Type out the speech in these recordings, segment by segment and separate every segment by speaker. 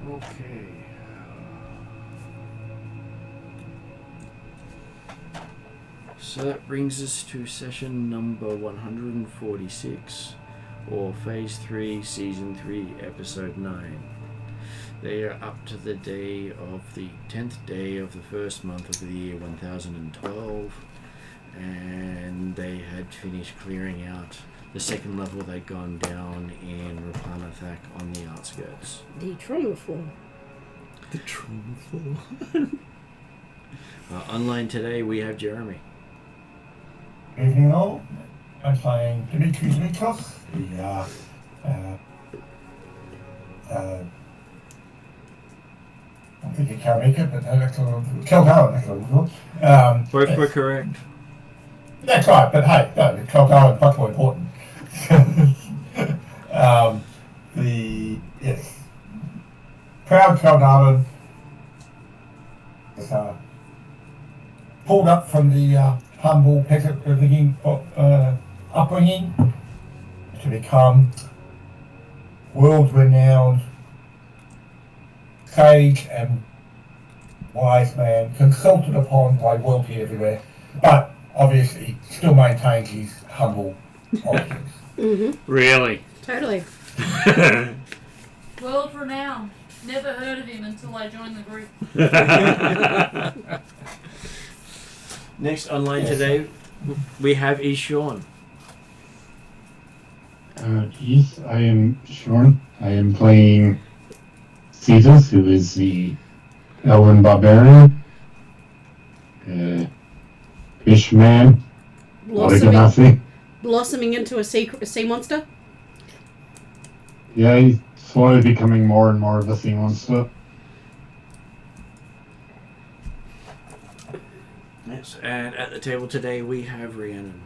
Speaker 1: Okay. So that brings us to session number 146, or Phase 3, Season 3, Episode 9. They are up to the day of the 10th day of the first month of the year 1012, and they had finished clearing out the second level. They'd gone down in Rapanathak on the outskirts.
Speaker 2: The trauma floor.
Speaker 3: The trauma floor.
Speaker 1: Online today we have Jeremy.
Speaker 4: Evening all. I'm playing Dimitri Znikov, I think you can't make it, but Keldarren,
Speaker 1: Both were correct.
Speaker 4: That's right, but hey, no, Keldarren's much more important. Yes. Proud Keldarren is pulled up from the humble peasant upbringing to become world-renowned sage and wise man, consulted upon by royalty everywhere, but obviously still maintains his humble origins.
Speaker 2: Mm-hmm.
Speaker 1: Really?
Speaker 2: Totally.
Speaker 5: World renowned. Never heard of him until I joined the group.
Speaker 1: Next online today we have Sean.
Speaker 6: Yes, I am Sean. I am playing Cetus, who is the Elven Barbarian. Fishman.
Speaker 2: Blossoming into a sea monster?
Speaker 6: Yeah, he's slowly becoming more and more of a sea monster.
Speaker 1: Yes, and at the table today we have Rhiannon.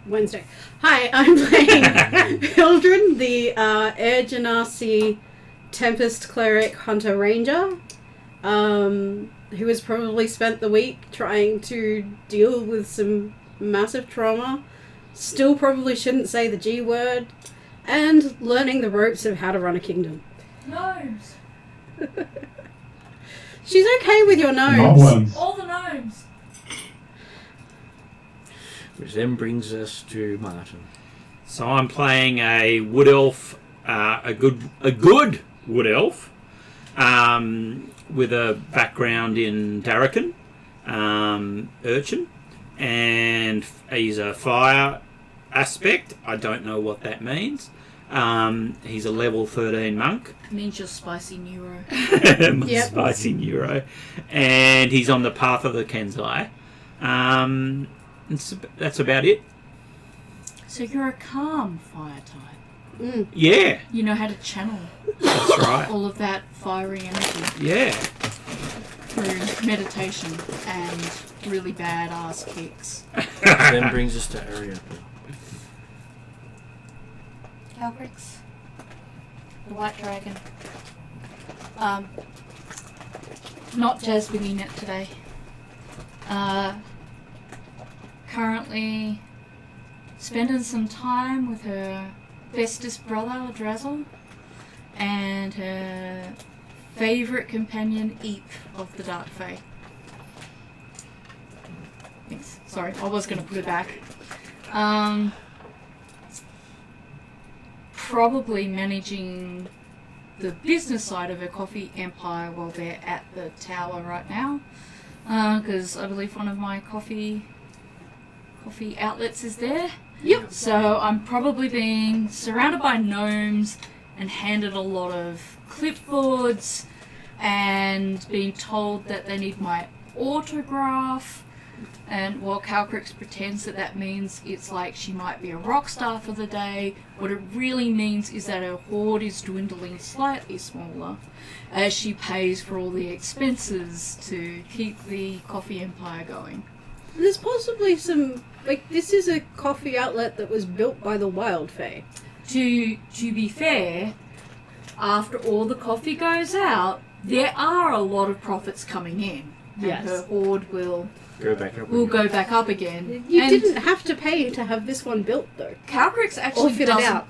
Speaker 2: Wednesday. Hi, I'm playing Hildren, the Air Genasi Tempest Cleric Hunter Ranger, who has probably spent the week trying to deal with some massive trauma, still probably shouldn't say the G word, and learning the ropes of how to run a kingdom.
Speaker 5: Gnomes.
Speaker 2: She's okay with your gnomes.
Speaker 5: All the gnomes.
Speaker 1: Which then brings us to Martin.
Speaker 3: So I'm playing a wood elf, a good wood elf, with a background in Darrakan, urchin, and he's a fire aspect. I don't know what that means. He's a level 13 monk.
Speaker 5: Means you're spicy neuro.
Speaker 2: Yep.
Speaker 3: Spicy neuro. And he's on the path of the Kenzai. That's about it.
Speaker 5: So you're a calm fire type.
Speaker 2: Mm.
Speaker 3: Yeah,
Speaker 5: You know how to channel
Speaker 3: that's right.
Speaker 5: all of that fiery energy
Speaker 3: Yeah.
Speaker 5: through meditation and really bad ass kicks.
Speaker 1: Then brings us to Aria.
Speaker 5: Calbrix. The white dragon. Not Jasmine it today. Currently spending some time with her bestest brother, Drazzle, and her favourite companion, Eep of the Dark Fae. Thanks. Sorry, I was going to put it back. Probably managing the business side of her coffee empire while they're at the tower right now. Because I believe one of my coffee outlets is there.
Speaker 2: Yep.
Speaker 5: So I'm probably being surrounded by gnomes and handed a lot of clipboards and being told that they need my autograph. And while Calcrix pretends that means it's like she might be a rock star for the day, what it really means is that her hoard is dwindling slightly smaller as she pays for all the expenses to keep the coffee empire going.
Speaker 2: There's possibly some, like, this is a coffee outlet that was built by the Wild Fae.
Speaker 5: To be fair, after all the coffee goes out, there are a lot of profits coming in. And
Speaker 2: Yes.
Speaker 5: her hoard will
Speaker 1: Go back up.
Speaker 5: go back up again.
Speaker 2: You
Speaker 5: And
Speaker 2: didn't have to pay to have this one built, though.
Speaker 5: Calcrix actually
Speaker 2: fit it
Speaker 5: doesn't
Speaker 2: out.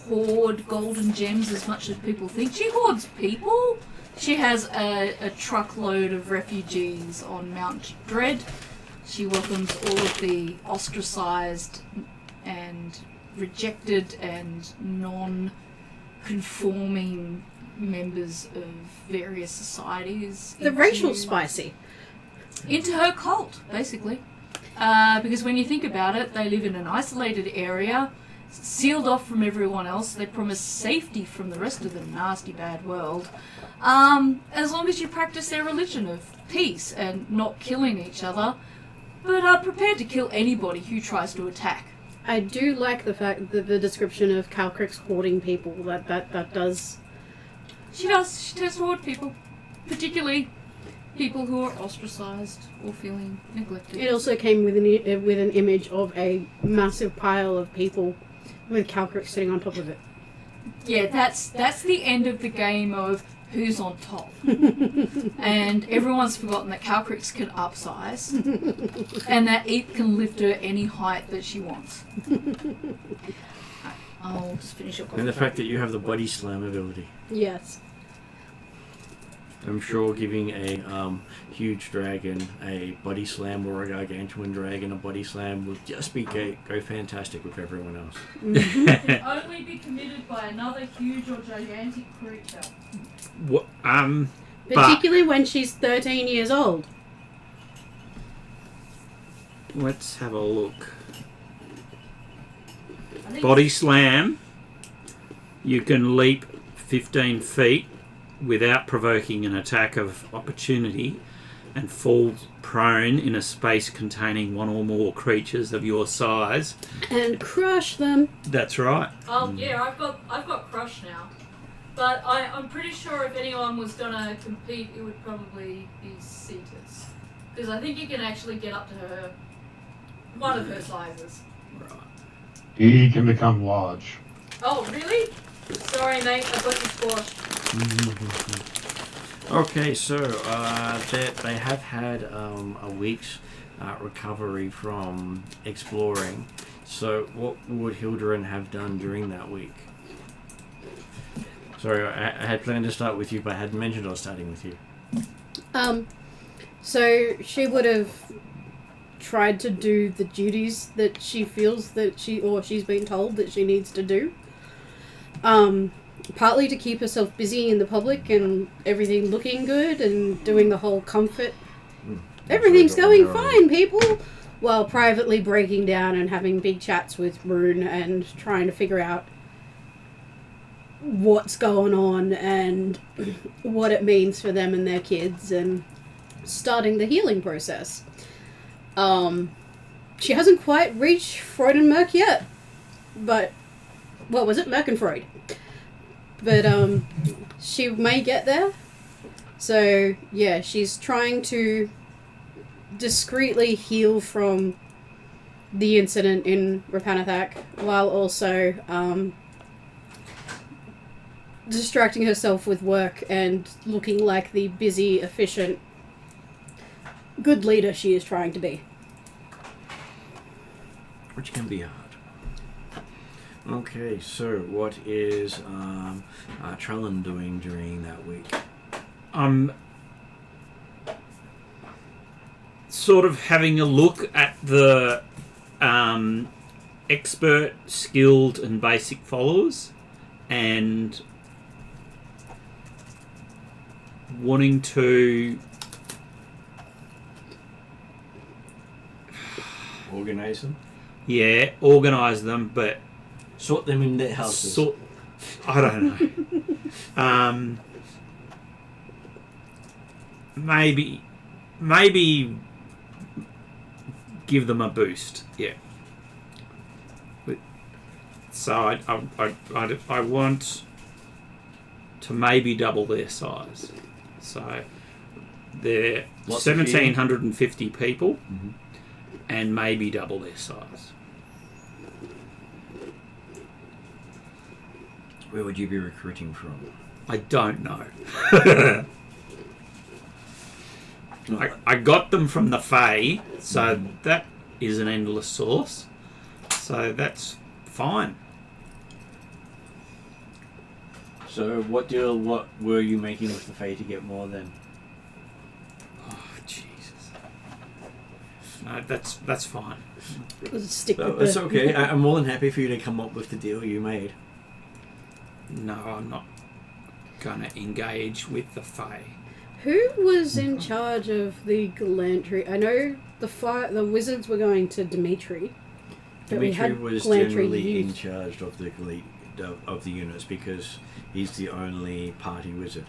Speaker 5: hoard golden gems as much as people think. She hoards people. She has a truckload of refugees on Mount Dread. She welcomes all of the ostracized and rejected and non-conforming members of various societies.
Speaker 2: The racial spicy.
Speaker 5: Into her cult, basically. Because when you think about it, they live in an isolated area, sealed off from everyone else. They promise safety from the rest of the nasty, bad world. As long as you practice their religion of peace and not killing each other, but are prepared to kill anybody who tries to attack.
Speaker 2: I do like the fact that the description of Calcrix hoarding people, that does...
Speaker 5: She does. She tends to hoard people. Particularly people who are ostracized or feeling neglected.
Speaker 2: It also came with an image of a massive pile of people with Calcrix sitting on top of it.
Speaker 5: Yeah, that's the end of the game of who's on top. And everyone's forgotten that Calcrix can upsize and that Eep can lift her any height that she wants. I'll just finish your
Speaker 1: And the fact that you have the body slam ability.
Speaker 2: Yes.
Speaker 1: I'm sure giving a huge dragon a body slam or a gargantuan dragon a body slam would just be go fantastic with everyone else.
Speaker 5: Can only be committed by another huge or gigantic creature.
Speaker 3: What,
Speaker 2: Particularly when she's 13 years old.
Speaker 3: let's have a look.
Speaker 5: I think
Speaker 3: Body slam. You can leap 15 feet without provoking an attack of opportunity and fall prone in a space containing one or more creatures of your size.
Speaker 2: And crush them.
Speaker 3: That's right.
Speaker 5: yeah, I've got Crush now. But I'm pretty sure if anyone was gonna compete, it would probably be Cetus. Because I think you can actually get up to her, one of her sizes.
Speaker 6: He can become large.
Speaker 5: Oh, really? Sorry, mate, I got you squashed.
Speaker 1: Okay, so they have had a week's recovery from exploring. So what would Hilderin have done during that week? Sorry, I had planned to start with you, but I hadn't mentioned I was starting with you.
Speaker 2: So she would have tried to do the duties that she feels that she's been told that she needs to do. Partly to keep herself busy in the public and everything looking good and doing the whole comfort. Everything's going fine, people! While privately breaking down and having big chats with Rune and trying to figure out what's going on and what it means for them and their kids and starting the healing process. She hasn't quite reached Freud and Merc yet, but what was it? Merc and Freud. But she may get there. So yeah, she's trying to discreetly heal from the incident in Rapanathak while also distracting herself with work and looking like the busy, efficient, good leader she is trying to be.
Speaker 1: Which can be hard. Okay, so what is Trellin doing during that week?
Speaker 3: I'm sort of having a look at the expert, skilled, and basic followers, and wanting to
Speaker 1: Organise them.
Speaker 3: organise them, but
Speaker 1: Sort them in their houses.
Speaker 3: I don't know. Maybe give them a boost. Yeah. So I want to maybe double their size. So they're
Speaker 1: Lots of
Speaker 3: 1,750 people,
Speaker 1: Mm-hmm.
Speaker 3: and maybe double their size.
Speaker 1: Where would you be recruiting from?
Speaker 3: I don't know. I got them from the Fae, so that is an endless source. So that's fine.
Speaker 1: So what were you making with the Fae to get more then?
Speaker 3: Oh, Jesus. No, that's fine.
Speaker 2: Stick with
Speaker 1: That's
Speaker 2: the-
Speaker 1: okay. I'm more than happy for you to come up with the deal you made.
Speaker 3: No, I'm not going to engage with the Fae.
Speaker 2: Who was in charge of the Glantry? I know the wizards were going to Dimitri. But we
Speaker 1: Dimitri
Speaker 2: had
Speaker 1: was
Speaker 2: Glantry
Speaker 1: generally in
Speaker 2: youth.
Speaker 1: charge of the units because he's the only party wizard,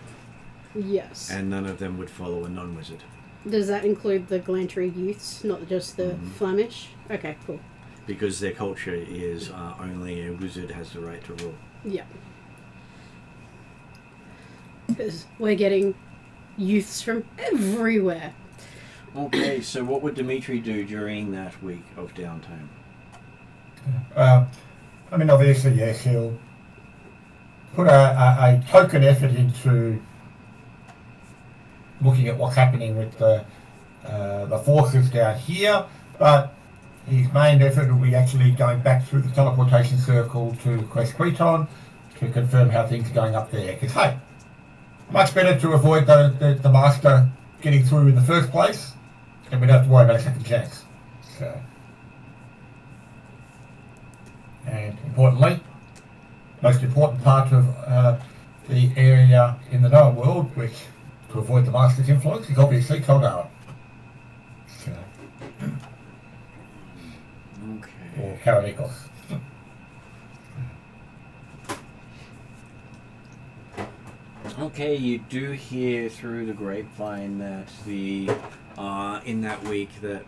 Speaker 2: Yes.
Speaker 1: and none of them would follow a non-wizard.
Speaker 2: Does that include the Glantry youths, not just the
Speaker 1: Mhm.
Speaker 2: Flemish? Okay, cool.
Speaker 1: Because their culture is only a wizard has the right to rule.
Speaker 2: Yeah. Because we're getting youths from everywhere.
Speaker 1: Okay, so what would Dimitri do during that week of downtime?
Speaker 4: I mean, obviously, yes, he'll put a token effort into looking at what's happening with the forces down here, but his main effort will be actually going back through the teleportation circle to Quest Creton to confirm how things are going up there. Because, hey, much better to avoid the master getting through in the first place, and we don't have to worry about a second chance. So. And importantly, most important part of the area in the known world, which to avoid the master's influence, is obviously Caldara. So,
Speaker 1: Okay.
Speaker 4: or Karanikos.
Speaker 1: Okay, you do hear through the grapevine that in that week that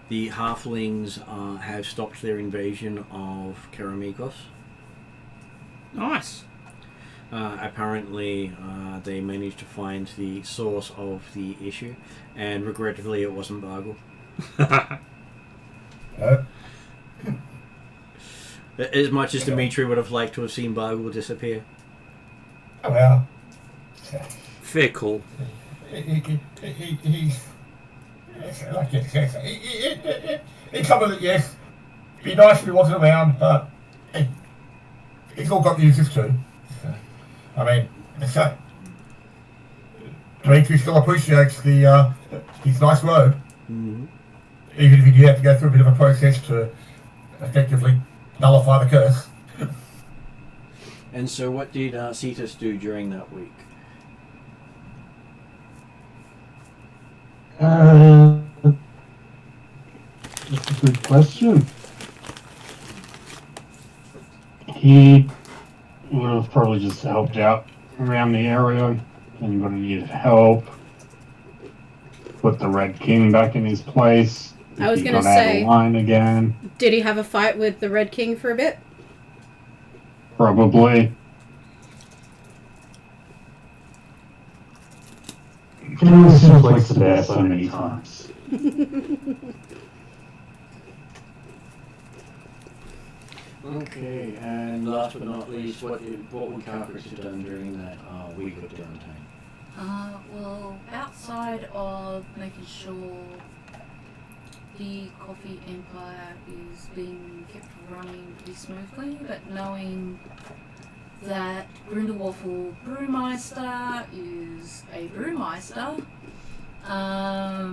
Speaker 1: the halflings have stopped their invasion of Keramikos.
Speaker 3: Nice.
Speaker 1: Apparently, they managed to find the source of the issue, and regrettably, it wasn't Bargle. As much as Dimitri would have liked to have seen Bargle disappear.
Speaker 4: Oh well.
Speaker 3: Fair call.
Speaker 4: He's like it says. It's something that yes, be nice if he wasn't around, but he's all got uses too. So, I mean, so Dimitri still appreciates his nice robe,
Speaker 1: Mm-hmm.
Speaker 4: even if he did have to go through a bit of a process to effectively nullify the curse.
Speaker 1: And so, what did Cetus do during that week?
Speaker 6: That's a good question. He would have probably just helped out around the area. Anybody needed help. Put the Red King back in his place.
Speaker 2: I was
Speaker 6: He
Speaker 2: gonna
Speaker 6: got out of
Speaker 2: say-
Speaker 6: line again.
Speaker 2: Did he have a fight with the Red King for a bit?
Speaker 6: Probably. He was simplex the bear so many times.
Speaker 1: Okay, and last but not least, what would Carpus have done during that week of downtime?
Speaker 5: Well, outside of making sure the coffee empire is being kept running pretty smoothly, but knowing that Grindelwalfel Brewmeister is a brewmeister,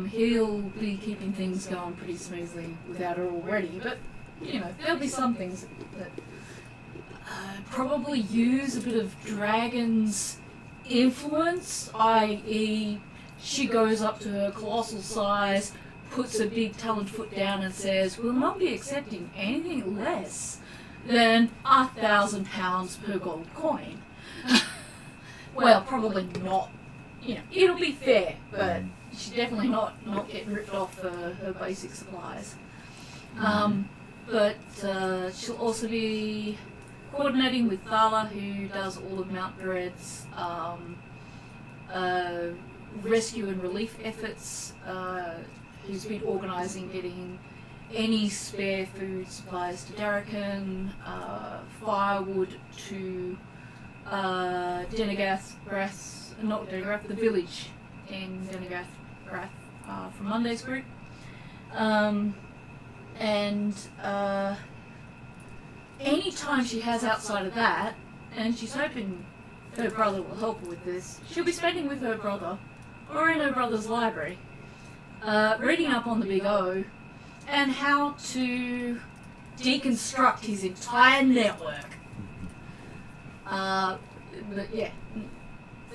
Speaker 5: he'll be keeping things going pretty smoothly without it already, but you know, there'll be some things that probably use a bit of dragon's influence, i.e. she goes up to her colossal size, puts a big taloned foot down and says, we'll not be accepting anything less than £1,000 per gold coin. Well, probably not. You know, it'll be fair, but she's definitely not getting ripped off for her basic supplies. But she'll also be coordinating with Thala, who does all of Mount Dread's rescue and relief efforts, who's been organising getting any spare food supplies to Darrakan, firewood to the village in Denagath from Monday's group. And any time she has outside of that, and she's hoping her brother will help her with this, she'll be spending with her brother or in her brother's library, reading up on the Big O and how to deconstruct his entire network. But yeah,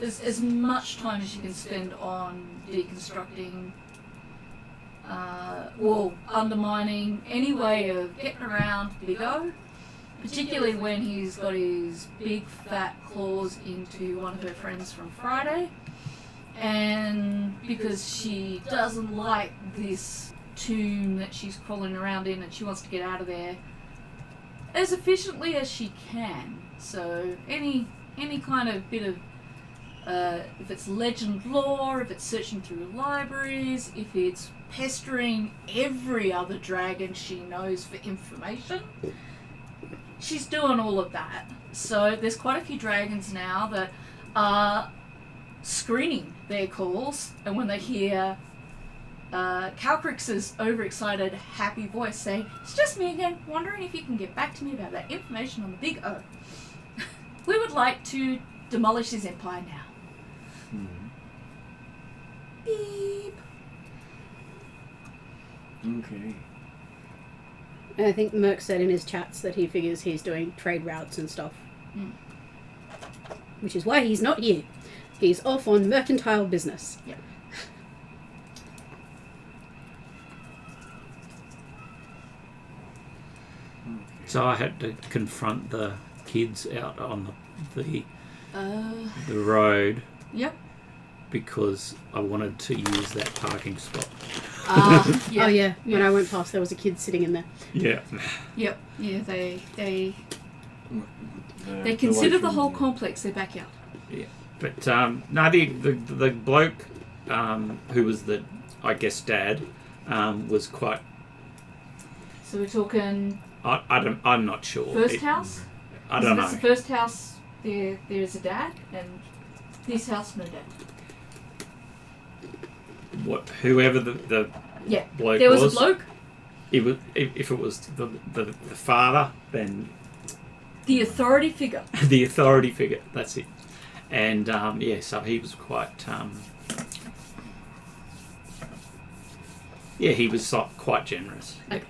Speaker 5: as much time as you can spend on deconstructing, undermining any way of getting around Big O, particularly when he's got his big fat claws into one of her friends from Friday, and because she doesn't like this tomb that she's crawling around in and she wants to get out of there as efficiently as she can. So any kind of bit of if it's legend lore, if it's searching through libraries, if it's pestering every other dragon she knows for information, she's doing all of that. So there's quite a few dragons now that are screening their calls, and when they hear Calcrix's overexcited, happy voice saying, "It's just me again, wondering if you can get back to me about that information on the Big O. We would like to demolish his empire now." Beep.
Speaker 1: Okay.
Speaker 2: And I think Merc said in his chats that he figures he's doing trade routes and stuff. Which is why he's not here. He's off on mercantile business.
Speaker 5: Yep.
Speaker 3: So I had to confront the kids out on the road.
Speaker 5: Yep.
Speaker 3: Because I wanted to use that parking spot.
Speaker 2: Yeah. Oh yeah, when I went past there was a kid sitting in there.
Speaker 3: Yeah.
Speaker 5: Yep. Yeah, they consider the whole complex their backyard.
Speaker 3: Yeah. But no, the bloke who was the, I guess, dad, was quite.
Speaker 5: So we're talking.
Speaker 3: I'm not sure.
Speaker 5: First house.
Speaker 3: I don't know.
Speaker 5: That's the first house. There's a dad, and this house no dad.
Speaker 3: What? Whoever the bloke
Speaker 5: there was a bloke.
Speaker 3: It was, if it was the father, then
Speaker 5: The authority figure.
Speaker 3: the authority figure. That's it. And so he was quite. He was quite generous.
Speaker 5: Okay.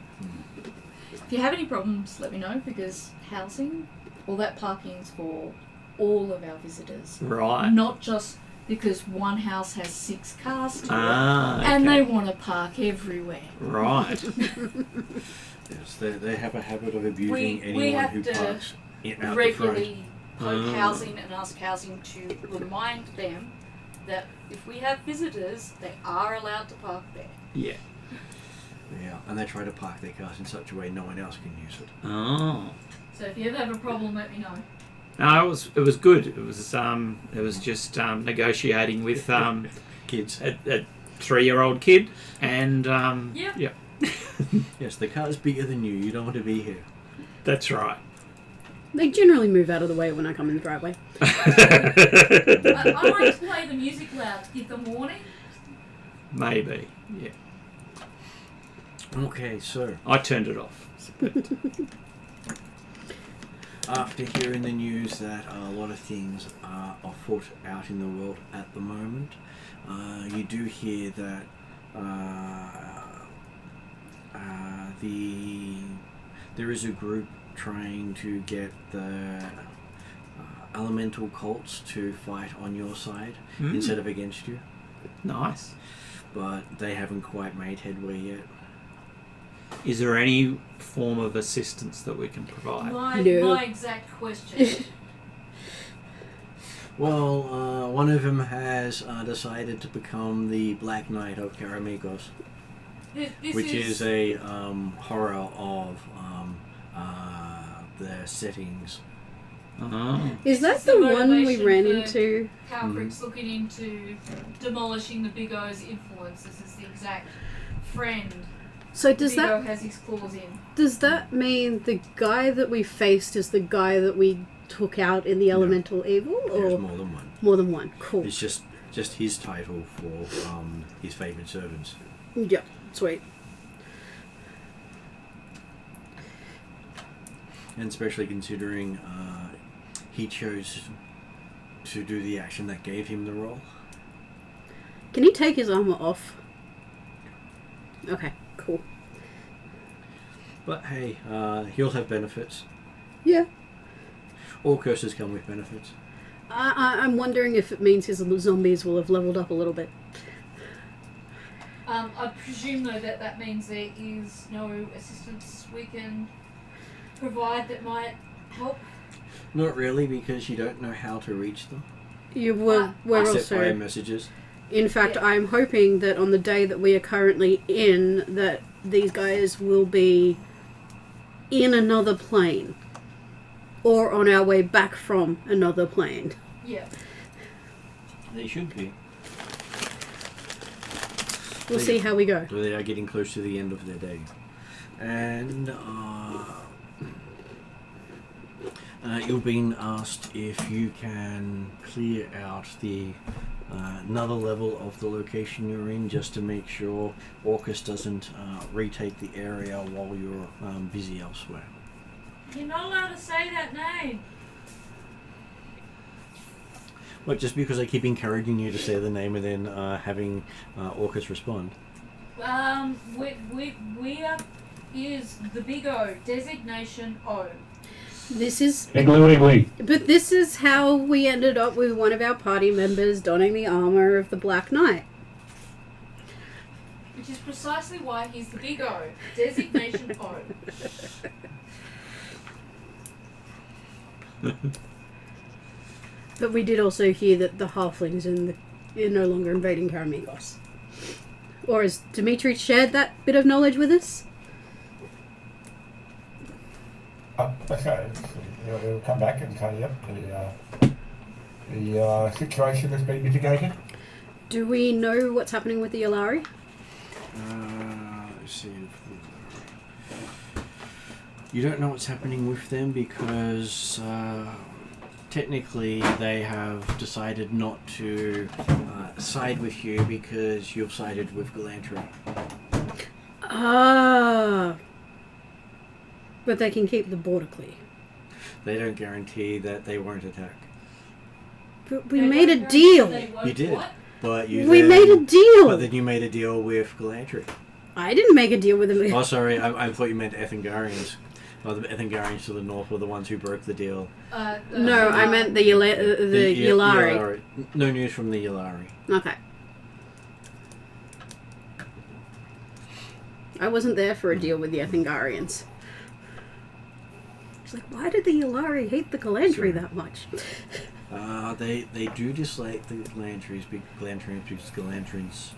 Speaker 5: If you have any problems, let me know, because housing, all that parking's for all of our visitors.
Speaker 3: Right.
Speaker 5: Not just because one house has 6 cars to it,
Speaker 3: Okay.
Speaker 5: and they want to park everywhere.
Speaker 3: Right.
Speaker 1: Yes, they have a habit of abusing
Speaker 5: We
Speaker 1: anyone
Speaker 5: have
Speaker 1: who
Speaker 5: to
Speaker 1: parks out the front.
Speaker 5: regularly poke housing and ask housing to remind them that if we have visitors, they are allowed to park there.
Speaker 3: Yeah.
Speaker 1: Yeah, and they try to park their cars in such a way no one else can use it.
Speaker 3: Oh.
Speaker 5: So if you ever have a problem, let me know.
Speaker 3: No, it was good. It was just negotiating with
Speaker 1: Kids.
Speaker 3: a 3-year-old kid, and
Speaker 5: Yeah.
Speaker 1: Yes, the car's bigger than you. You don't want to be here.
Speaker 3: That's right.
Speaker 2: They generally move out of the way when I come in the driveway.
Speaker 5: I like to play the music loud to give them warning.
Speaker 3: Maybe. Yeah.
Speaker 1: Okay, so
Speaker 3: I turned it off.
Speaker 1: after hearing the news that a lot of things are afoot out in the world at the moment, you do hear that there is a group trying to get elemental cults to fight on your side
Speaker 3: Mm.
Speaker 1: instead of against you,
Speaker 3: Nice.
Speaker 1: but they haven't quite made headway yet.
Speaker 3: Is there any form of assistance that we can provide?
Speaker 5: My exact question.
Speaker 1: Well, one of them has decided to become the Black Knight of Karamikos,
Speaker 5: This
Speaker 1: which is a horror of their settings.
Speaker 3: Oh.
Speaker 2: Is that
Speaker 5: It's
Speaker 2: the
Speaker 5: the
Speaker 2: one we
Speaker 5: motivation
Speaker 2: ran
Speaker 5: for-
Speaker 2: into?
Speaker 5: Cow Creek's looking into demolishing the Big O's influence. This is the exact friend
Speaker 2: So does
Speaker 5: Big O
Speaker 2: that
Speaker 5: has his claws in.
Speaker 2: does that mean the guy that we faced is the guy that we took out in the elemental evil,
Speaker 1: There's
Speaker 2: or
Speaker 1: more than one.
Speaker 2: more than one? Cool.
Speaker 1: It's just his title for his favoured servants.
Speaker 2: Yeah, sweet.
Speaker 1: And especially considering he chose to do the action that gave him the role.
Speaker 2: Can he take his armor off? Okay, cool.
Speaker 1: But hey, he'll have benefits.
Speaker 2: Yeah.
Speaker 1: All curses come with benefits.
Speaker 2: I'm wondering if it means his zombies will have leveled up a little bit.
Speaker 5: I presume though that means there is no assistance we can provide that might help.
Speaker 1: Not really, because you don't know how to reach them.
Speaker 2: We're
Speaker 1: Except via
Speaker 2: also...
Speaker 1: messages.
Speaker 2: In fact,
Speaker 5: Yeah.
Speaker 2: I'm hoping that on the day that we are currently in, that these guys will be in another plane. Or on our way back from another plane.
Speaker 5: Yeah.
Speaker 1: They should be.
Speaker 2: We'll see how we go.
Speaker 1: So they are getting close to the end of their day. And you've been asked if you can clear out the another level of the location you're in, just to make sure Orcus doesn't retake the area while you're busy elsewhere.
Speaker 5: You're not allowed to say that name.
Speaker 1: What, just because I keep encouraging you to say the name and then having Orcus respond?
Speaker 5: We are is the Big O, designation O.
Speaker 2: This is...
Speaker 6: Wiggly wiggly.
Speaker 2: But this is how we ended up with one of our party members donning the armor of the Black Knight.
Speaker 5: Which is precisely why he's the Big O, designation O.
Speaker 2: But we did also hear that the halflings are no longer invading Karamikos. Or has Dimitri shared that bit of knowledge with us?
Speaker 4: Okay, we'll come back and say, yep, the situation has been mitigated.
Speaker 2: Do we know what's happening with the Yalari?
Speaker 1: Let's see. You don't know what's happening with them because technically they have decided not to side with you because you've sided with Galantry.
Speaker 2: Ah. But they can keep the border clear.
Speaker 1: They don't guarantee that they won't attack.
Speaker 2: But we made a deal.
Speaker 1: You did.
Speaker 5: What?
Speaker 1: But you
Speaker 2: We
Speaker 1: then,
Speaker 2: made a deal.
Speaker 1: But then you made a deal with Galantry.
Speaker 2: I didn't make a deal with them.
Speaker 1: Oh, sorry, I thought you meant Ethengarians. Oh, the Ethengarians to the north were the ones who broke the deal.
Speaker 2: No, I meant the Yalari.
Speaker 1: No news from the Yalari.
Speaker 2: Okay. I wasn't there for a deal with the Ethengarians. It's like, why did the Yalari hate the Galantry that much?
Speaker 1: They do dislike the Galantrians because Galantrians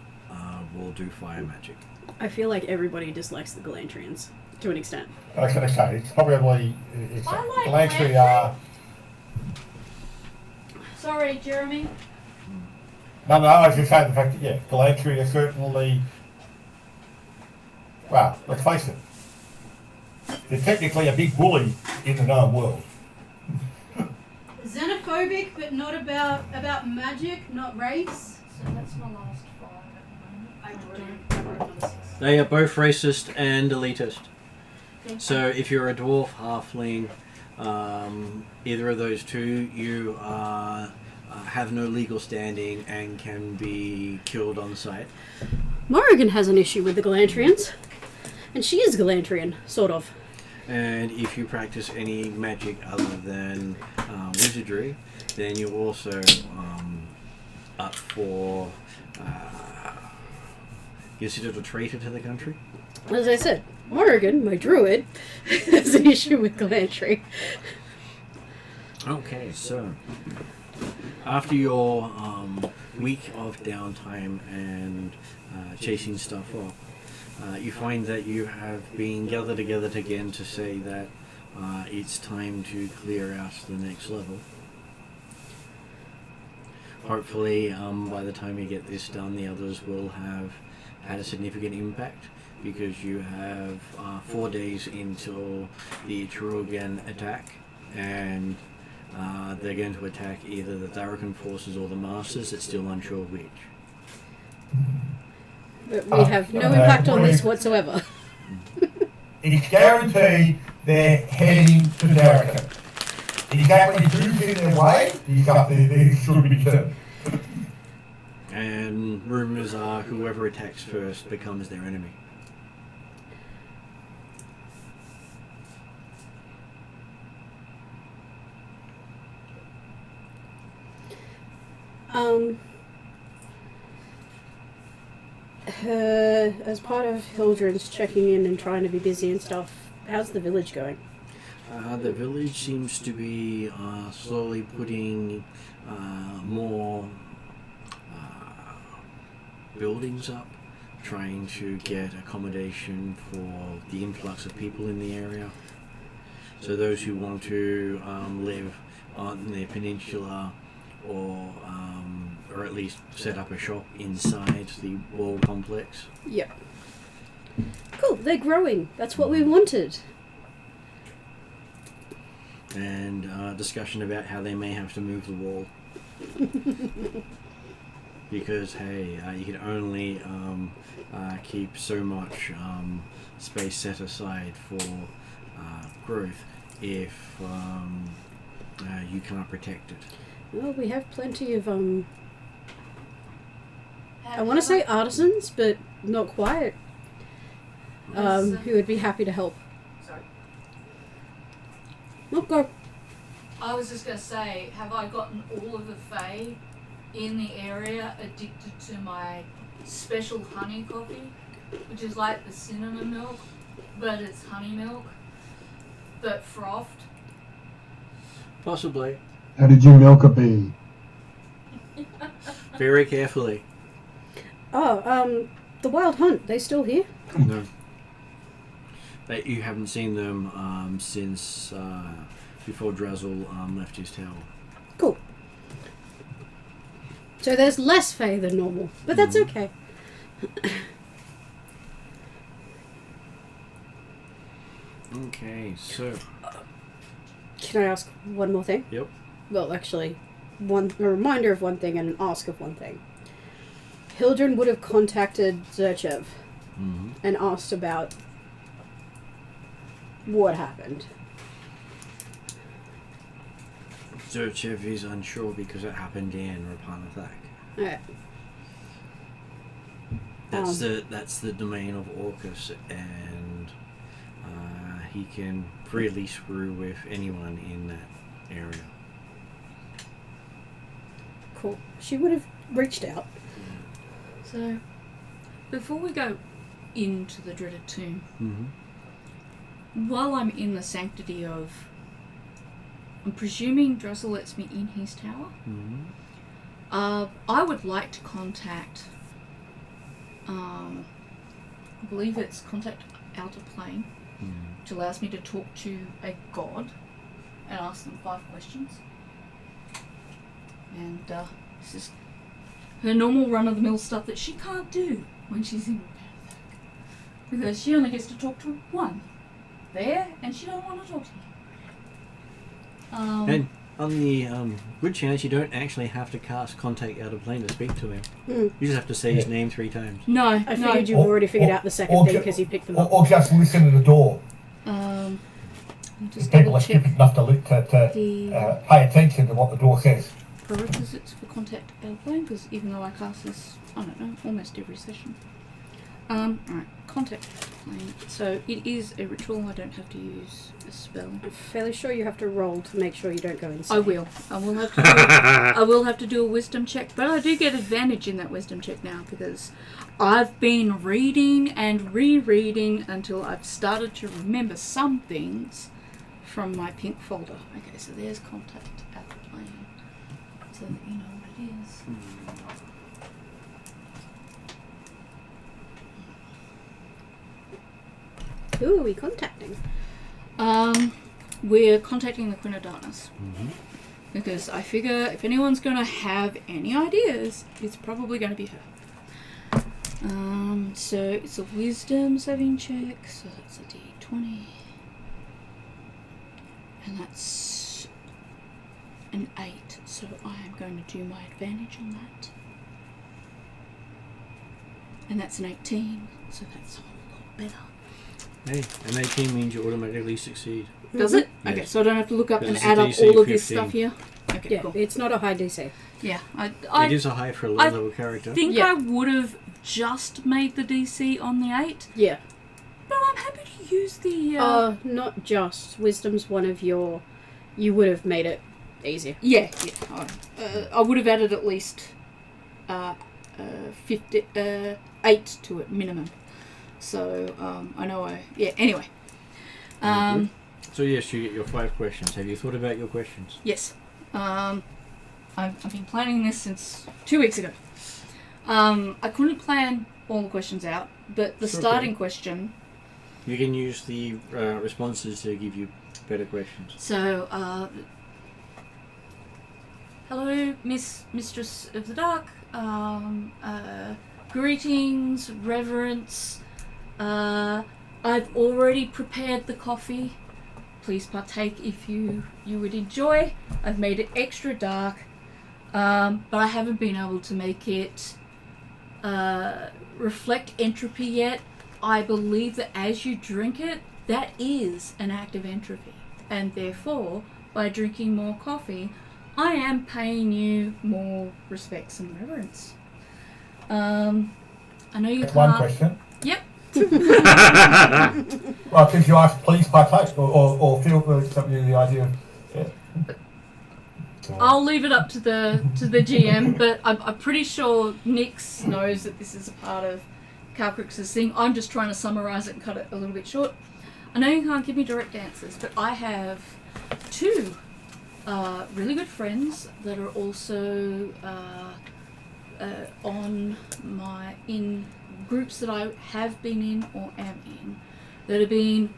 Speaker 1: will do fire magic.
Speaker 2: I feel like everybody dislikes the Galantrians to an extent.
Speaker 4: I was going to say, it's probably,
Speaker 5: I like
Speaker 4: Galantry
Speaker 5: Galantry.
Speaker 4: are...
Speaker 5: Sorry, Jeremy.
Speaker 4: No, I was just saying the fact that, yeah, Galantry are certainly... Well, let's face it. They're technically a big bully in the known world.
Speaker 2: Xenophobic, but not about magic, not race.
Speaker 5: So that's my last 5 at the moment.
Speaker 2: I wrote number 6.
Speaker 1: They are both racist and elitist.
Speaker 5: Thank
Speaker 1: So if you're a dwarf, halfling, either of those two, you have no legal standing and can be killed on sight.
Speaker 2: Morrigan has an issue with the Galantrians. And she is Galantrian, sort of.
Speaker 1: And if you practice any magic other than wizardry, then you're also up for considered a traitor to the country.
Speaker 2: As I said, Oregon, my druid, has an issue with gallantry.
Speaker 1: Okay, so after your week of downtime and chasing stuff up, you find that you have been gathered together again to say that it's time to clear out the next level. Hopefully, by the time you get this done, the others will have had a significant impact, because you have 4 days until the Atruaghin attack, and they're going to attack either the Darachan forces or the Masters. It's still unsure which.
Speaker 2: But we have no impact on this whatsoever.
Speaker 4: It's guaranteed they're heading to Darachan. Exactly who's in their way, they should be determined.
Speaker 1: And rumours are whoever attacks first becomes their enemy.
Speaker 2: As part of Hildren's checking in and trying to be busy and stuff, how's the village going?
Speaker 1: The village seems to be slowly putting more buildings up, trying to get accommodation for the influx of people in the area. So those who want to live on the peninsula, or at least set up a shop inside the wall complex.
Speaker 2: Yep. Cool, they're growing. That's what we wanted.
Speaker 1: And discussion about how they may have to move the wall. Because, hey, you can only keep so much space set aside for growth if you can't protect it.
Speaker 2: Well, we have plenty of, I want to say artisans, but not quite, who would be happy to help.
Speaker 5: Sorry.
Speaker 2: No, go.
Speaker 5: I was just going to say, have I gotten all of the Fae in the area addicted to my special honey coffee, which is like the cinnamon milk, but it's honey milk, but frothed?
Speaker 1: Possibly.
Speaker 6: How did you milk a bee?
Speaker 1: Very carefully.
Speaker 2: Oh, the Wild Hunt, they still here?
Speaker 1: No. You haven't seen them since before Drazzle left his tower.
Speaker 2: Cool. So there's less Fae than normal, but that's okay.
Speaker 1: Okay, so...
Speaker 2: Can I ask one more thing?
Speaker 1: Yep.
Speaker 2: Well, actually, a reminder of one thing and an ask of one thing. Hildren would have contacted Zerchev and asked about what happened.
Speaker 1: Zerchev is unsure because it happened in Rapanathak.
Speaker 2: Alright.
Speaker 1: That's the domain of Orcus, and he can freely screw with anyone in that area.
Speaker 2: Cool. She would have reached out.
Speaker 5: So, before we go into the dreaded tomb, while I'm in the sanctity of, I'm presuming Drazzle lets me in his tower. I would like to contact, I believe it's contact Outer Plane, which allows me to talk to a god and ask them 5 questions. And this is her normal run-of-the-mill stuff that she can't do when she's in Rapanathak, because she only gets to talk to one there, and she don't want to talk to you.
Speaker 1: And on the good chance you don't actually have to cast Contact Out of Plane to speak to him. You just have to say his name 3 times.
Speaker 5: No,
Speaker 2: I figured you've already figured out the second thing because you picked them up.
Speaker 4: Or just listen to the door.
Speaker 5: Just
Speaker 4: People are
Speaker 5: double-check
Speaker 4: stupid enough to
Speaker 5: the
Speaker 4: pay attention to what the door says.
Speaker 5: prerequisites for contact airplane, because even though I cast this, I don't know, almost every session. Alright, contact plane. So it is a ritual, I don't have to use a spell.
Speaker 2: I'm fairly sure you have to roll to make sure you don't go insane.
Speaker 5: I will have to do I will have to do a wisdom check, but I do get advantage in that wisdom check now because I've been reading and rereading until I've started to remember some things from my pink folder. Okay, so there's contact at the plane, so that you know what it is.
Speaker 2: Who are we contacting?
Speaker 5: We're contacting the Queen of Darkness.
Speaker 1: Mm-hmm.
Speaker 5: Because I figure if anyone's going to have any ideas, it's probably going to be her. So it's a wisdom saving check, so that's a d20. And that's an 8, so I am going to do my advantage on that. And that's an 18, so that's a whole lot better.
Speaker 1: Hey, an 18 means you automatically succeed.
Speaker 5: Does it?
Speaker 1: Yes.
Speaker 5: Okay, so I don't have to look up and
Speaker 1: It's a
Speaker 5: add up
Speaker 1: DC
Speaker 5: all of this
Speaker 1: 15.
Speaker 5: stuff here? Okay,
Speaker 2: Yeah,
Speaker 5: cool.
Speaker 2: it's not a high DC.
Speaker 5: Yeah,
Speaker 1: It
Speaker 5: I
Speaker 1: is a high for a low-level character.
Speaker 5: think
Speaker 2: Yeah.
Speaker 5: I would have just made the DC on the 8,
Speaker 2: Yeah.
Speaker 5: but I'm happy to use the...
Speaker 2: Not just. Wisdom's one of your... You would have made it easier.
Speaker 5: Yeah. I would have added at least 8 to it minimum. So I know anyway.
Speaker 1: So yes, you get your 5 questions. Have you thought about your questions?
Speaker 5: Yes. I've been planning this since 2 weeks ago. I couldn't plan all the questions out, but the
Speaker 1: Sure
Speaker 5: starting
Speaker 1: can.
Speaker 5: question.
Speaker 1: You can use the responses to give you better questions.
Speaker 5: So, hello, Mistress of the Dark. Greetings, reverence. I've already prepared the coffee. Please partake if you would enjoy. I've made it extra dark, but I haven't been able to make it reflect entropy yet. I believe that as you drink it, that is an act of entropy, and therefore, by drinking more coffee, I am paying you more respects and reverence. I know you
Speaker 4: That's
Speaker 5: can't.
Speaker 4: one question.
Speaker 5: Yep.
Speaker 4: Well, since you asked, please partake, or feel something of the idea of... Yeah.
Speaker 5: I'll leave it up to the GM, but I'm pretty sure Nix knows that this is a part of Calcrix's thing. I'm just trying to summarise it and cut it a little bit short. I know you can't give me direct answers, but I have 2 really good friends that are also in groups that I have been in or am in that have been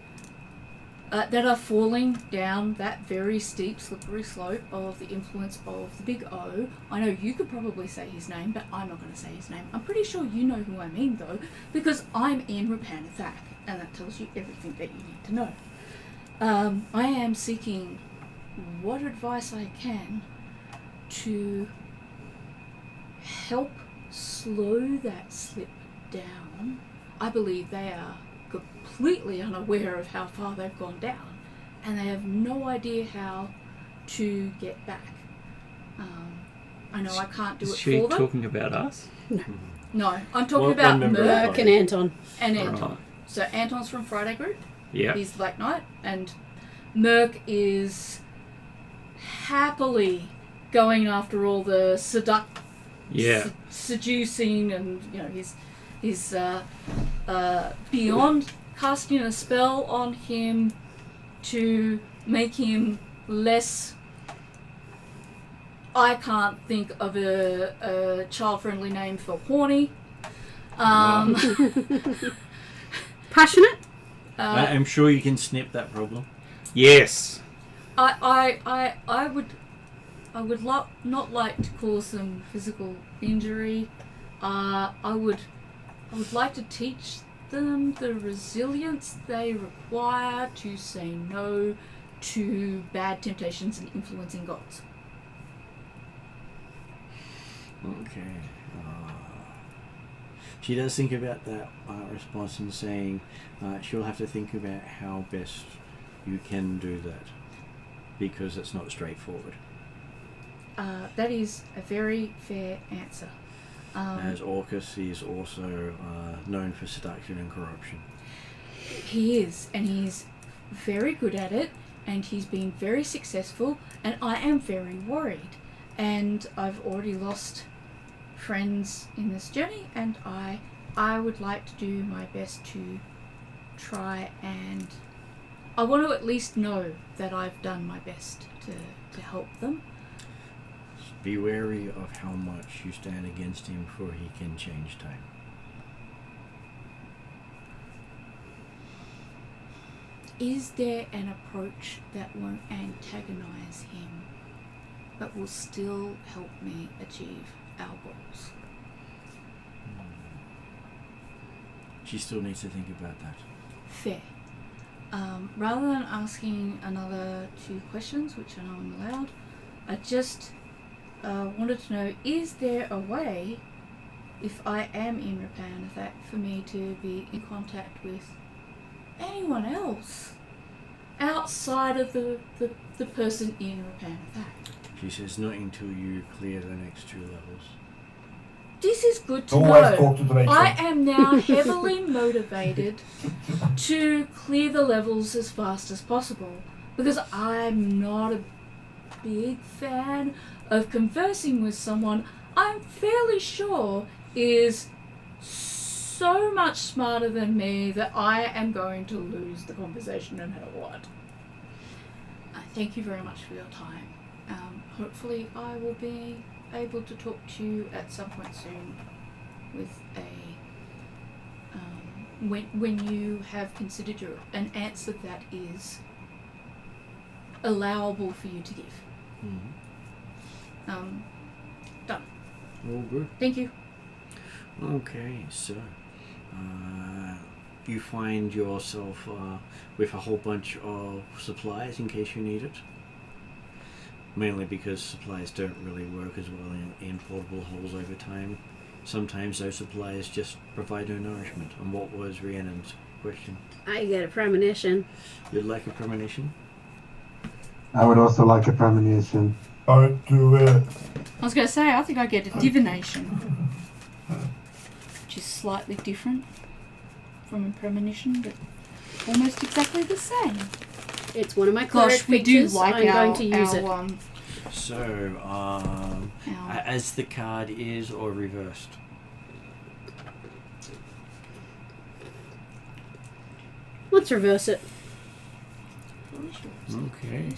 Speaker 5: that are falling down that very steep, slippery slope of the influence of the Big O. I know you could probably say his name, but I'm not going to say his name. I'm pretty sure you know who I mean, though, because I'm in Rapanathak, and that tells you everything that you need to know. I am seeking what advice I can to help slow that slip down. I believe they are completely unaware of how far they've gone down, and they have no idea how to get back. I know I can't do it
Speaker 3: Is she
Speaker 5: for them.
Speaker 3: talking about us?
Speaker 5: No, I'm talking
Speaker 1: One
Speaker 5: about
Speaker 1: member of
Speaker 5: Merc
Speaker 2: Merc and Anton.
Speaker 5: and Anton.
Speaker 3: Right.
Speaker 5: So Anton's from Friday Group.
Speaker 3: Yeah.
Speaker 5: He's the Black Knight, and Merc is happily going after all the seducing, and he's beyond casting a spell on him to make him less. I can't think of a child-friendly name for horny.
Speaker 2: Passionate?
Speaker 1: I'm sure you can snip that problem.
Speaker 3: Yes.
Speaker 5: I would not like to cause them physical injury. I would like to teach them the resilience they require to say no to bad temptations and influencing gods.
Speaker 1: Okay. She does think about that response and saying she'll have to think about how best you can do that, because it's not straightforward.
Speaker 5: That is a very fair answer.
Speaker 1: As Orcus, he is also known for seduction and corruption.
Speaker 5: He is, and he's very good at it, and he's been very successful, and I am very worried. And I've already lost friends in this journey, and I would like to do my best to try and... I want to at least know that I've done my best to help them.
Speaker 1: Be wary of how much you stand against him, for he can change time.
Speaker 5: Is there an approach that won't antagonize him, but will still help me achieve our goals?
Speaker 1: She still needs to think about that.
Speaker 5: Fair. Rather than asking another 2 questions, which I know I'm allowed, I just wanted to know, is there a way, if I am in Rapanathak, for me to be in contact with anyone else outside of the person in Rapanathak?
Speaker 1: She says not until you clear the next 2 levels.
Speaker 5: This is good to
Speaker 4: Always
Speaker 5: know.
Speaker 4: talk to the mentor.
Speaker 5: I am now heavily motivated to clear the levels as fast as possible, because I'm not a big fan of conversing with someone I'm fairly sure is so much smarter than me that I am going to lose the conversation no matter what. Thank you very much for your time. Hopefully I will be able to talk to you at some point soon with when you have considered an answer that is allowable for you to give. Done.
Speaker 1: All good.
Speaker 5: Thank you.
Speaker 1: Okay, so you find yourself with a whole bunch of supplies in case you need it. Mainly because supplies don't really work as well in portable holes over time. Sometimes those supplies just provide no nourishment. And what was Rhiannon's question?
Speaker 2: I get a premonition.
Speaker 1: You'd like a premonition?
Speaker 6: I would also like a premonition.
Speaker 4: Don't do it.
Speaker 5: I was going to say, I think I get a divination, which is slightly different from a premonition, but almost exactly the same.
Speaker 2: It's one of my cleric
Speaker 5: Gosh, we do
Speaker 2: features.
Speaker 5: like
Speaker 2: I'm
Speaker 5: our,
Speaker 2: going to use it.
Speaker 1: So, as the card is or reversed?
Speaker 2: Let's reverse it.
Speaker 1: Okay.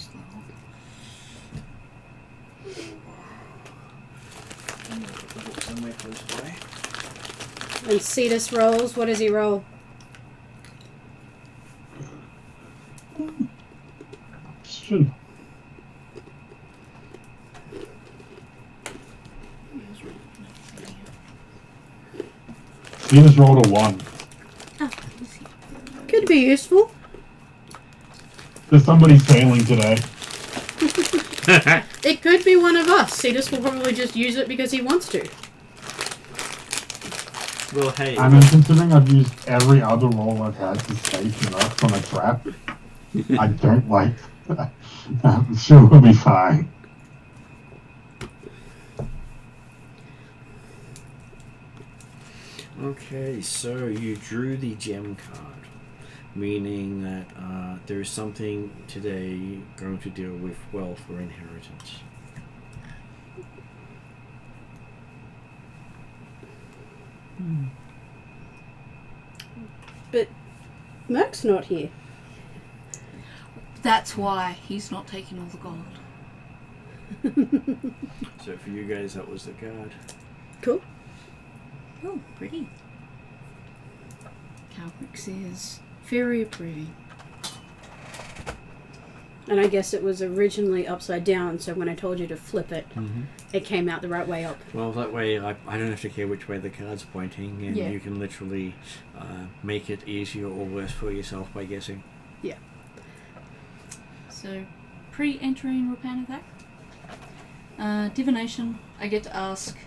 Speaker 1: Somewhere close by.
Speaker 2: And Cetus rolls. What does he roll?
Speaker 6: Question. He just rolled a 1.
Speaker 5: Oh,
Speaker 2: Could be useful.
Speaker 6: There's somebody sailing today.
Speaker 2: It could be one of us. Cetus will probably just use it because he wants to.
Speaker 1: Well, hey.
Speaker 6: I mean, considering I've used every other roll I've had to save from a trap, I don't like that. I'm sure we'll be fine.
Speaker 1: Okay, so you drew the gem card, meaning that there is something today going to deal with wealth or inheritance.
Speaker 2: But Merc's not here.
Speaker 5: that's why he's not taking all the gold.
Speaker 1: So for you guys, that was the card.
Speaker 2: Cool.
Speaker 5: Oh, pretty. Calrix is very approving.
Speaker 2: And I guess it was originally upside down, so when I told you to flip it, it came out the right way up.
Speaker 1: Well, that way I don't have to care which way the card's pointing, and
Speaker 5: Yeah.
Speaker 1: you can literally make it easier or worse for yourself by guessing.
Speaker 2: Yeah.
Speaker 5: So, pre-entering Rapanathak, divination, I get to ask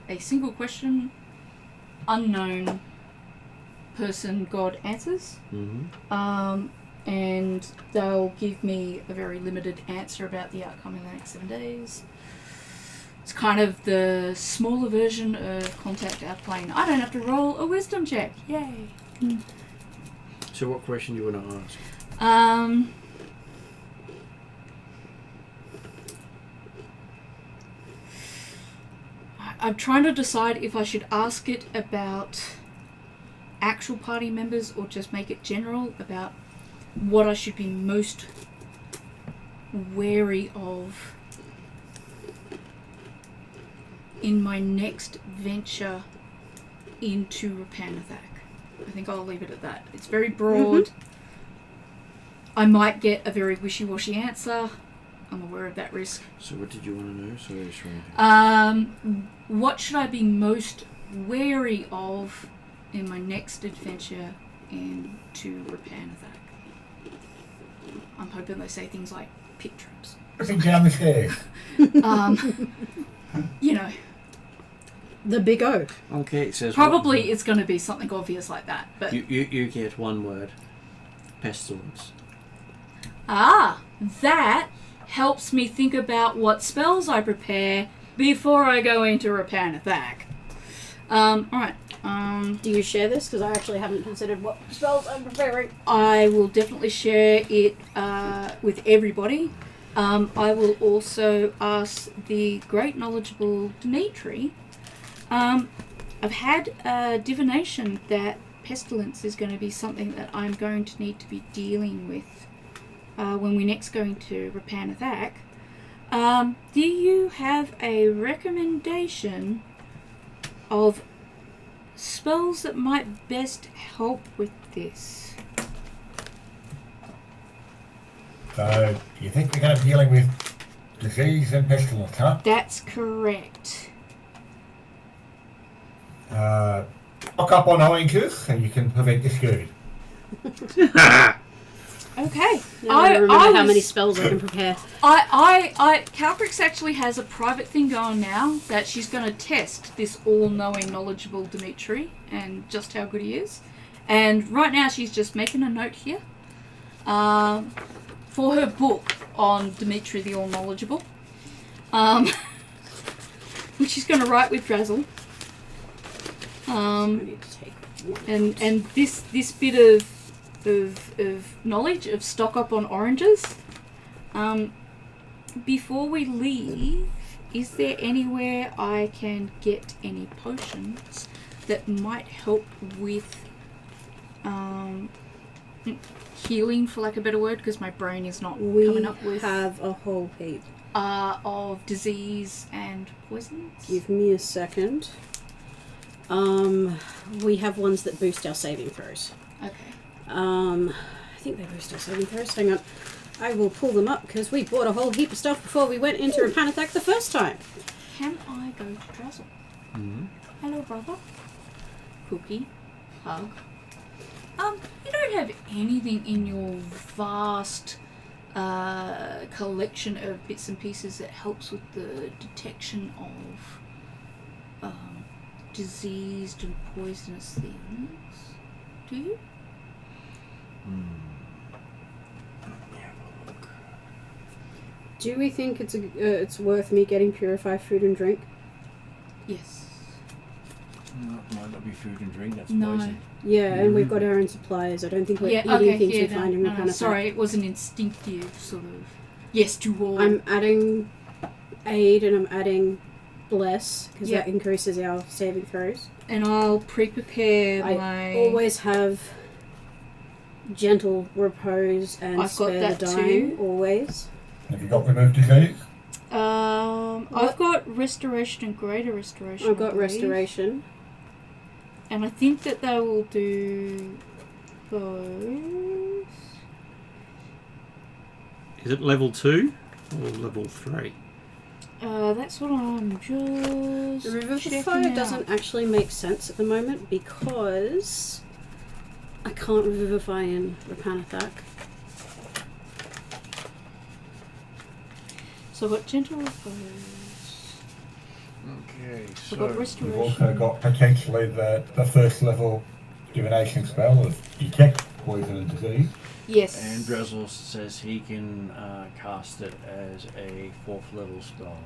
Speaker 5: a single question, unknown person, god answers, and they'll give me a very limited answer about the outcome in the next 7 days. It's kind of the smaller version of Contact Outplane. I don't have to roll a wisdom check. Yay.
Speaker 1: So what question do you want to ask?
Speaker 5: I'm trying to decide if I should ask it about actual party members or just make it general about what I should be most wary of in my next venture into Rapanathak. I think I'll leave it at that. It's very broad. I might get a very wishy-washy answer. I'm aware of that risk.
Speaker 1: So what did you want to know? Sorry, Shrinky.
Speaker 5: What should I be most wary of in my next adventure into Rapanathak? I'm hoping they say things like pit traps.
Speaker 4: Looking down the stairs.
Speaker 5: You know.
Speaker 2: The big O.
Speaker 1: Okay, it says...
Speaker 5: Probably it's going to be something obvious like that. But
Speaker 1: You get one word. Pestilence.
Speaker 5: That helps me think about what spells I prepare before I go into Rapanathak. Alright.
Speaker 2: Do you share this? Because I actually haven't considered what spells I'm preparing.
Speaker 5: I will definitely share it with everybody. I will also ask the great knowledgeable Dimitri. I've had a divination that Pestilence is going to be something that I'm going to need to be dealing with when we next go into Rapanathak. Do you have a recommendation of spells that might best help with this?
Speaker 4: So, do you think we're going to be dealing with disease and pestilence, huh?
Speaker 5: That's correct.
Speaker 4: Lock up on oranges and you can prevent the scurvy.
Speaker 5: Okay.
Speaker 2: Now I remember how many spells I can prepare.
Speaker 5: Calprix actually has a private thing going now that she's going to test this all-knowing, knowledgeable Dimitri and just how good he is. And right now she's just making a note here for her book on Dimitri the All-Knowledgeable, which she's going to write with Drazzle.
Speaker 2: I need to take one.
Speaker 5: And this bit of knowledge of stock up on oranges. Before we leave, is there anywhere I can get any potions that might help with healing, for lack of a better word, because my brain is not coming up with...
Speaker 2: We have a whole heap.
Speaker 5: Of disease and poisons?
Speaker 2: Give me a second. We have ones that boost our saving throws.
Speaker 5: Okay.
Speaker 2: I think they boost our saving throws. Hang on. I will pull them up because we bought a whole heap of stuff before we went into Rapanathak the first time.
Speaker 5: Can I go to Drazzle?
Speaker 1: Mm-hmm.
Speaker 5: Hello, brother. Cookie. Hug. You don't have anything in your vast collection of bits and pieces that helps with the detection of diseased and poisonous things, do you?
Speaker 2: Do we think it's worth me getting purified food and drink?
Speaker 5: Yes.
Speaker 1: Might not be food and drink, that's
Speaker 5: No.
Speaker 1: poison.
Speaker 2: Yeah, and we've got our own supplies. I don't think we're eating things we find in Rapanathak.
Speaker 5: Sorry, it was an instinctive sort of yes to all.
Speaker 2: I'm adding aid and I'm adding bless because that increases our saving throws.
Speaker 5: And I'll prepare
Speaker 2: I always have gentle repose and
Speaker 5: I've got
Speaker 2: spare
Speaker 5: that
Speaker 2: the dying
Speaker 5: too.
Speaker 2: always.
Speaker 4: Have you got remove disease?
Speaker 5: I've got restoration and greater restoration.
Speaker 2: I've got
Speaker 5: I believe.
Speaker 2: restoration.
Speaker 5: And I think that they will do those.
Speaker 3: Is it level 2 or level 3?
Speaker 5: That's what I'm just
Speaker 2: The Revivify
Speaker 5: checking out.
Speaker 2: doesn't actually make sense at the moment because I can't Revivify in Rapanathak.
Speaker 5: So I've got gentle repose.
Speaker 1: Okay,
Speaker 5: I've
Speaker 1: so...
Speaker 5: got
Speaker 4: We've
Speaker 5: restoration.
Speaker 4: also got potentially the first level divination spell of detect poison and disease.
Speaker 5: Yes.
Speaker 1: And Drazzle says he can cast it as a 4th level spell.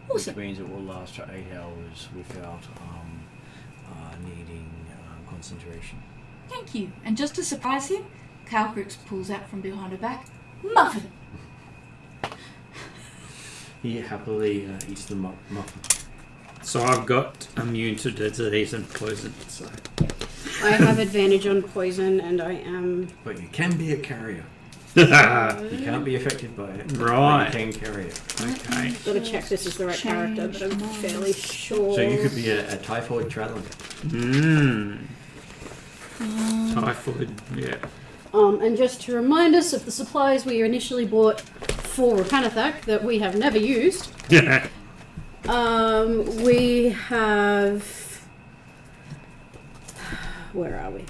Speaker 5: Awesome.
Speaker 1: which means it will last for 8 hours without needing concentration.
Speaker 5: Thank you. And just to surprise him, Calcrix pulls out from behind her back, muffin.
Speaker 1: He happily eats the muffin.
Speaker 3: So I've got immune to disease and poison. So
Speaker 2: I have advantage on poison, and I am.
Speaker 1: But you can be a carrier. You can't be affected by it.
Speaker 3: Right.
Speaker 1: But you can carry it.
Speaker 3: okay.
Speaker 2: Got to check this is the right character, but I'm fairly sure.
Speaker 1: So you could be a typhoid traveller.
Speaker 3: Typhoid. Yeah.
Speaker 2: And just to remind us of the supplies we initially bought for Rapanathak that we have never used. We have. Where are we?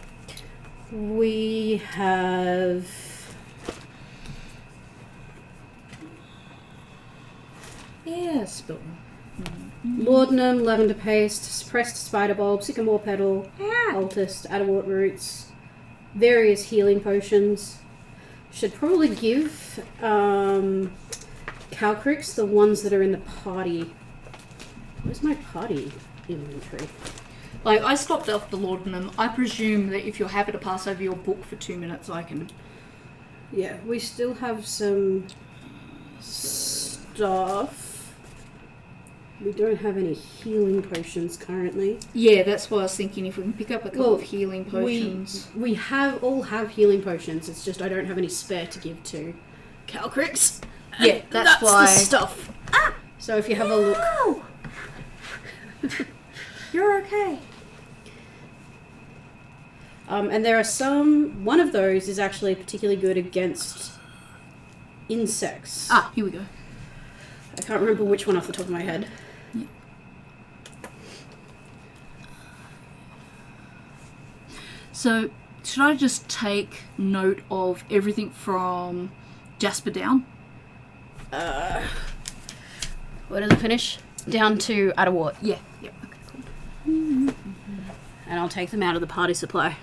Speaker 2: We have.
Speaker 5: Yes, but
Speaker 2: Laudanum, lavender paste, suppressed spider bulb, sycamore petal, cultist, adderwort roots, various healing potions. Should probably give Calcrix the ones that are in the party. Where's my party inventory?
Speaker 5: like I stopped off the laudanum. I presume that if you're happy to pass over your book for 2 minutes, I can.
Speaker 2: Yeah, we still have some stuff. We don't have any healing potions currently.
Speaker 5: Yeah, that's why I was thinking if we can pick up a couple
Speaker 2: Well,
Speaker 5: of healing potions.
Speaker 2: We all have healing potions. It's just I don't have any spare to give to Calcrix.
Speaker 5: Yeah, that's why.
Speaker 2: the stuff. So if you have a look.
Speaker 5: You're okay.
Speaker 2: And there are some. One of those is actually particularly good against insects.
Speaker 5: Ah, here we go.
Speaker 2: I can't remember which one off the top of my head.
Speaker 5: Yeah. So, should I just take note of everything from Jasper down?
Speaker 2: Where does it finish? Down to Adderwort.
Speaker 5: Yeah. Yeah. Okay. Cool.
Speaker 2: And I'll take them out of the party supply.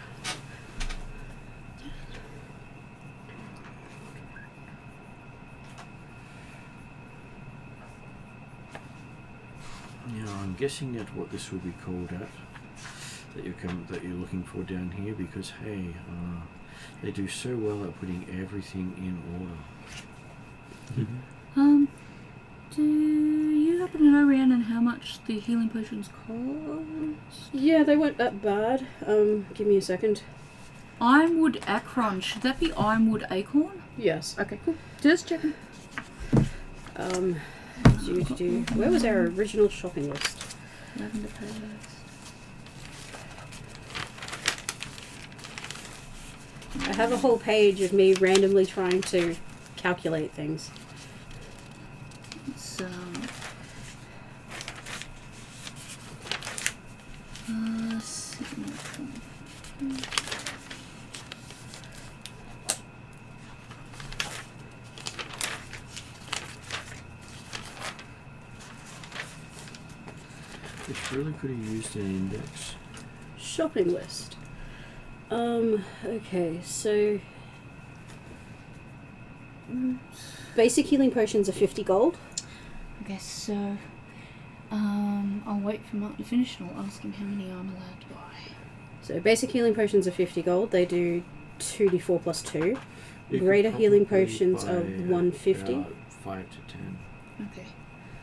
Speaker 1: Now I'm guessing at what this will be called at that you're looking for down here, because hey, they do so well at putting everything in order.
Speaker 5: Do you happen to know, Rhiannon, how much the healing potions cost?
Speaker 2: Yeah, they weren't that bad. Give me a second.
Speaker 5: Ironwood Akron. Should that be Ironwood Acorn?
Speaker 2: Yes.
Speaker 5: Okay, cool. Just checking.
Speaker 2: Where was our original shopping list?
Speaker 5: Lavender paste.
Speaker 2: I have a whole page of me randomly trying to calculate things.
Speaker 5: It's
Speaker 1: Which really could have used an index.
Speaker 2: Shopping list. Okay, so basic healing potions are 50 gold.
Speaker 5: Okay, so I'll wait for Mark to finish and I'll ask him how many I'm allowed to buy.
Speaker 2: So basic healing potions are 50 gold. They do 2d4 plus 2.
Speaker 1: You
Speaker 2: Greater
Speaker 1: could
Speaker 2: healing
Speaker 1: probably
Speaker 2: potions
Speaker 1: buy
Speaker 2: are 150.
Speaker 1: about 5 to 10.
Speaker 5: Okay.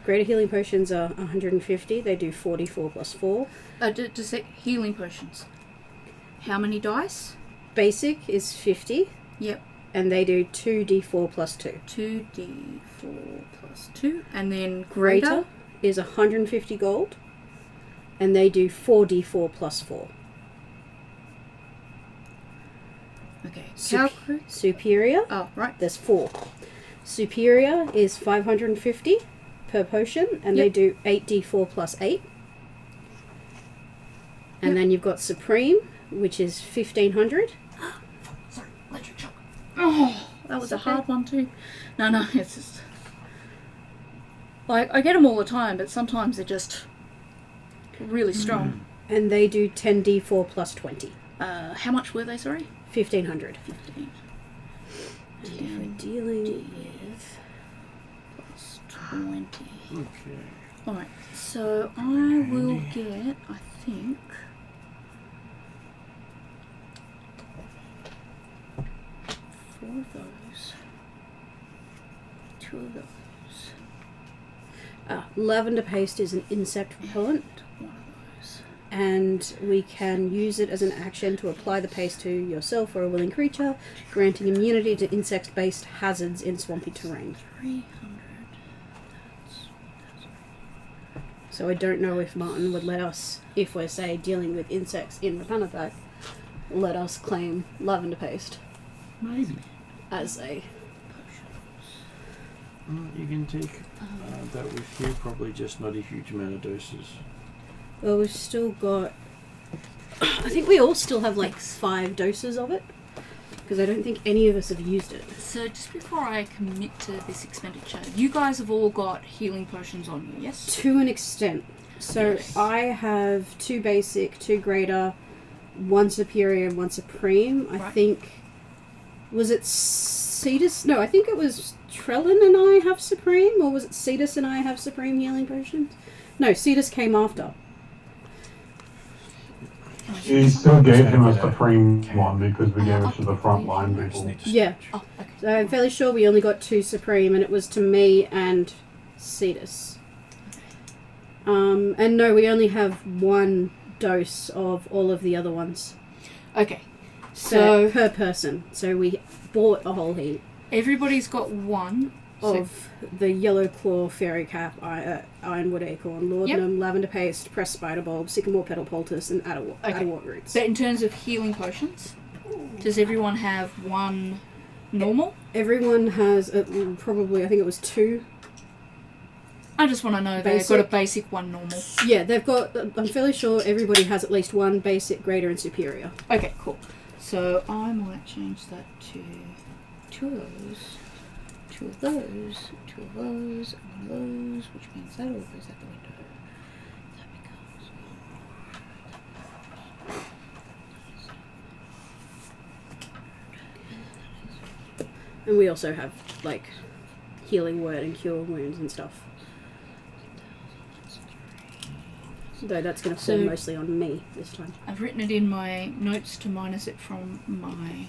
Speaker 2: Greater healing potions are 150. They do 4d4 plus 4.
Speaker 5: Just healing potions. How many dice?
Speaker 2: Basic is 50.
Speaker 5: Yep.
Speaker 2: And they do 2d4 plus 2.
Speaker 5: 2d4 plus 2. And then
Speaker 2: Greater is 150 gold. And they do 4d4 plus 4.
Speaker 5: Okay.
Speaker 2: Superior,
Speaker 5: Oh, right.
Speaker 2: there's 4. Superior is 550 per potion. And they
Speaker 5: Yep.
Speaker 2: do 8d4 plus 8. And
Speaker 5: Yep.
Speaker 2: then you've got Supreme, which is 1500.
Speaker 5: Sorry, electric shock. Oh, that was a hard one too. No, it's just... Like, I get them all the time, but sometimes they're just really strong.
Speaker 2: And they do 10d4 plus 20.
Speaker 5: How much were they, sorry?
Speaker 2: 1500.
Speaker 5: 15.
Speaker 2: And if we're dealing with...
Speaker 5: Plus 20.
Speaker 1: Okay.
Speaker 5: Alright, so I will get, I think... 4 of those. 2 of those.
Speaker 2: Lavender paste is an insect repellent,
Speaker 5: 1 of those.
Speaker 2: and we can use it as an action to apply the paste to yourself or a willing creature, granting immunity to insect-based hazards in swampy terrain.
Speaker 5: 300.
Speaker 2: So I don't know if Martin would let us, if we're, say, dealing with insects in Rapanathak, let us claim lavender paste
Speaker 3: Maybe.
Speaker 2: as a...
Speaker 1: You can take that with you, probably just not a huge amount of doses.
Speaker 2: Well, we've still got... I think we all still have like 5 doses of it, because I don't think any of us have used it.
Speaker 5: So just before I commit to this expenditure, you guys have all got healing potions on you, yes?
Speaker 2: To an extent. So
Speaker 5: Yes.
Speaker 2: I have 2 basic, 2 greater, 1 superior, and 1 supreme. I
Speaker 5: Right.
Speaker 2: think... Was it Cetus? No, I think it was Trellin and I have supreme, or was it Cetus and I have supreme healing potions? No, Cetus came after.
Speaker 6: You still gave him a supreme one because we gave it to the front line
Speaker 1: I just
Speaker 6: people.
Speaker 1: need to
Speaker 2: Yeah.
Speaker 1: switch.
Speaker 5: Oh, okay.
Speaker 2: So I'm fairly sure we only got 2 supreme, and it was to me and Cetus. And no, we only have 1 dose of all of the other ones.
Speaker 5: Okay.
Speaker 2: So
Speaker 5: So
Speaker 2: per person. So we bought a whole heap
Speaker 5: everybody's got 1. So
Speaker 2: of the yellow claw, fairy cap, ironwood acorn, laudanum, lavender paste, pressed spider bulb, sycamore petal poultice, and adderwort roots.
Speaker 5: but in terms of healing potions, does everyone have 1 normal?
Speaker 2: Everyone has probably, I think it was 2.
Speaker 5: I just want to know they've got a basic 1 normal.
Speaker 2: Yeah, they've got. I'm fairly sure everybody has at least 1 basic, greater, and superior.
Speaker 5: Okay, cool. So I might change that to 2 of those, 2 of those, 2 of those, and 1 of those, which means that all goes out the window. That becomes...
Speaker 2: And we also have like healing word and cure wounds and stuff. Though that's going to fall
Speaker 5: So-
Speaker 2: mostly on me this time.
Speaker 5: I've written it in my notes to minus it from my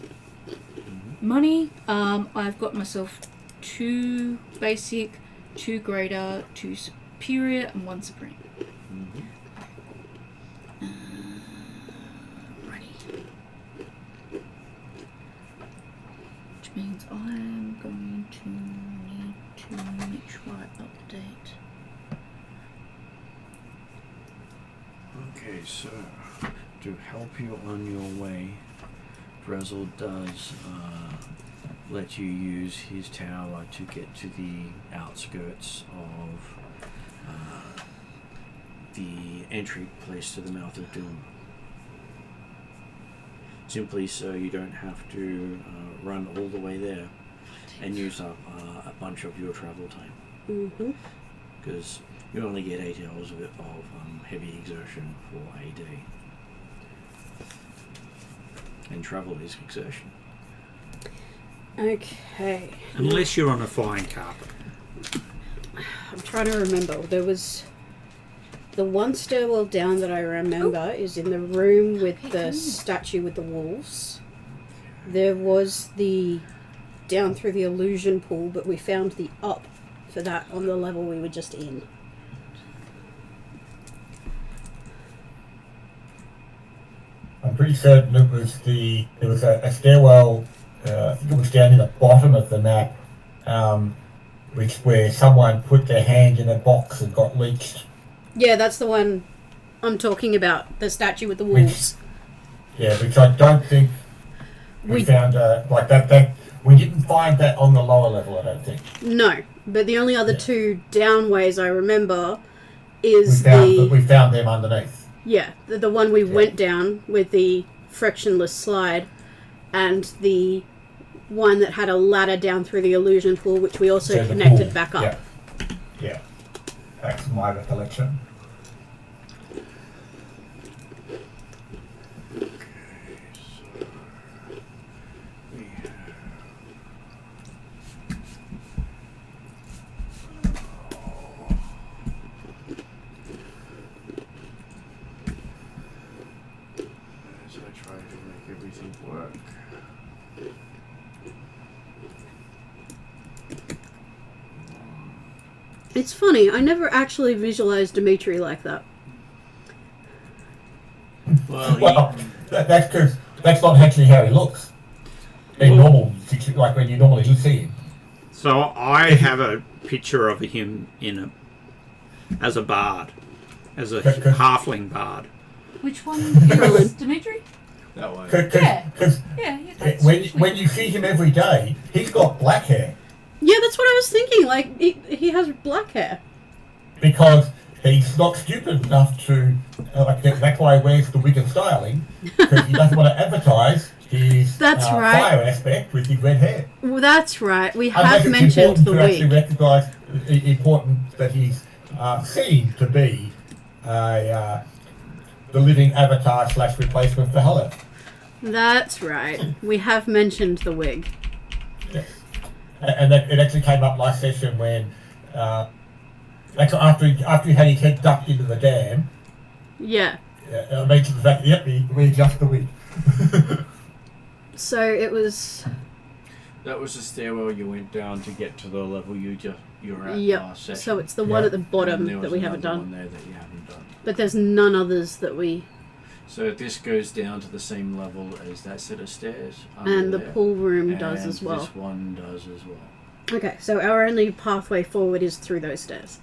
Speaker 5: money. I've got myself 2 basic, 2 greater, 2 superior, and 1 supreme. Righty. Which means I'm going to need to make sure I update.
Speaker 1: Okay, so to help you on your way, Drezel does let you use his tower to get to the outskirts of the entry place to the mouth of Doom. Simply so you don't have to run all the way there and use up a bunch of your travel time.
Speaker 2: Mm-hmm.
Speaker 1: Because you only get 8 hours of heavy exertion for a day. And travel is exertion.
Speaker 2: Okay.
Speaker 3: Unless you're on a flying carpet.
Speaker 2: I'm trying to remember. There was the one stairwell down that I remember is in the room with the statue with the wolves. There was the down through the illusion pool, but we found the up for that on the level we were just in.
Speaker 4: I'm pretty certain it was there was a stairwell, I think it was down in the bottom of the map, where someone put their hand in a box and got leached.
Speaker 2: Yeah, that's the one I'm talking about, the statue with the wolves.
Speaker 4: Which I don't think we found like that. We didn't find that on the lower level, I don't think.
Speaker 2: No, but the only other 2 downways I remember is
Speaker 4: We found them underneath.
Speaker 2: Yeah, the one we went down with the frictionless slide, and the one that had a ladder down through the illusion pool, which we also
Speaker 4: So the
Speaker 2: connected
Speaker 4: pool,
Speaker 2: back up.
Speaker 4: Yeah. That's my recollection.
Speaker 1: to make everything work.
Speaker 2: It's funny, I never actually visualized Dimitri like that.
Speaker 3: Well,
Speaker 4: That's because that's not actually how he looks. In normal, like when you normally see him.
Speaker 3: so I have a picture of him as a bard, as a halfling bard.
Speaker 5: Which one is Dimitri?
Speaker 1: That one.
Speaker 4: Because
Speaker 5: Yeah, that's
Speaker 4: when you see him every day, he's got black hair.
Speaker 2: Yeah, that's what I was thinking. Like, he has black hair.
Speaker 4: Because he's not stupid enough to, that's why he wears the wig and styling, because he doesn't want to advertise his
Speaker 2: That's right.
Speaker 4: fire aspect with his red hair.
Speaker 2: Well, that's right. We
Speaker 4: Unless
Speaker 2: have
Speaker 4: it's
Speaker 2: mentioned
Speaker 4: important
Speaker 2: the
Speaker 4: to actually
Speaker 2: wig.
Speaker 4: recognise important that he's seen to be the living avatar / replacement for Hello.
Speaker 2: That's right. We have mentioned the wig.
Speaker 4: Yes. And it actually came up last session when, after he had his head ducked into the dam,
Speaker 2: Yeah.
Speaker 4: I mentioned the fact that, he readjusted the wig.
Speaker 2: So it was...
Speaker 1: That was the stairwell you went down to get to the level you were at
Speaker 2: Yep.
Speaker 1: last session.
Speaker 2: So it's the one at the
Speaker 1: And
Speaker 2: bottom
Speaker 1: there
Speaker 2: that
Speaker 1: was
Speaker 2: we haven't
Speaker 1: another
Speaker 2: done.
Speaker 1: one there that you haven't done.
Speaker 2: But there's none others that we...
Speaker 1: So this goes down to the same level as that set of stairs.
Speaker 2: And the
Speaker 1: there.
Speaker 2: pool room
Speaker 1: And
Speaker 2: does as well.
Speaker 1: This one does as well.
Speaker 2: Okay, so our only pathway forward is through those stairs.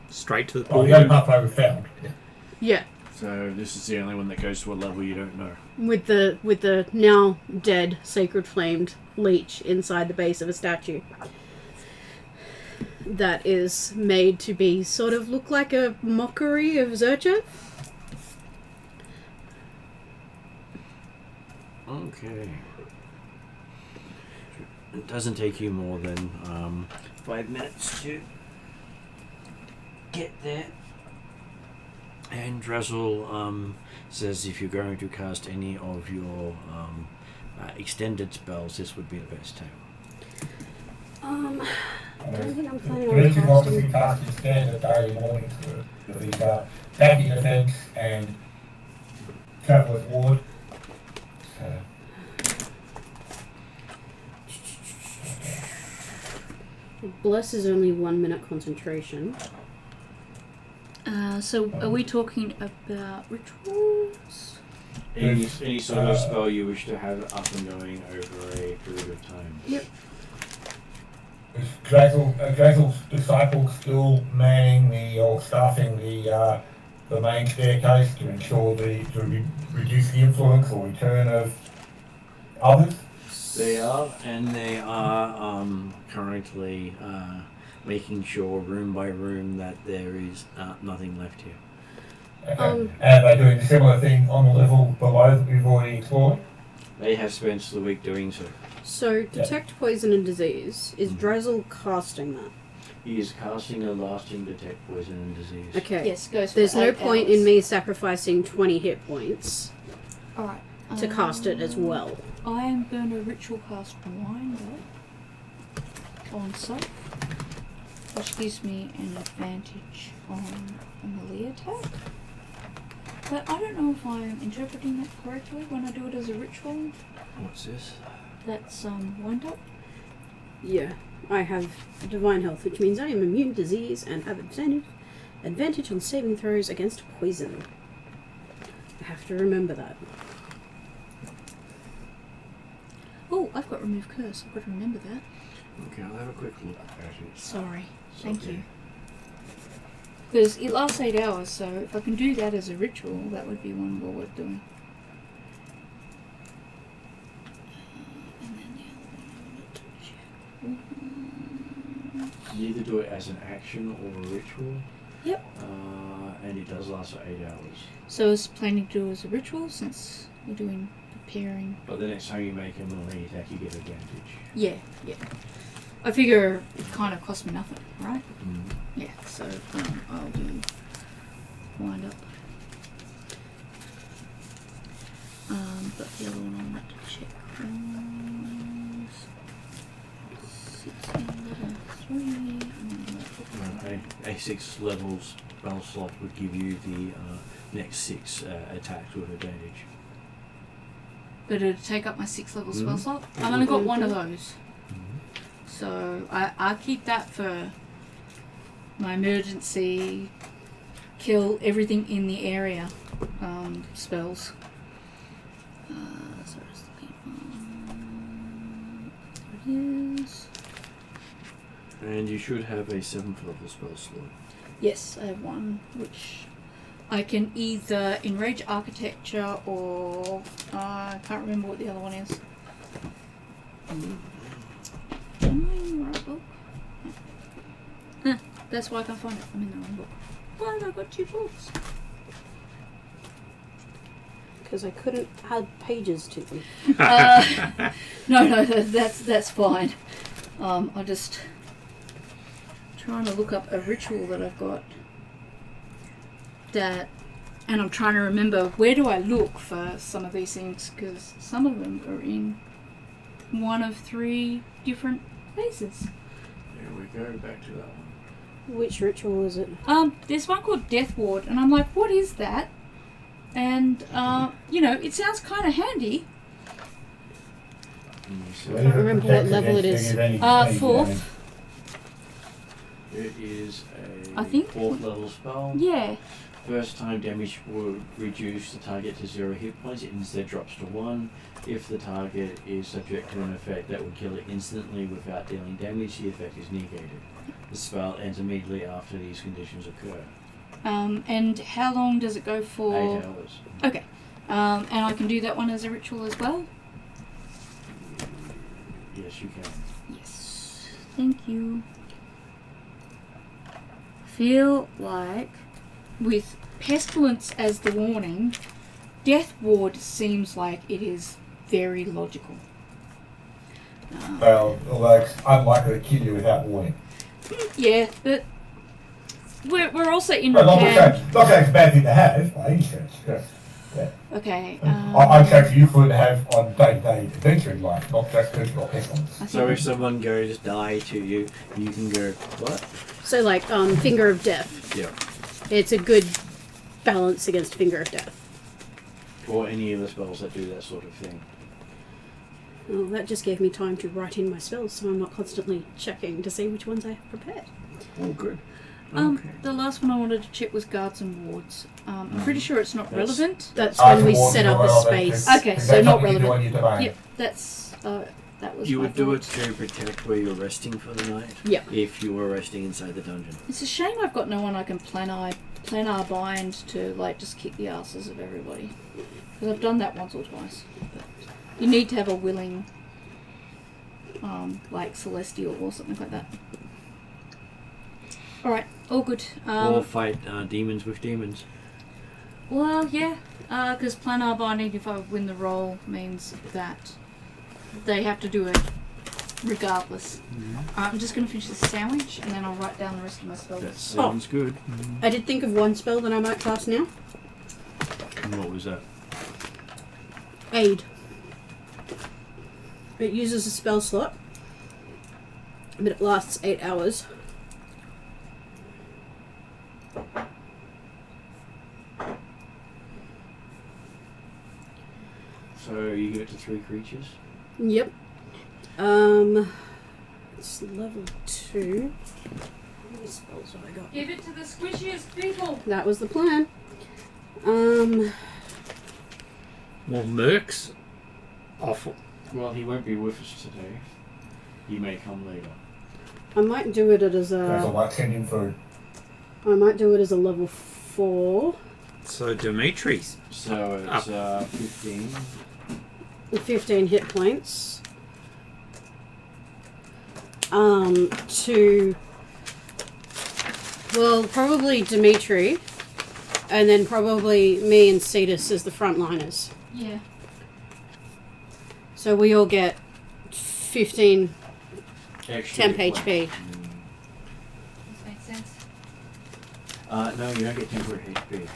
Speaker 3: Straight to the
Speaker 4: Oh,
Speaker 3: pool.
Speaker 4: the only pathway we found. Yeah.
Speaker 2: Yeah.
Speaker 1: So this is the only one that goes to a level you don't know.
Speaker 2: With the now dead sacred flamed leech inside the base of a statue. That is made to be sort of look like a mockery of Zurcha.
Speaker 1: Okay. It doesn't take you more than 5 minutes to get there. And Drazzle says if you're going to cast any of your extended spells, this would be the best time.
Speaker 2: I don't think I'm planning
Speaker 4: The
Speaker 2: on
Speaker 4: reason obviously
Speaker 2: casting.
Speaker 4: casting standard daily mornings for these attacking defense and Traveller's Ward.
Speaker 2: Bless is only 1 minute concentration.
Speaker 5: So are we talking about rituals?
Speaker 1: Any sort of spell you wish to have up and going over a period of time.
Speaker 2: Yep.
Speaker 4: Is Drazzle's disciples still manning or staffing the main staircase to ensure reduce the influence or return of others?
Speaker 1: They are, and they are currently making sure room by room that there is nothing left here.
Speaker 4: Okay. And are they doing a similar thing on the level below that we've already explored?
Speaker 1: They have spent the week doing so.
Speaker 2: So, detect poison and disease. Is Drazzle casting that?
Speaker 1: He is casting a lasting detect poison and disease.
Speaker 2: Okay.
Speaker 5: Yes, goes for
Speaker 2: There's no
Speaker 5: 8
Speaker 2: point
Speaker 5: hours.
Speaker 2: in me sacrificing 20 hit points
Speaker 5: Alright.
Speaker 2: to cast it as well.
Speaker 5: I am going to ritual cast Wind Up on self, which gives me an advantage on a melee attack. But I don't know if I'm interpreting that correctly when I do it as a ritual.
Speaker 1: What's this?
Speaker 5: That's Wind Up.
Speaker 2: Yeah. I have divine health, which means I am immune to disease and have advantage on saving throws against poison. I have to remember that.
Speaker 5: Oh, I've got remove curse. I've got to remember that.
Speaker 1: Okay, I'll have a quick look at it.
Speaker 5: Sorry. Thank
Speaker 1: Okay.
Speaker 5: you. Because it lasts 8 hours, so if I can do that as a ritual, that would be one well worth doing. And then the other one I'm going to check.
Speaker 1: You either do it as an action or a ritual.
Speaker 5: Yep.
Speaker 1: And it does last for 8 hours.
Speaker 5: So I was planning to do it as a ritual since we're doing preparing.
Speaker 1: But the next time you make a melee attack, you get advantage.
Speaker 5: Yeah, yeah. I figure it kind of cost me nothing, right?
Speaker 1: Mm.
Speaker 5: Yeah, so I'll do wind up. But the other one I want to check was 16 level 3.
Speaker 1: A 6 level spell slot would give you the next 6 attacks with advantage.
Speaker 5: but it'd take up my 6th level spell slot. I've only got one of those. So I keep that for my emergency, kill everything in the area spells. So just there it is.
Speaker 1: And you should have a 7th level spell slot.
Speaker 5: Yes, I have one, which I can either enrage architecture or I can't remember what the other one is. Am I in the right book? That's why I can't find it. I'm in the wrong book. Why have I got 2 books?
Speaker 2: Because I couldn't add pages to them.
Speaker 5: No, that's fine. I just trying to look up a ritual that I've got. And I'm trying to remember where do I look for some of these things, because some of them are in one of 3 different places.
Speaker 1: There we go, back to that one.
Speaker 2: Which ritual is it?
Speaker 5: There's one called Death Ward, and I'm like, what is that? And it sounds kind of handy.
Speaker 1: So
Speaker 2: I don't remember what level it is.
Speaker 5: 4th.
Speaker 1: it is a
Speaker 5: I think.
Speaker 1: 4th level spell.
Speaker 5: Yeah.
Speaker 1: First time damage will reduce the target to 0 hit points. It instead drops to 1. If the target is subject to an effect that would kill it instantly without dealing damage, the effect is negated. The spell ends immediately after these conditions occur.
Speaker 5: And how long does it go for?
Speaker 1: 8 hours.
Speaker 5: Okay. And I can do that one as a ritual as well?
Speaker 1: Yes, you can.
Speaker 5: Yes. Thank you. Feel like with Pestilence as the warning, Death Ward seems like it is very logical.
Speaker 4: Well, although it's unlikely to kill you without warning.
Speaker 5: Yeah, but we're also in
Speaker 4: But not
Speaker 5: repair.
Speaker 4: that it's a bad thing to have, by any stretch. Yeah.
Speaker 5: Okay.
Speaker 4: I'd say for you could have on day-to-day adventure in life, not just personal or pestilence.
Speaker 1: So if someone goes die to you, you can go, what?
Speaker 2: So like Finger of Death.
Speaker 1: Yeah.
Speaker 2: It's a good balance against Finger of Death.
Speaker 1: Or any of the spells that do that sort of thing.
Speaker 2: Well, that just gave me time to write in my spells, so I'm not constantly checking to see which ones I have prepared.
Speaker 1: Oh, good.
Speaker 5: The last one I wanted to check was guards and wards. I'm pretty sure it's not relevant.
Speaker 2: That's when we set up a space.
Speaker 5: Okay, so not relevant. Yep, that's that was.
Speaker 1: You
Speaker 5: my
Speaker 1: would do it
Speaker 5: thought.
Speaker 1: to protect where you're resting for the night.
Speaker 2: Yeah.
Speaker 1: If you were resting inside the dungeon.
Speaker 5: It's a shame I've got no one I can planar bind to just kick the asses of everybody. Because I've done that once or twice. But you need to have a willing, like Celestial or something like that. Alright, all good.
Speaker 1: Or fight demons with demons.
Speaker 5: Well, yeah, because planar binding, if I win the roll, means that they have to do it regardless. I'm just going to finish this sandwich and then I'll write down the rest of my spells.
Speaker 1: That sounds good.
Speaker 2: I did think of one spell that I might cast now.
Speaker 1: And what was that?
Speaker 2: Aid. It uses a spell slot, but it lasts 8 hours.
Speaker 1: So you give it to 3 creatures?
Speaker 2: Yep. It's level 2. How many spells have I got?
Speaker 5: Give it to the squishiest people!
Speaker 2: That was the plan.
Speaker 3: Well, Merc's awful.
Speaker 1: Well, he won't be with us today. He may come later.
Speaker 2: I might do it as
Speaker 4: That's a
Speaker 2: a.
Speaker 4: lot sending for.
Speaker 2: I might do it as a level 4.
Speaker 3: So Dimitri's.
Speaker 1: So it's 15.
Speaker 2: 15 hit points. To. Well, probably Dimitri. And then probably me and Cetus as the frontliners.
Speaker 5: Yeah.
Speaker 2: So we all get 15
Speaker 1: Extra
Speaker 2: temp
Speaker 1: hit
Speaker 2: HP.
Speaker 1: points.
Speaker 5: This makes sense.
Speaker 1: No, you don't get temporary HP.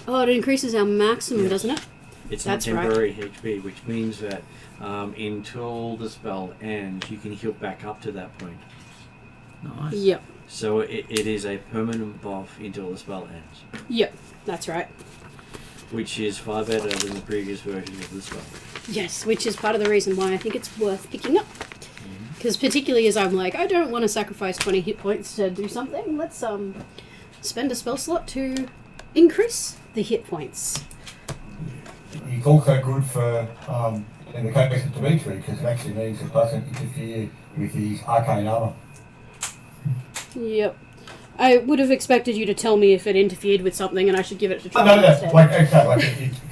Speaker 2: Oh, it increases our maximum,
Speaker 1: Yes.
Speaker 2: doesn't it?
Speaker 1: It's
Speaker 2: That's
Speaker 1: not
Speaker 2: right.
Speaker 1: temporary HP, which means that until the spell ends, you can heal back up to that point.
Speaker 3: Nice.
Speaker 2: Yep.
Speaker 1: So it is a permanent buff until the spell ends.
Speaker 2: Yep. That's right.
Speaker 1: Which is far better than the previous version of the spell.
Speaker 2: Yes, which is part of the reason why I think it's worth picking up. Because particularly as I'm like, I don't want to sacrifice 20 hit points to do something. Let's spend a spell slot to increase the hit points.
Speaker 4: It's also good for, in the case of Dimitri, because it actually means it doesn't interfere with his arcane armor.
Speaker 2: Yep. I would have expected you to tell me if it interfered with something and I should give it to
Speaker 4: No,
Speaker 2: Troy instead.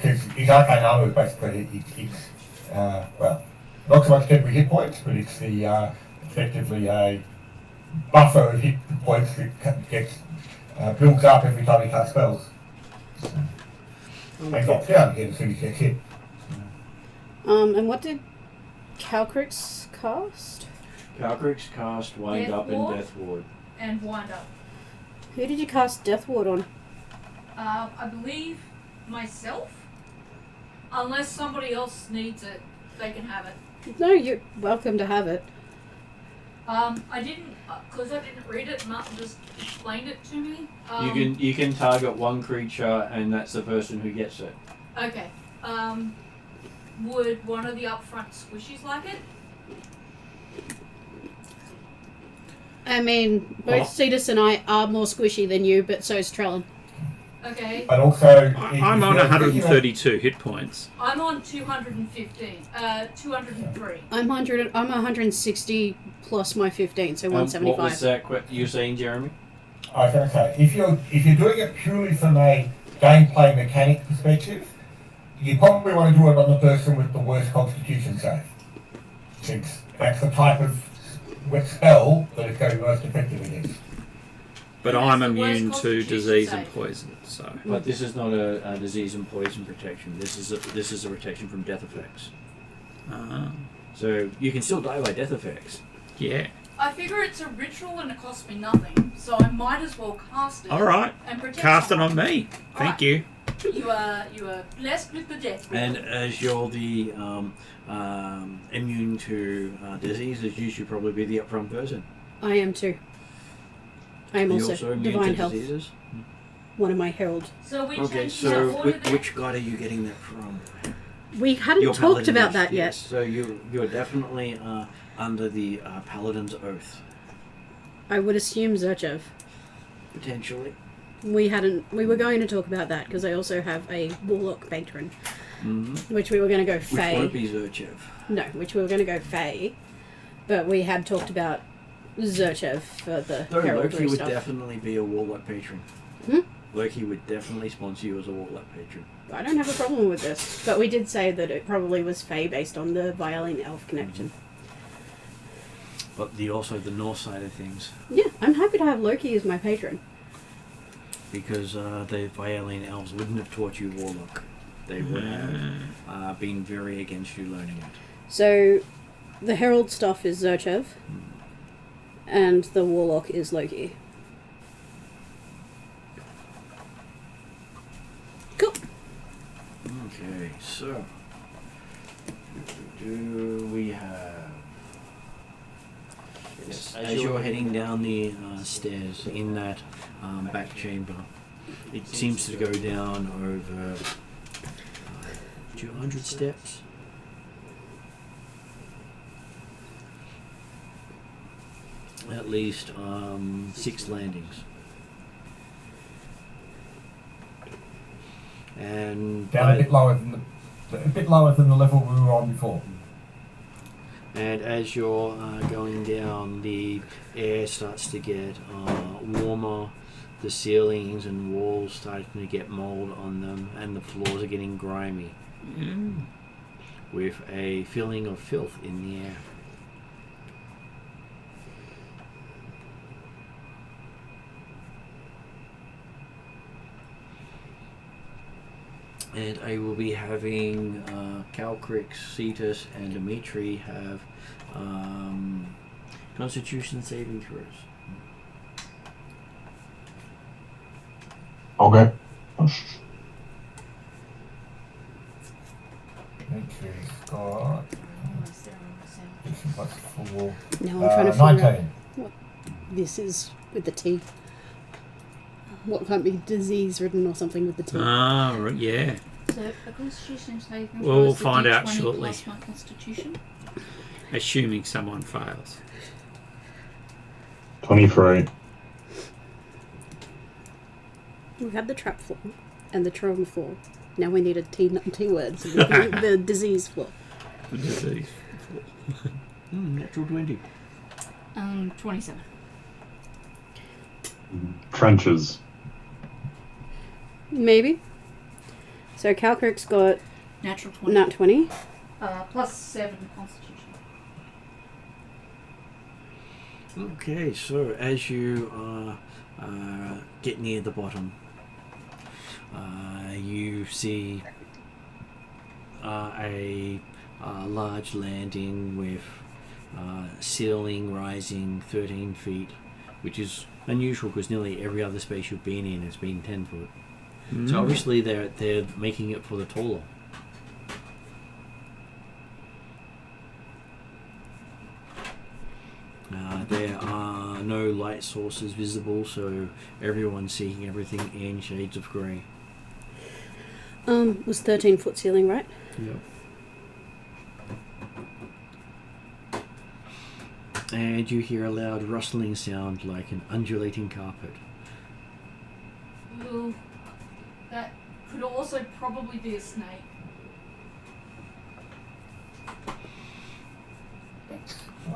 Speaker 4: Because his arcane armor is basically, well, not so much temporary hit points, but it's the, effectively a buffer of hit points that gets built up every time he casts spells. They drop down again as soon as he gets hit.
Speaker 2: And what did Calcrix cast?
Speaker 1: Calcrix cast Wind Up and Death Ward.
Speaker 5: And wind up.
Speaker 2: Who did you cast Death Ward on?
Speaker 5: I believe myself. Unless somebody else needs it, they can have it.
Speaker 2: No, you're welcome to have it.
Speaker 5: I didn't, because I didn't read it, Martin just explained it to me.
Speaker 1: You can target one creature and that's the person who gets it.
Speaker 5: Okay. Would one of the upfront squishies like it?
Speaker 2: I mean, both Cetus and I are more squishy than you, but so's Trellin.
Speaker 5: Okay.
Speaker 4: But also,
Speaker 3: I'm on 132 hit points.
Speaker 5: I'm on 215. 203.
Speaker 2: I'm 160 plus my 15, so 175.
Speaker 1: What was that you were saying, Jeremy?
Speaker 4: I was going to say, if you're doing it purely from a gameplay mechanic perspective, you probably want to do it on the person with the worst constitution save. Since that's the type of spell that it's going to be most effective against.
Speaker 3: But
Speaker 5: That's
Speaker 3: I'm
Speaker 5: the
Speaker 3: immune
Speaker 5: worst
Speaker 3: to
Speaker 5: constitution
Speaker 3: disease
Speaker 5: save.
Speaker 3: and poison, so.
Speaker 1: But this is not a disease and poison protection. This is a protection from death effects. So you can still die by death effects.
Speaker 3: Yeah.
Speaker 5: I figure it's a ritual and it costs me nothing, so I might as well cast it.
Speaker 3: All right.
Speaker 5: And protect
Speaker 3: Cast it
Speaker 5: someone.
Speaker 3: on me. Thank
Speaker 5: Alright.
Speaker 3: you.
Speaker 5: You are blessed with the death.
Speaker 1: And as you're the immune to diseases, you should probably be the upfront person.
Speaker 2: I am too. I am
Speaker 1: Are you
Speaker 2: also
Speaker 1: immune
Speaker 2: divine
Speaker 1: to
Speaker 2: health.
Speaker 1: diseases?
Speaker 2: One of my herald.
Speaker 5: So we
Speaker 1: Okay,
Speaker 5: changed
Speaker 1: so
Speaker 5: the order then?
Speaker 1: which god are you getting that from?
Speaker 2: We hadn't
Speaker 1: Your
Speaker 2: talked
Speaker 1: paladin
Speaker 2: about
Speaker 1: oath,
Speaker 2: that
Speaker 1: yes.
Speaker 2: yet.
Speaker 1: So you're definitely under the paladin's oath,
Speaker 2: I would assume Zerchev.
Speaker 1: potentially.
Speaker 2: We were going to talk about that because I also have a warlock patron,
Speaker 1: Mm-hmm.
Speaker 2: which we were going to go
Speaker 1: Which
Speaker 2: Fae.
Speaker 1: won't be Zerchev.
Speaker 2: No, which we were going to go Fae, but we had talked about Zerchev for the
Speaker 1: No, Loki
Speaker 2: heraldry
Speaker 1: would
Speaker 2: stuff.
Speaker 1: definitely be a warlock patron.
Speaker 2: Hmm?
Speaker 1: Loki would definitely sponsor you as a warlock patron.
Speaker 2: I don't have a problem with this, but we did say that it probably was Fae based on the violin elf connection.
Speaker 1: But also the Norse side of things,
Speaker 2: Yeah, I'm happy to have Loki as my patron.
Speaker 1: because the violin elves wouldn't have taught you warlock. They would have been very against you learning it.
Speaker 2: So, the herald stuff is Zerchev, and the warlock is Loki. Cool.
Speaker 1: Okay, so do we have? Yes, as you're heading down the stairs in that back chamber, it seems to go down over 200 steps. At least 6 landings. And
Speaker 4: Down a bit lower than the level we were on before.
Speaker 1: And as you're going down, the air starts to get warmer. The ceilings and walls starting to get mold on them, and the floors are getting grimy, with a feeling of filth in the air. And I will be having Calcrix, Cetus, and Dimitri have Constitution saving throws.
Speaker 6: Okay.
Speaker 4: Dimitri's got plus 4.
Speaker 2: Now I'm trying to figure out
Speaker 4: 19.
Speaker 2: what this is with the T. What can't be disease ridden or something with the T?
Speaker 3: Ah, right, yeah.
Speaker 5: So a constitution saving
Speaker 3: We'll
Speaker 5: throw is the
Speaker 3: find out
Speaker 5: D20
Speaker 3: shortly.
Speaker 5: plus my constitution.
Speaker 3: Assuming someone fails.
Speaker 6: 23.
Speaker 2: We've had the trap floor and the trauma floor. Now we need a T word, so we can do the disease floor.
Speaker 3: The disease.
Speaker 1: Natural 20.
Speaker 5: 27.
Speaker 6: Trenches.
Speaker 2: Maybe. So Calcrick's got
Speaker 5: Natural 20.
Speaker 2: nat 20.
Speaker 5: Plus 7 constitution.
Speaker 1: Okay, so as you get near the bottom, you see a large landing with ceiling rising 13 feet, which is unusual because nearly every other space you've been in has been 10 foot. So obviously they're making it for the taller. There are no light sources visible, so everyone's seeing everything in shades of grey.
Speaker 2: Was 13-foot ceiling, right?
Speaker 1: Yep. And you hear a loud rustling sound like an undulating carpet.
Speaker 5: Ooh, that could also probably be a snake.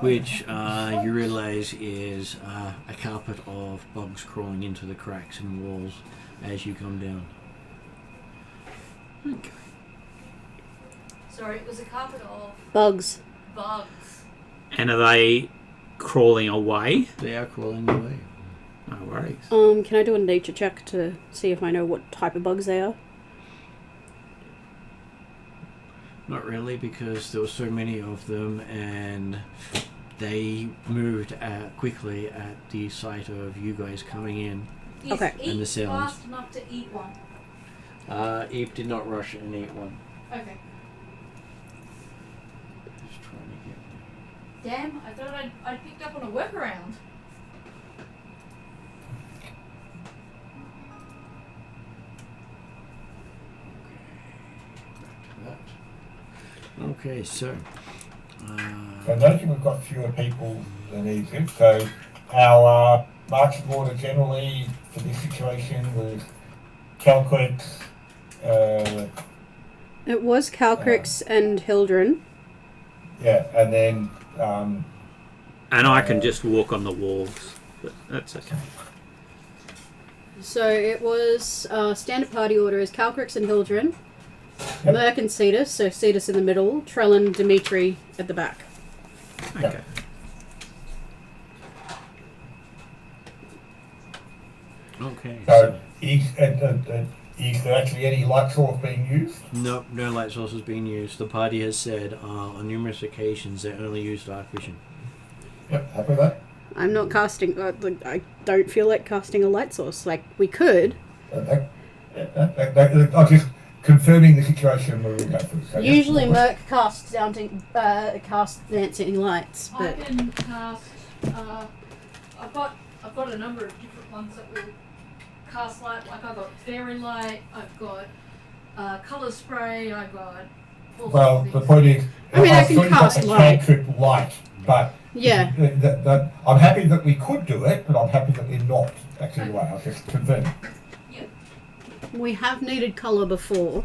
Speaker 1: Which you realise is a carpet of bugs crawling into the cracks and walls as you come down. Okay.
Speaker 5: Sorry, it was a carpet of
Speaker 2: Bugs.
Speaker 5: bugs.
Speaker 3: And are they crawling away?
Speaker 1: They are crawling away.
Speaker 3: No worries.
Speaker 2: Can I do a nature check to see if I know what type of bugs they are?
Speaker 1: Not really, because there were so many of them and they moved quickly at the sight of you guys coming in.
Speaker 5: Is
Speaker 2: Okay.
Speaker 5: Eep
Speaker 1: And the sounds.
Speaker 5: fast enough to eat one?
Speaker 1: Eve did not rush and eat one.
Speaker 5: Okay.
Speaker 1: Just trying to get...
Speaker 5: Damn, I thought I'd picked up on a workaround.
Speaker 1: Okay, so...
Speaker 4: So noting we've got fewer people than Egypt, so our marching order generally for this situation was Calquicks,
Speaker 2: It was Calcrick's and Hildren.
Speaker 4: yeah, and then
Speaker 3: And I can just walk on the walls, but that's okay.
Speaker 2: So it was standard party order is Calcrick's and Hildren,
Speaker 4: Yep.
Speaker 2: Merc and Cetus, so Cetus in the middle, Trellin, Dimitri at the back.
Speaker 3: Okay.
Speaker 1: Okay,
Speaker 4: so is there actually any light source being used?
Speaker 1: no light sources being used. The party has said on numerous occasions they only use dark vision.
Speaker 4: Yep, happy with that.
Speaker 2: I'm not casting. I don't feel like casting a light source. Like we could.
Speaker 4: I'm just confirming the situation where we go through. So, yeah.
Speaker 2: Usually, Merc casts dancing lights,
Speaker 5: I
Speaker 2: but
Speaker 5: can cast. I've got a number of different ones that will cast light. Like I've got fairy light. I've got color spray. I've got. all
Speaker 4: Well,
Speaker 5: sorts
Speaker 4: the
Speaker 5: of
Speaker 4: point is,
Speaker 2: I mean, I can
Speaker 4: thought you got
Speaker 2: cast
Speaker 4: the
Speaker 2: light.
Speaker 4: cantrip light, but
Speaker 2: yeah.
Speaker 4: that I'm happy that we could do it, but I'm happy that we're not actually the way. I'll just confirm.
Speaker 5: Yep.
Speaker 2: We have needed colour before.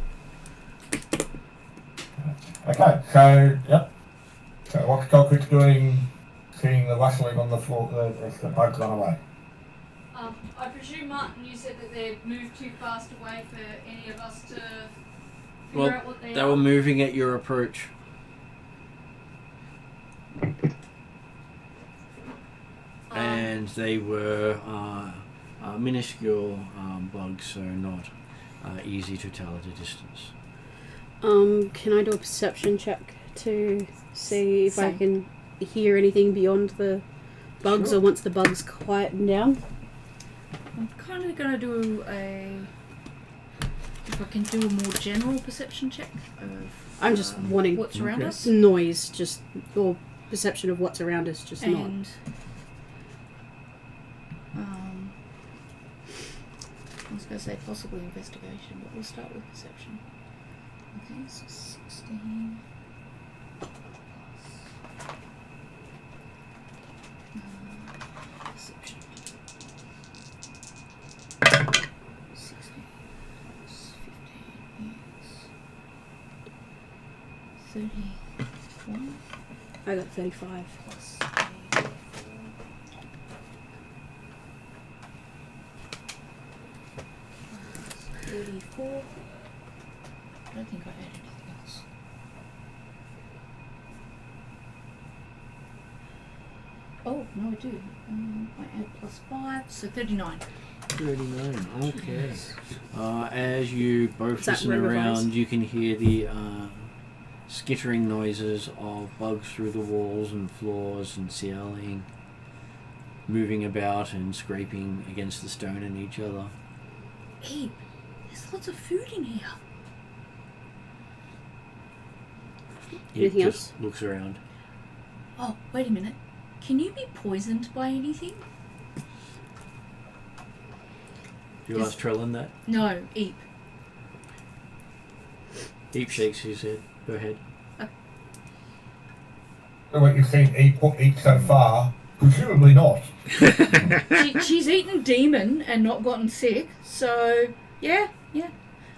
Speaker 4: Okay, so yep. So what's Calcrick's doing? Seeing the rustling on the floor, the bug's gone away.
Speaker 5: I presume, Martin, you said that they've moved too fast away for any of us to figure
Speaker 1: Well,
Speaker 5: out what they
Speaker 1: they
Speaker 5: are.
Speaker 1: were moving at your approach. And they were minuscule bugs, so not easy to tell at a distance.
Speaker 2: Can I do a perception check to see if I can hear anything beyond the bugs,
Speaker 1: Sure.
Speaker 2: or once the bugs quieten down?
Speaker 5: I'm kind of going to do if I can do a more general perception check of
Speaker 2: I'm just wanting
Speaker 5: what's around
Speaker 1: Okay.
Speaker 5: us.
Speaker 2: noise, just or perception of what's around us, just not.
Speaker 5: And I was going to say possibly investigation, but we'll start with perception. Okay, so 16. Perception. 16 plus 15 is 31
Speaker 2: I got 35.
Speaker 5: plus 34. I don't think I added anything else. Oh, no, I do. I add plus 5, so 39.
Speaker 1: 39. Okay. As you both
Speaker 2: Is that
Speaker 1: listen
Speaker 2: river
Speaker 1: around,
Speaker 2: voice?
Speaker 1: you can hear the skittering noises of bugs through the walls and floors and ceiling, moving about and scraping against the stone and each other.
Speaker 5: Abe, there's lots of food in here.
Speaker 1: It
Speaker 2: Anything
Speaker 1: just
Speaker 2: else?
Speaker 1: looks around.
Speaker 5: Oh, wait a minute. Can you be poisoned by anything?
Speaker 1: You ask Trellin that?
Speaker 5: No, Abe.
Speaker 1: Deep shakes his head. Go ahead.
Speaker 4: So what you've seen eat so far, presumably not.
Speaker 5: She's eaten demon and not gotten sick, so yeah.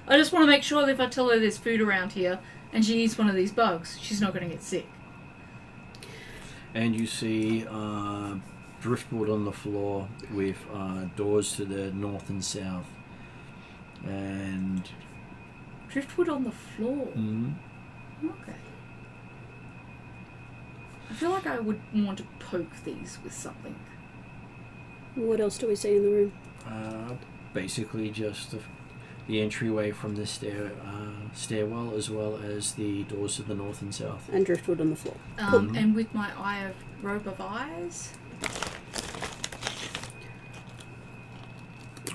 Speaker 5: I just want to make sure that if I tell her there's food around here and she eats one of these bugs, she's not going to get sick.
Speaker 1: And you see driftwood on the floor with doors to the north and south. And
Speaker 5: Driftwood on the floor. Okay. I feel like I would want to poke these with something.
Speaker 2: What else do we see in the room?
Speaker 1: basically just the entryway from the stairwell, as well as the doors to the north and south.
Speaker 2: And driftwood on the floor.
Speaker 5: And with my robe of eyes.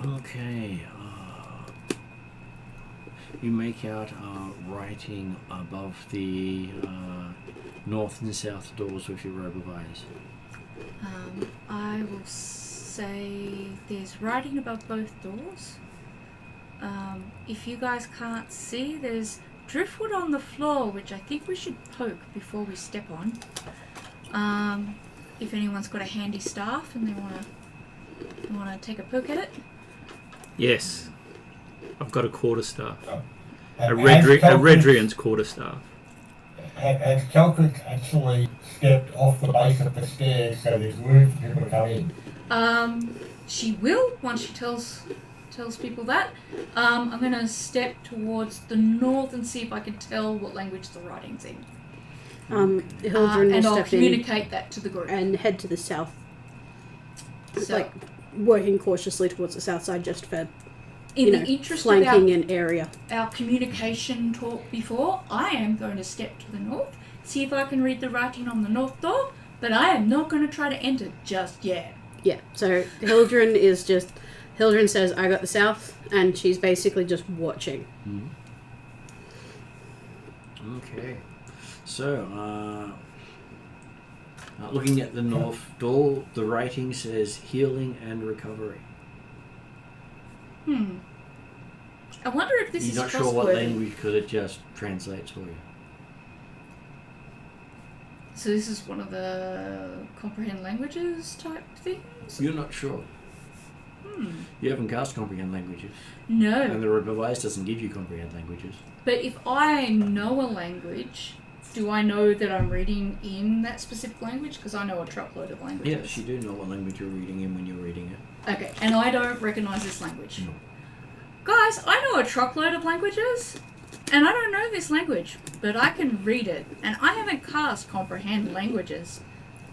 Speaker 1: Okay. You make out writing above the north and south doors with your robe of eyes.
Speaker 5: I will say there's writing above both doors. If you guys can't see, there's driftwood on the floor, which I think we should poke before we step on. If anyone's got a handy staff and they want to take a poke at it.
Speaker 3: Yes. I've got a quarterstaff. A
Speaker 4: Has
Speaker 3: Redrian's quarterstaff.
Speaker 4: Has Kelkrick actually stepped off the base of the stairs so there's room for people to come in?
Speaker 5: She will once she tells people that. I'm going to step towards the north and see if I can tell what language the writing's in.
Speaker 2: Hildren will
Speaker 5: and I'll
Speaker 2: step
Speaker 5: communicate that to the group.
Speaker 2: and head to the south.
Speaker 5: So,
Speaker 2: Like, working cautiously towards the south side just for,
Speaker 5: in the interest of
Speaker 2: flanking an area.
Speaker 5: our communication talk before, I am going to step to the north, see if I can read the writing on the north door, but I am not going to try to enter just yet.
Speaker 2: Yeah, so Hildren says, I got the south, and she's basically just watching.
Speaker 1: Okay. So, looking at the north door, the writing says healing and recovery.
Speaker 5: I wonder if this
Speaker 1: You're
Speaker 5: is
Speaker 1: not sure what
Speaker 5: trustworthy.
Speaker 1: language, because it just translates for you.
Speaker 5: So this is one of the comprehend languages type things?
Speaker 1: You're not sure. You haven't cast comprehend languages.
Speaker 5: No.
Speaker 1: And the robe of eyes doesn't give you comprehend languages.
Speaker 5: But if I know a language, do I know that I'm reading in that specific language? Because I know a truckload of languages.
Speaker 1: Yes, you do know what language you're reading in when you're reading it.
Speaker 5: Okay, and I don't recognise this language.
Speaker 1: No.
Speaker 5: Guys, I know a truckload of languages, and I don't know this language, but I can read it, and I haven't cast comprehend languages.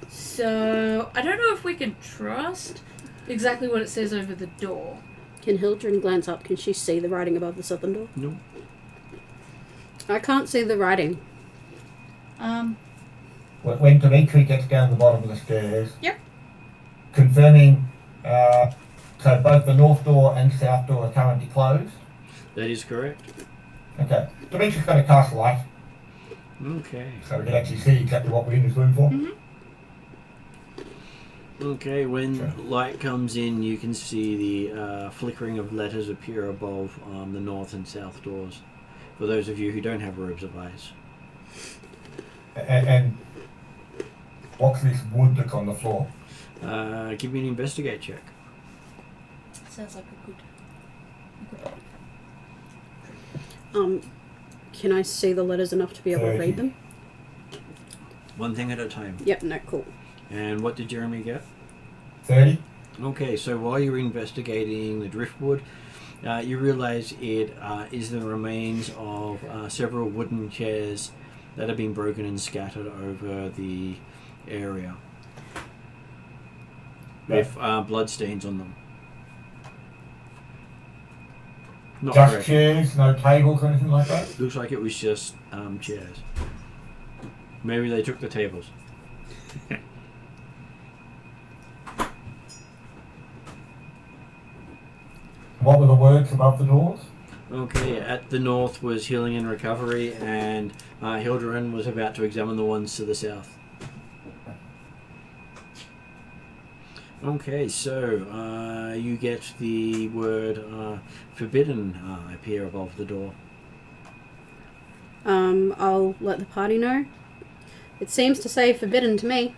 Speaker 5: So, I don't know if we can trust exactly what it says over the door.
Speaker 2: Can Hildren glance up? Can she see the writing above the southern door?
Speaker 1: No.
Speaker 2: I can't see the writing.
Speaker 4: When Dimitri gets down the bottom of the stairs,
Speaker 5: Yep.
Speaker 4: confirming, so both the north door and south door are currently closed.
Speaker 1: That is correct.
Speaker 4: Okay. Dimitri's going to cast light,
Speaker 1: Okay.
Speaker 4: so we can actually see exactly what we're in this room for.
Speaker 1: Okay, when
Speaker 4: Sure.
Speaker 1: light comes in, you can see the flickering of letters appear above the north and south doors. for those of you who don't have robes of eyes.
Speaker 4: And what's this wood that's on the floor?
Speaker 1: Give me an investigate check.
Speaker 5: Sounds like a good.
Speaker 2: Can I see the letters enough to be able to read them?
Speaker 1: One thing at a time.
Speaker 2: Yep, no, cool.
Speaker 1: And what did Jeremy get?
Speaker 4: 30.
Speaker 1: Okay, so while you're investigating the driftwood, you realize it is the remains of several wooden chairs that have been broken and scattered over the area with blood stains on them. Not
Speaker 4: Just
Speaker 1: correct.
Speaker 4: chairs, no tables or anything like that?
Speaker 1: Looks like it was just chairs. Maybe they took the tables.
Speaker 4: What were the words above the doors?
Speaker 1: Okay, at the north was healing and recovery, and Hildren was about to examine the ones to the south. Okay, so you get the word forbidden appear above the door.
Speaker 2: I'll let the party know. It seems to say forbidden to me.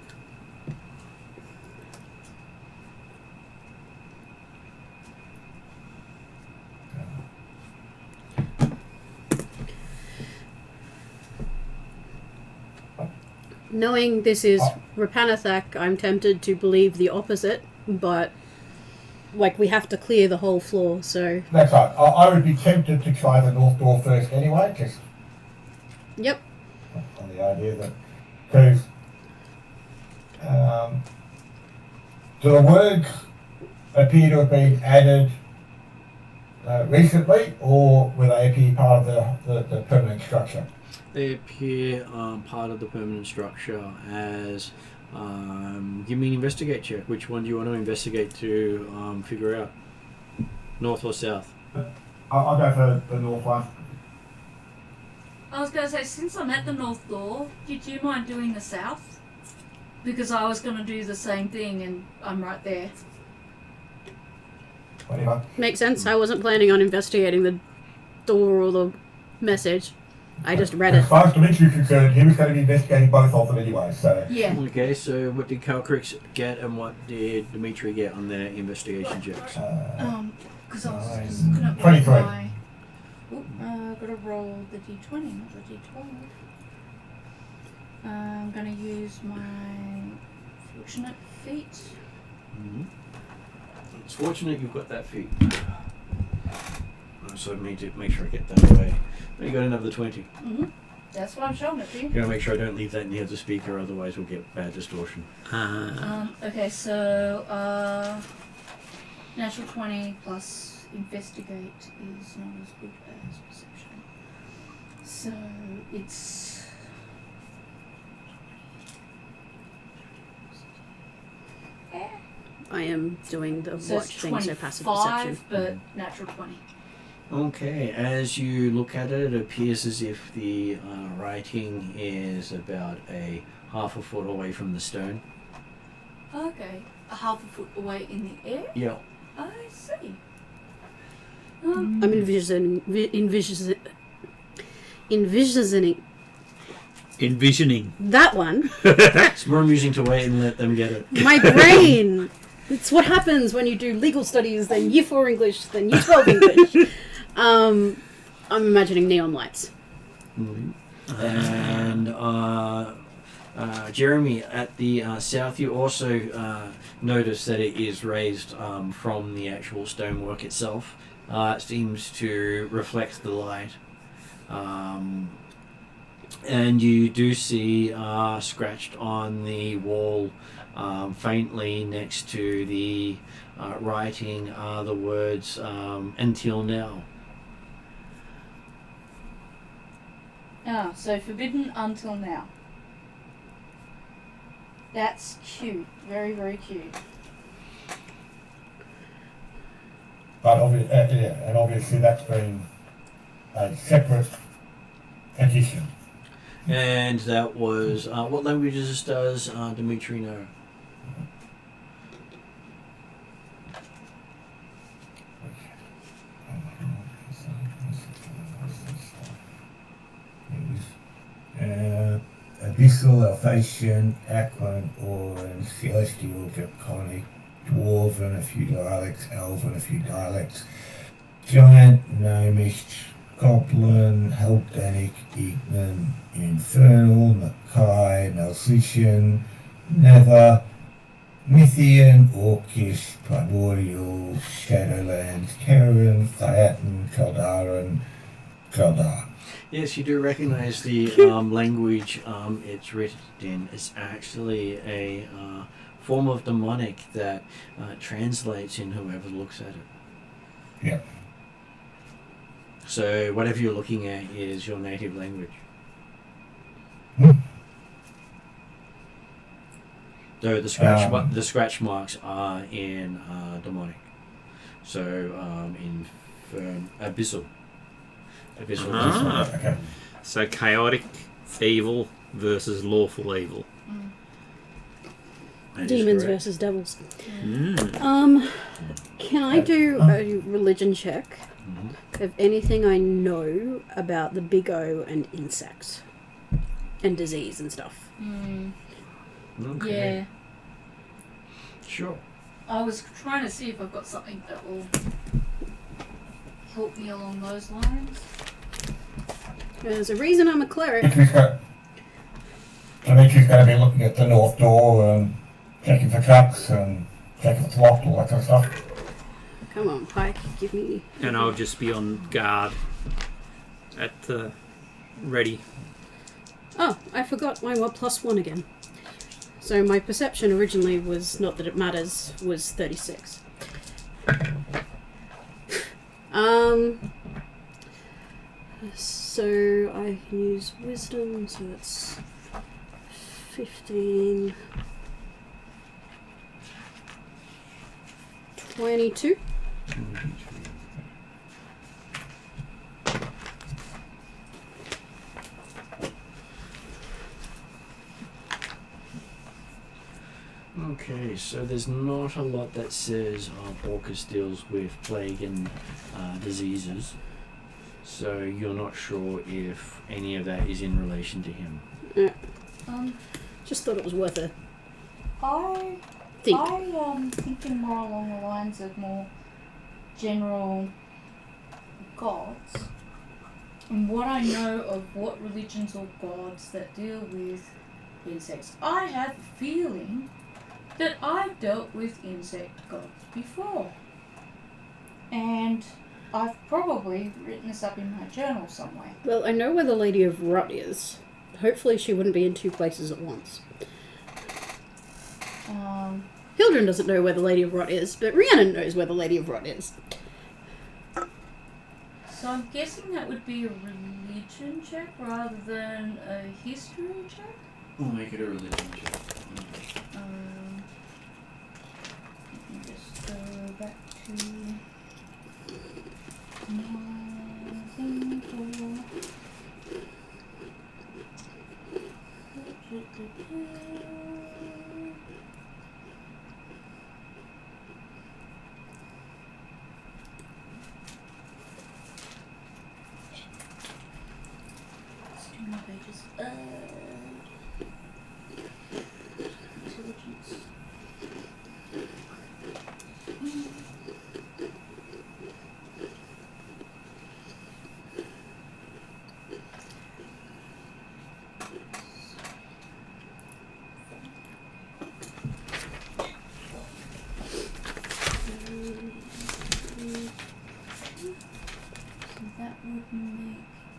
Speaker 2: Knowing this is Rapanathak, I'm tempted to believe the opposite, but like we have to clear the whole floor, so
Speaker 4: That's right. I would be tempted to try the north door first anyway, just
Speaker 2: yep.
Speaker 4: on the idea that, because do the words appear to have been added recently, or will they appear part of the permanent structure?
Speaker 1: They appear part of the permanent structure as... give me an investigate check. Which one do you want to investigate to figure out? North or south?
Speaker 4: I'll go for the north one.
Speaker 5: I was going to say, since I'm at the north door, did you mind doing the south? Because I was going to do the same thing and I'm right there.
Speaker 4: Whatever.
Speaker 2: Makes sense. I wasn't planning on investigating the door or the message. I just read
Speaker 4: As
Speaker 2: it.
Speaker 4: far as Dimitri is concerned, he was going to be investigating both of them anyway, so...
Speaker 5: Yeah.
Speaker 1: Okay, so what did Calcrix get and what did Dimitri get on their investigation checks?
Speaker 5: Because I was just looking at
Speaker 4: 23.
Speaker 5: my... gotta roll the d20, not the d12. I'm gonna use my fortunate feat.
Speaker 1: Mm-hmm. It's fortunate you've got that feat. So I need to make sure I get that away. You got another 20.
Speaker 5: Mm-hmm. That's what I'm showing it to you.
Speaker 1: Gotta make sure I don't leave that near the speaker, otherwise we'll get bad distortion.
Speaker 5: Okay, so natural 20 plus investigate is not as good as perception. So it's
Speaker 2: I am doing the
Speaker 5: so
Speaker 2: watch
Speaker 5: it's
Speaker 2: thing, so passive
Speaker 5: 25,
Speaker 2: perception.
Speaker 5: but natural 20.
Speaker 1: Okay, as you look at it, it appears as if the writing is about a half a foot away from the stone.
Speaker 5: Okay, a half a foot away in the air.
Speaker 1: Yeah.
Speaker 5: I see.
Speaker 2: I'm envisioning that one.
Speaker 1: It's more amusing to wait and let them get it.
Speaker 2: My brain. It's what happens when you do legal studies, then Year 4 English, then Year 12 English. I'm imagining neon lights.
Speaker 1: And Jeremy, at the south, you also notice that it is raised from the actual stonework itself. It seems to reflect the light. And you do see scratched on the wall, faintly next to the writing, are the words "until now."
Speaker 5: So forbidden until now. That's cute. Very, very cute.
Speaker 4: But obviously that's been a separate edition.
Speaker 1: And that was what languages does Dimitri know?
Speaker 4: Abyssal, Alsatian, Aquan, Auran, Celestial, Draconic, Dwarven, a few dialects, Elven, a few dialects, Giant, Gnomish, Goblin, Haldanic, Ignan, Infernal, Nakai, Nalsician, Nether, Mythian, Orcish, Primordial, Shadowlands, Karen, Theatan, Kaldaran, Kaldar.
Speaker 1: Yes, you do recognize the language it's written in. It's actually a form of demonic that translates in whoever looks at it.
Speaker 4: Yeah.
Speaker 1: So whatever you're looking at is your native language. Though the scratch marks are in demonic. So abyssal.
Speaker 4: Okay.
Speaker 3: So chaotic evil versus lawful evil.
Speaker 1: That is
Speaker 2: Demons
Speaker 1: correct.
Speaker 2: versus devils.
Speaker 3: Mm.
Speaker 2: Can I do a religion check
Speaker 1: Mhm.
Speaker 2: of anything I know about the Big O and insects and disease and stuff?
Speaker 1: Okay.
Speaker 5: Yeah.
Speaker 1: Sure.
Speaker 5: I was trying to see if I've got something that will help me along those lines.
Speaker 2: There's a reason I'm a cleric.
Speaker 4: Dimitri's going to be looking at the north door and checking for traps and checking if it's locked, all that kind of stuff.
Speaker 2: Come on, Pike, give me.
Speaker 3: And I'll just be on guard at the ready.
Speaker 2: Oh, I forgot my +1 again. So my perception originally was, not that it matters, was 36. So I can use wisdom, so that's 15, 22.
Speaker 1: Okay, so there's not a lot that says Orcus deals with plague and diseases. So you're not sure if any of that is in relation to him.
Speaker 2: Just thought it was worth a
Speaker 5: I
Speaker 2: think.
Speaker 5: thinking more along the lines of more general gods, and what I know of what religions or gods that deal with insects. I have a feeling that I've dealt with insect gods before, and I've probably written this up in my journal somewhere.
Speaker 2: Well, I know where the Lady of Rot is. Hopefully she wouldn't be in two places at once. Hildren doesn't know where the Lady of Rot is, but Rhiannon knows where the Lady of Rot is.
Speaker 5: So I'm guessing that would be a religion check rather than a history check.
Speaker 1: We'll make it a religion check.
Speaker 5: Let me just go back to my thing for... Let's do my pages. Intelligence. So that would make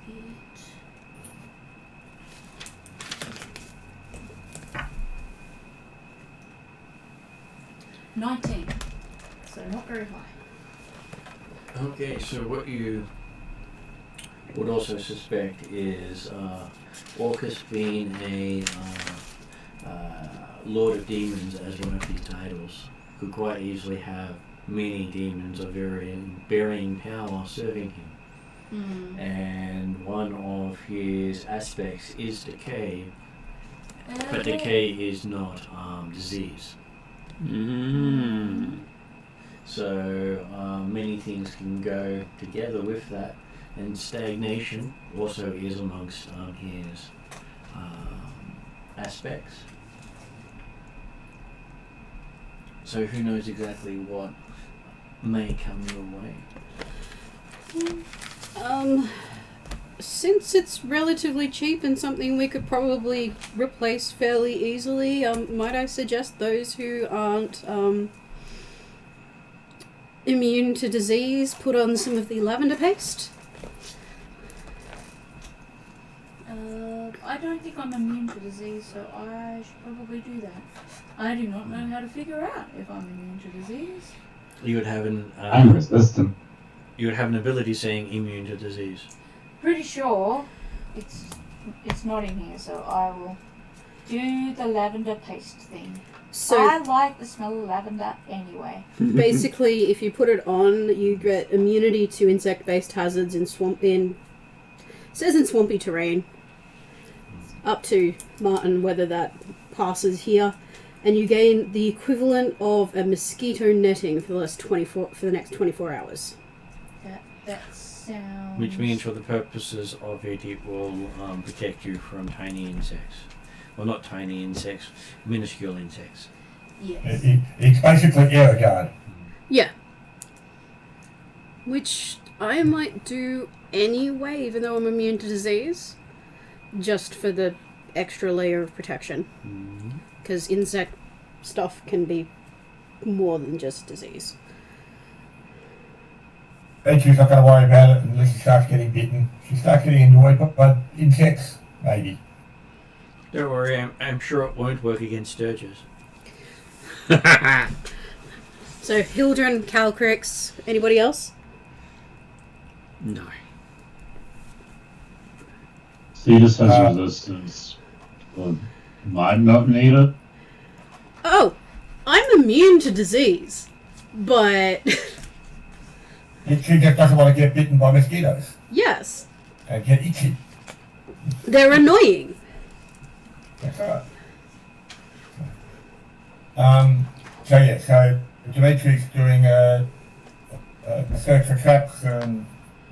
Speaker 5: it 19. So not very high.
Speaker 1: Okay, so what you would also suspect is Orcus being a Lord of Demons as one of his titles could quite easily have many demons of varying power serving him. And one of his aspects is decay, but decay is not disease. So many things can go together with that, and stagnation also is amongst his aspects. So who knows exactly what may come your way.
Speaker 2: Since it's relatively cheap and something we could probably replace fairly easily, might I suggest those who aren't immune to disease put on some of the lavender paste?
Speaker 5: I don't think I'm immune to disease, so I should probably do that. I do not know how to figure out if I'm immune to disease.
Speaker 1: You would have
Speaker 6: I'm resistant.
Speaker 1: you would have an ability saying immune to disease.
Speaker 5: Pretty sure it's not in here, so I will do the lavender paste thing.
Speaker 2: So
Speaker 5: I like the smell of lavender anyway.
Speaker 2: basically, if you put it on, you get immunity to insect-based hazards in says in swampy terrain. Up to Martin, whether that passes here, and you gain the equivalent of a mosquito netting for the next 24 hours.
Speaker 5: That sounds.
Speaker 1: Which means for the purposes of it, it will protect you from tiny insects. Well, not tiny insects, minuscule insects.
Speaker 5: Yes.
Speaker 4: It's basically air guard.
Speaker 2: Yeah. Which I might do anyway, even though I'm immune to disease. Just for the extra layer of protection. Because insect stuff can be more than just disease.
Speaker 4: She's not going to worry about it unless she starts getting bitten. She starts getting annoyed by insects, maybe.
Speaker 1: Don't worry, I'm sure it won't work against sturges.
Speaker 2: So, Hildren, Calcrix, anybody else?
Speaker 1: No.
Speaker 6: Cetus has resistance. But might not need it.
Speaker 2: Oh, I'm immune to disease, but
Speaker 4: She just doesn't want to get bitten by mosquitoes
Speaker 2: yes,
Speaker 4: and get itchy.
Speaker 2: they're annoying.
Speaker 4: That's right. So Dimitri's doing a search for traps and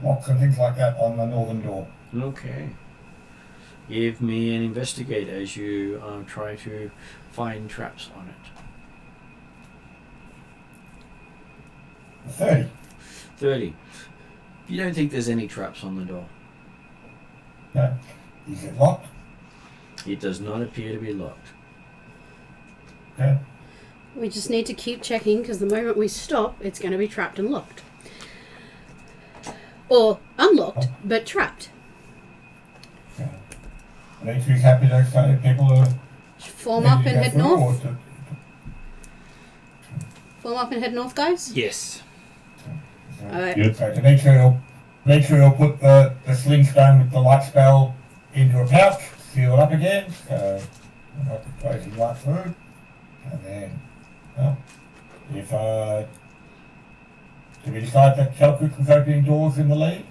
Speaker 4: locks and things like that on the northern door.
Speaker 1: Okay. Give me an investigate as you try to find traps on it.
Speaker 4: 30.
Speaker 1: 30. You don't think there's any traps on the door?
Speaker 4: No. Is it locked?
Speaker 1: It does not appear to be locked.
Speaker 4: Okay.
Speaker 2: We just need to keep checking because the moment we stop, it's going to be trapped and locked. Or unlocked, but trapped.
Speaker 4: Dimitri's happy to say people are
Speaker 2: Form up and
Speaker 4: ready to
Speaker 2: head
Speaker 4: go through,
Speaker 2: north.
Speaker 4: or
Speaker 2: Form up and head north, guys.
Speaker 3: Yes.
Speaker 2: Alright.
Speaker 6: Yep.
Speaker 4: So Dimitri will put the sling stone with the light spell into a pouch, seal it up again, so not the crazy light through. And then, well, if do we decide that Calcrix was opening doors in the lead?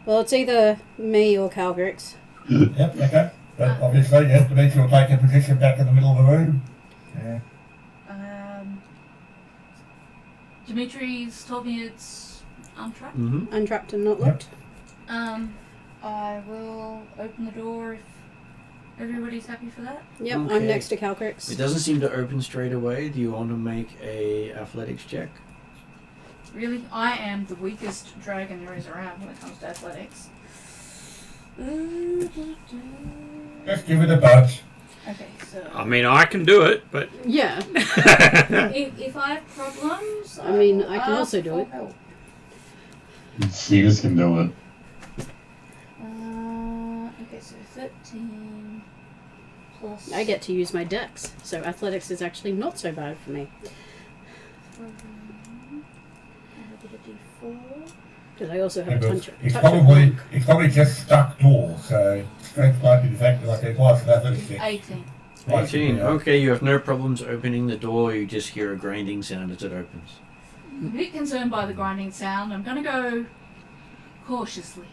Speaker 2: Well, it's either me or Calgrix.
Speaker 4: Yep, okay. But obviously, yes, Dimitri will take a position back in the middle of the room. Yeah.
Speaker 5: Dimitri's told me it's untrapped.
Speaker 1: Mm-hmm.
Speaker 2: Untrapped and not
Speaker 4: Yep.
Speaker 2: locked.
Speaker 5: I will open the door if everybody's happy for that.
Speaker 2: Yep,
Speaker 1: Okay.
Speaker 2: I'm next to
Speaker 1: It
Speaker 2: Calcrix.
Speaker 1: doesn't seem to open straight away. Do you want to make a athletics check?
Speaker 5: Really, I am the weakest dragon there is around when it comes to athletics.
Speaker 4: Just give it a budge.
Speaker 5: Okay, so
Speaker 3: I mean, I can do it, but
Speaker 2: Yeah.
Speaker 5: if I have problems,
Speaker 2: I mean,
Speaker 5: will
Speaker 2: I can
Speaker 5: ask
Speaker 2: also do
Speaker 5: for
Speaker 2: it.
Speaker 5: help.
Speaker 6: Cetus can do it.
Speaker 5: Okay, so 13 plus.
Speaker 2: I get to use my dex, so athletics is actually not so bad for me.
Speaker 5: I have a bit of D4.
Speaker 2: Because I also have a
Speaker 4: Because
Speaker 2: touch
Speaker 4: it's
Speaker 2: of
Speaker 4: probably just stuck door, so strength might be the factor like it was for athletics check.
Speaker 5: 18.
Speaker 1: 18.
Speaker 4: Yeah.
Speaker 1: Okay, you have no problems opening the door. You just hear a grinding sound as it opens.
Speaker 5: I'm a bit concerned by the grinding sound. I'm going to go cautiously.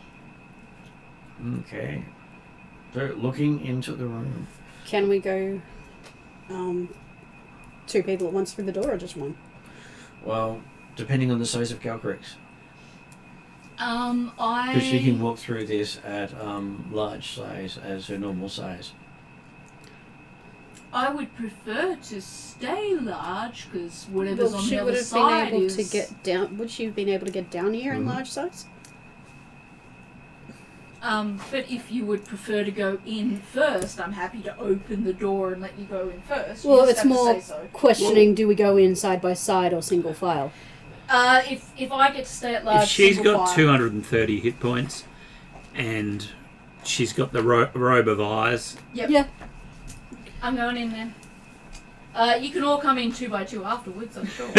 Speaker 1: Okay. So, looking into the room.
Speaker 2: Can we go 2 people at once through the door or just one?
Speaker 1: Well, depending on the size of Calcrix. Because she can walk through this at large size as her normal size.
Speaker 5: I would prefer to stay large because whatever's
Speaker 2: Well,
Speaker 5: on
Speaker 2: she
Speaker 5: the
Speaker 2: would
Speaker 5: other
Speaker 2: have been
Speaker 5: side
Speaker 2: able
Speaker 5: is.
Speaker 2: to get down. Would she have been able to get down here in
Speaker 1: Mhm.
Speaker 2: large size?
Speaker 5: But if you would prefer to go in first, I'm happy to open the door and let you go in first. You
Speaker 2: Well,
Speaker 5: just
Speaker 2: it's
Speaker 5: have to
Speaker 2: more
Speaker 5: say so.
Speaker 2: questioning: do we go in side by side or single file?
Speaker 5: If I get to stay at large,
Speaker 3: If she's
Speaker 5: single
Speaker 3: got
Speaker 5: file.
Speaker 3: 230 hit points and she's got the robe of eyes,
Speaker 5: Yep.
Speaker 2: Yeah.
Speaker 5: I'm going in then. You can all come in 2 by 2 afterwards, I'm sure.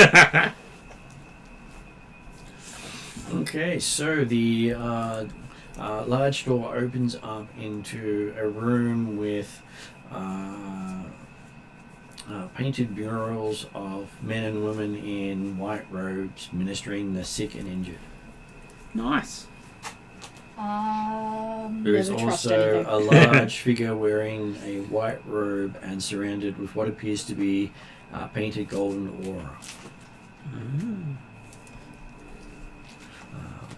Speaker 1: Okay, so the large door opens up into a room with painted murals of men and women in white robes ministering the sick and injured.
Speaker 3: nice.
Speaker 1: There is
Speaker 2: Never trust
Speaker 1: also
Speaker 2: anything.
Speaker 1: a large figure wearing a white robe and surrounded with what appears to be painted golden aura.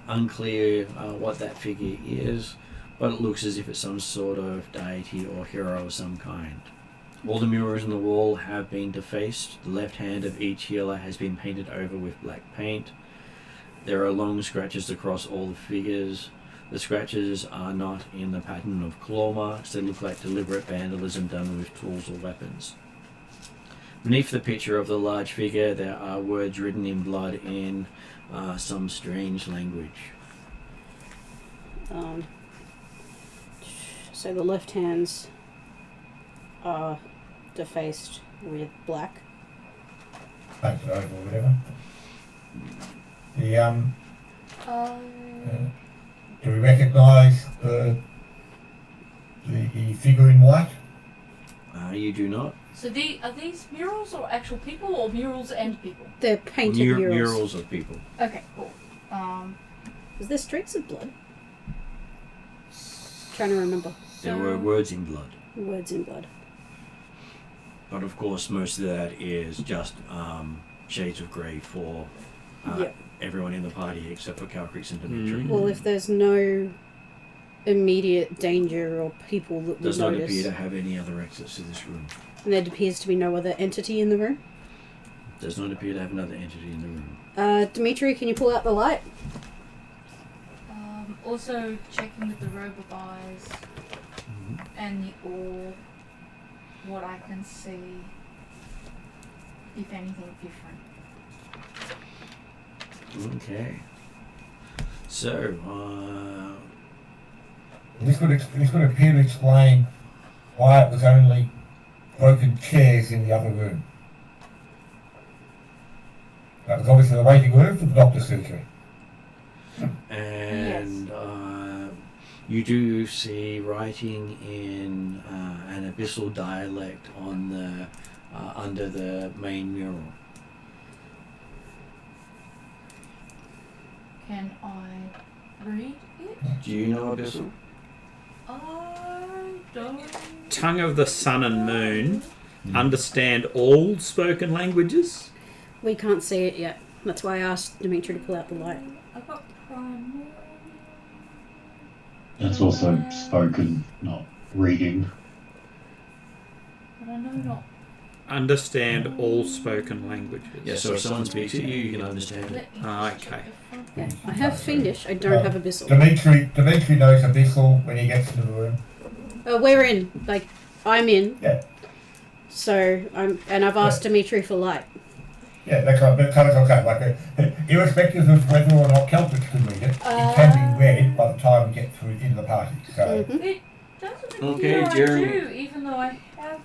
Speaker 1: Unclear what that figure is, but it looks as if it's some sort of deity or hero of some kind. All the murals on the wall have been defaced. The left hand of each healer has been painted over with black paint. There are long scratches across all the figures. The scratches are not in the pattern of claw marks. They look like deliberate vandalism done with tools or weapons. Beneath the picture of the large figure, there are words written in blood in some strange language.
Speaker 2: So the left hands are defaced with black.
Speaker 4: Painted over or whatever. The do we recognise the figure in white?
Speaker 1: You do not.
Speaker 5: So are these murals or actual people, or murals and people?
Speaker 2: They're painted murals.
Speaker 1: Murals of people.
Speaker 5: Okay, cool.
Speaker 2: Is there streaks of blood? Trying to remember.
Speaker 1: There were words in blood.
Speaker 2: Words in blood.
Speaker 1: But of course, most of that is just shades of grey for
Speaker 2: Yep.
Speaker 1: everyone in the party except for Calcrix and Dimitri.
Speaker 2: Well, if there's no immediate danger or people that
Speaker 1: Does
Speaker 2: would
Speaker 1: not
Speaker 2: notice,
Speaker 1: appear to have any other exits to this room.
Speaker 2: and there appears to be no other entity in the room.
Speaker 1: Does not appear to have another entity in the room.
Speaker 2: Dimitri, can you pull out the light?
Speaker 5: Also checking with the robe of eyes and the ore, what I can see, if anything different.
Speaker 1: Okay. So,
Speaker 4: This would appear to explain why it was only broken chairs in the other room. That was obviously the waiting room for the doctor's surgery.
Speaker 1: and you do see writing in an abyssal dialect on the under the main mural.
Speaker 5: Can I read it?
Speaker 1: Do you know abyssal?
Speaker 5: I don't.
Speaker 3: Tongue of the sun and moon. Understand all spoken languages.
Speaker 2: We can't see it yet. That's why I asked Dimitri to pull out the light.
Speaker 5: I've got primary.
Speaker 6: That's also spoken, not reading.
Speaker 5: But I know not.
Speaker 3: Understand all spoken languages.
Speaker 1: Yeah, so if someone speaks to you, you can understand it.
Speaker 5: Let me
Speaker 3: Ah,
Speaker 5: check
Speaker 3: okay.
Speaker 5: the front
Speaker 2: Yeah,
Speaker 5: page.
Speaker 2: I have fiendish. I don't have abyssal.
Speaker 4: Dimitri knows abyssal when he gets into the room.
Speaker 2: We're in. Like, I'm in.
Speaker 4: Yeah.
Speaker 2: So and I've asked Dimitri for light.
Speaker 4: Yeah, that kind of okay. Like, irrespective of whether or not Celtic can read it, it can be read by the time we get through into the party. So,
Speaker 2: Mhm.
Speaker 5: It doesn't
Speaker 1: Okay,
Speaker 5: appear I
Speaker 1: Jeremy.
Speaker 5: do, even though I have.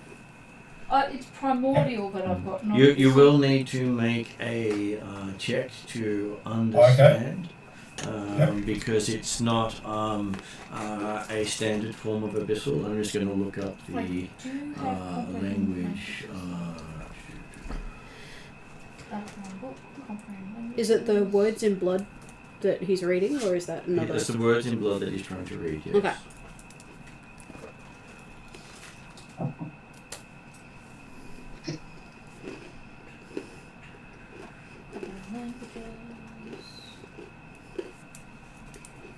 Speaker 5: It's primordial that I've got. Not
Speaker 1: You will need to make a check to understand, because it's not a standard form of abyssal. I'm just going to look up the
Speaker 5: Wait, do you have
Speaker 1: language.
Speaker 2: Is it the words in blood that he's reading, or is that another?
Speaker 1: It's the words in blood that he's trying to read. Yes.
Speaker 2: Okay.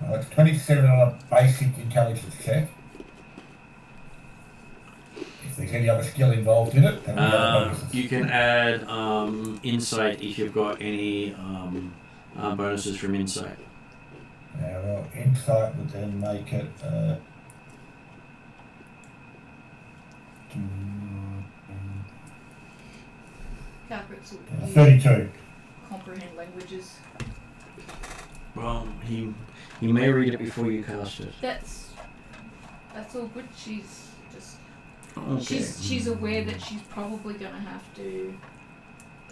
Speaker 4: it's 27 on a basic intelligence check. If there's any other skill involved in it. And we haven't noticed.
Speaker 1: You can add insight if you've got any bonuses from insight.
Speaker 4: Now, well, insight would then make it 32.
Speaker 5: Comprehend languages.
Speaker 1: Well, he may read it before you cast it.
Speaker 5: That's all good. She's just
Speaker 1: Okay.
Speaker 5: she's aware that she's probably gonna have to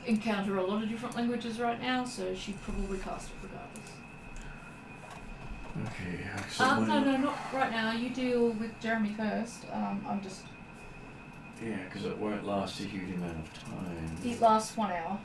Speaker 5: encounter a lot of different languages right now, so she'd probably cast it regardless.
Speaker 1: Okay, excellent.
Speaker 5: No, not right now. You deal with Jeremy first. I'm just.
Speaker 1: Yeah, because it won't last a huge amount of time.
Speaker 5: It lasts 1 hour.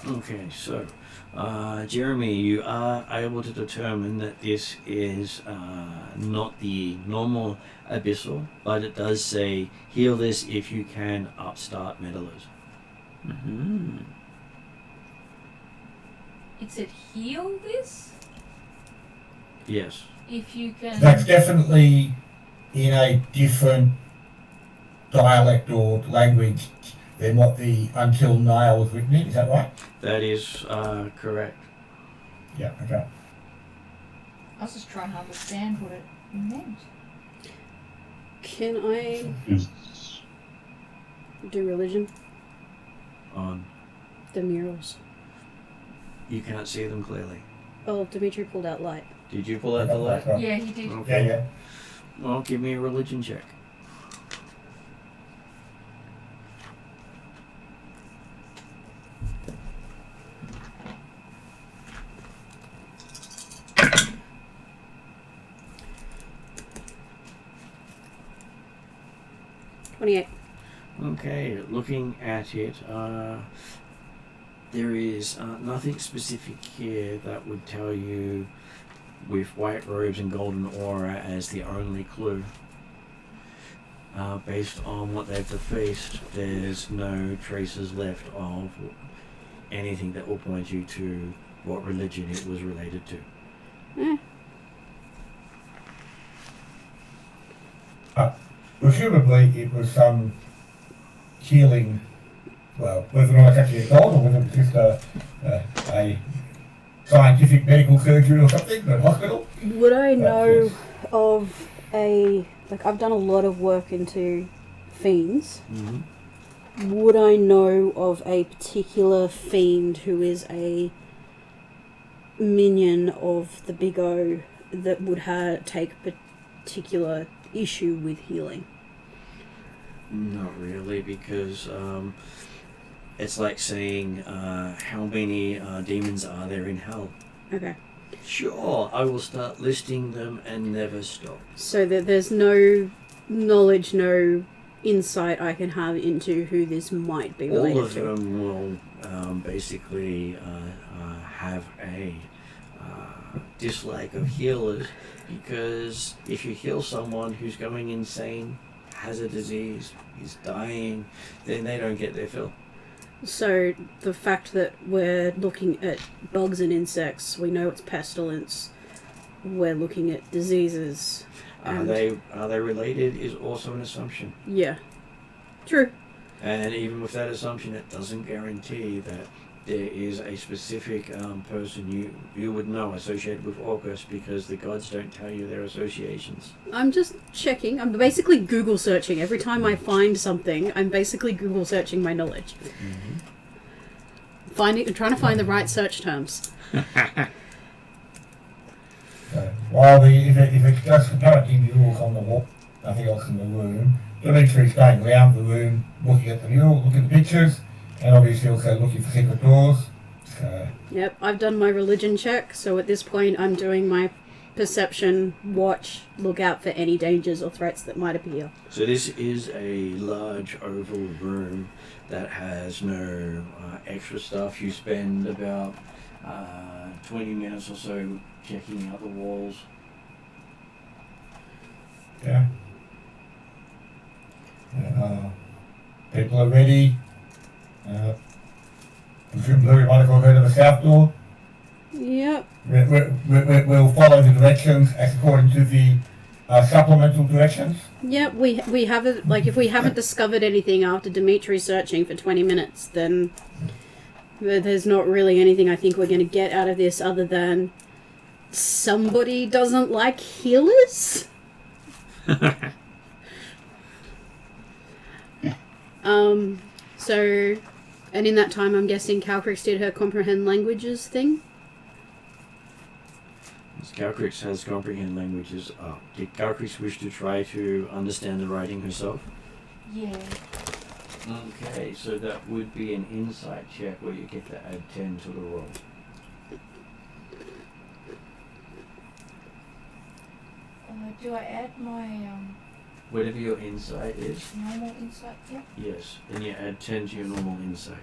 Speaker 1: Okay, so, Jeremy, you are able to determine that this is not the normal abyssal, but it does say heal this if you can upstart meddlers.
Speaker 3: Mm-hmm.
Speaker 5: It said heal this
Speaker 1: Yes.
Speaker 5: if you can.
Speaker 4: That's definitely in a different dialect or language than what the Until Now was written in. Is that right?
Speaker 1: That is correct.
Speaker 4: Yeah. Okay.
Speaker 5: I was just trying to understand what it meant.
Speaker 2: Can I
Speaker 6: Is-
Speaker 2: do religion?
Speaker 1: On.
Speaker 2: The murals.
Speaker 1: You can't see them clearly.
Speaker 2: Oh, Dimitri pulled out light.
Speaker 1: Did you pull out the light?
Speaker 4: Right.
Speaker 5: Yeah, he did.
Speaker 4: Yeah,
Speaker 1: Okay.
Speaker 4: yeah.
Speaker 1: Well, give me a religion check. Okay, looking at it, there is nothing specific here that would tell you with white robes and golden aura as the only clue. Based on what they've defaced, there's no traces left of anything that will point you to what religion it was related to.
Speaker 4: Presumably it was some healing, well, whether or not it's actually a god or whether it's just a scientific medical surgery or something, a hospital.
Speaker 2: Would I know
Speaker 4: yes.
Speaker 2: of a... Like, I've done a lot of work into fiends.
Speaker 1: Mm-hmm.
Speaker 2: Would I know of a particular fiend who is a minion of the Big O that would take particular issue with healing?
Speaker 1: Not really, because it's like saying how many demons are there in hell.
Speaker 2: Okay.
Speaker 1: Sure, I will start listing them and never stop.
Speaker 2: So that there's no knowledge, no insight I can have into who this might be related
Speaker 1: All of
Speaker 2: to.
Speaker 1: them will basically have a dislike of healers, because if you heal someone who's going insane, has a disease, is dying, then they don't get their fill.
Speaker 2: So the fact that we're looking at bugs and insects, we know it's pestilence. We're looking at diseases.
Speaker 1: Are they related is also an assumption.
Speaker 2: Yeah. True.
Speaker 1: And even with that assumption, it doesn't guarantee that there is a specific person you would know associated with Orcus, because the gods don't tell you their associations.
Speaker 2: I'm just checking. I'm basically Google searching. Every time I find something, I'm basically Google searching my knowledge.
Speaker 1: Mm-hmm.
Speaker 2: Trying to find the right search terms.
Speaker 4: While if it's just apparently murals on the wall, nothing else in the room, Dimitri's going around the room looking at the mural, looking at the pictures, and obviously also looking for secret doors.
Speaker 2: Yep, I've done my religion check, so at this point I'm doing my perception, watch, look out for any dangers or threats that might appear.
Speaker 1: So this is a large oval room that has no extra stuff. You spend about 20 minutes or so checking out the walls.
Speaker 4: Yeah. Yeah, People are ready. Presumably we might have all go to the south door.
Speaker 2: Yep.
Speaker 4: We'll follow the directions as according to the supplemental directions.
Speaker 2: Yep, we haven't, like, if we haven't discovered anything after Dimitri searching for 20 minutes, then there's not really anything I think we're going to get out of this other than somebody doesn't like healers. So, and in that time, I'm guessing Calcrix did her comprehend languages thing.
Speaker 1: Calcrix has comprehend languages up. Did Calcrix wish to try to understand the writing herself?
Speaker 5: Yeah.
Speaker 1: Okay, so that would be an insight check where you get to add 10 to the roll.
Speaker 5: Do I add my
Speaker 1: Whatever your insight is,
Speaker 5: normal insight? Yeah.
Speaker 1: yes, then you add 10 to your normal insight.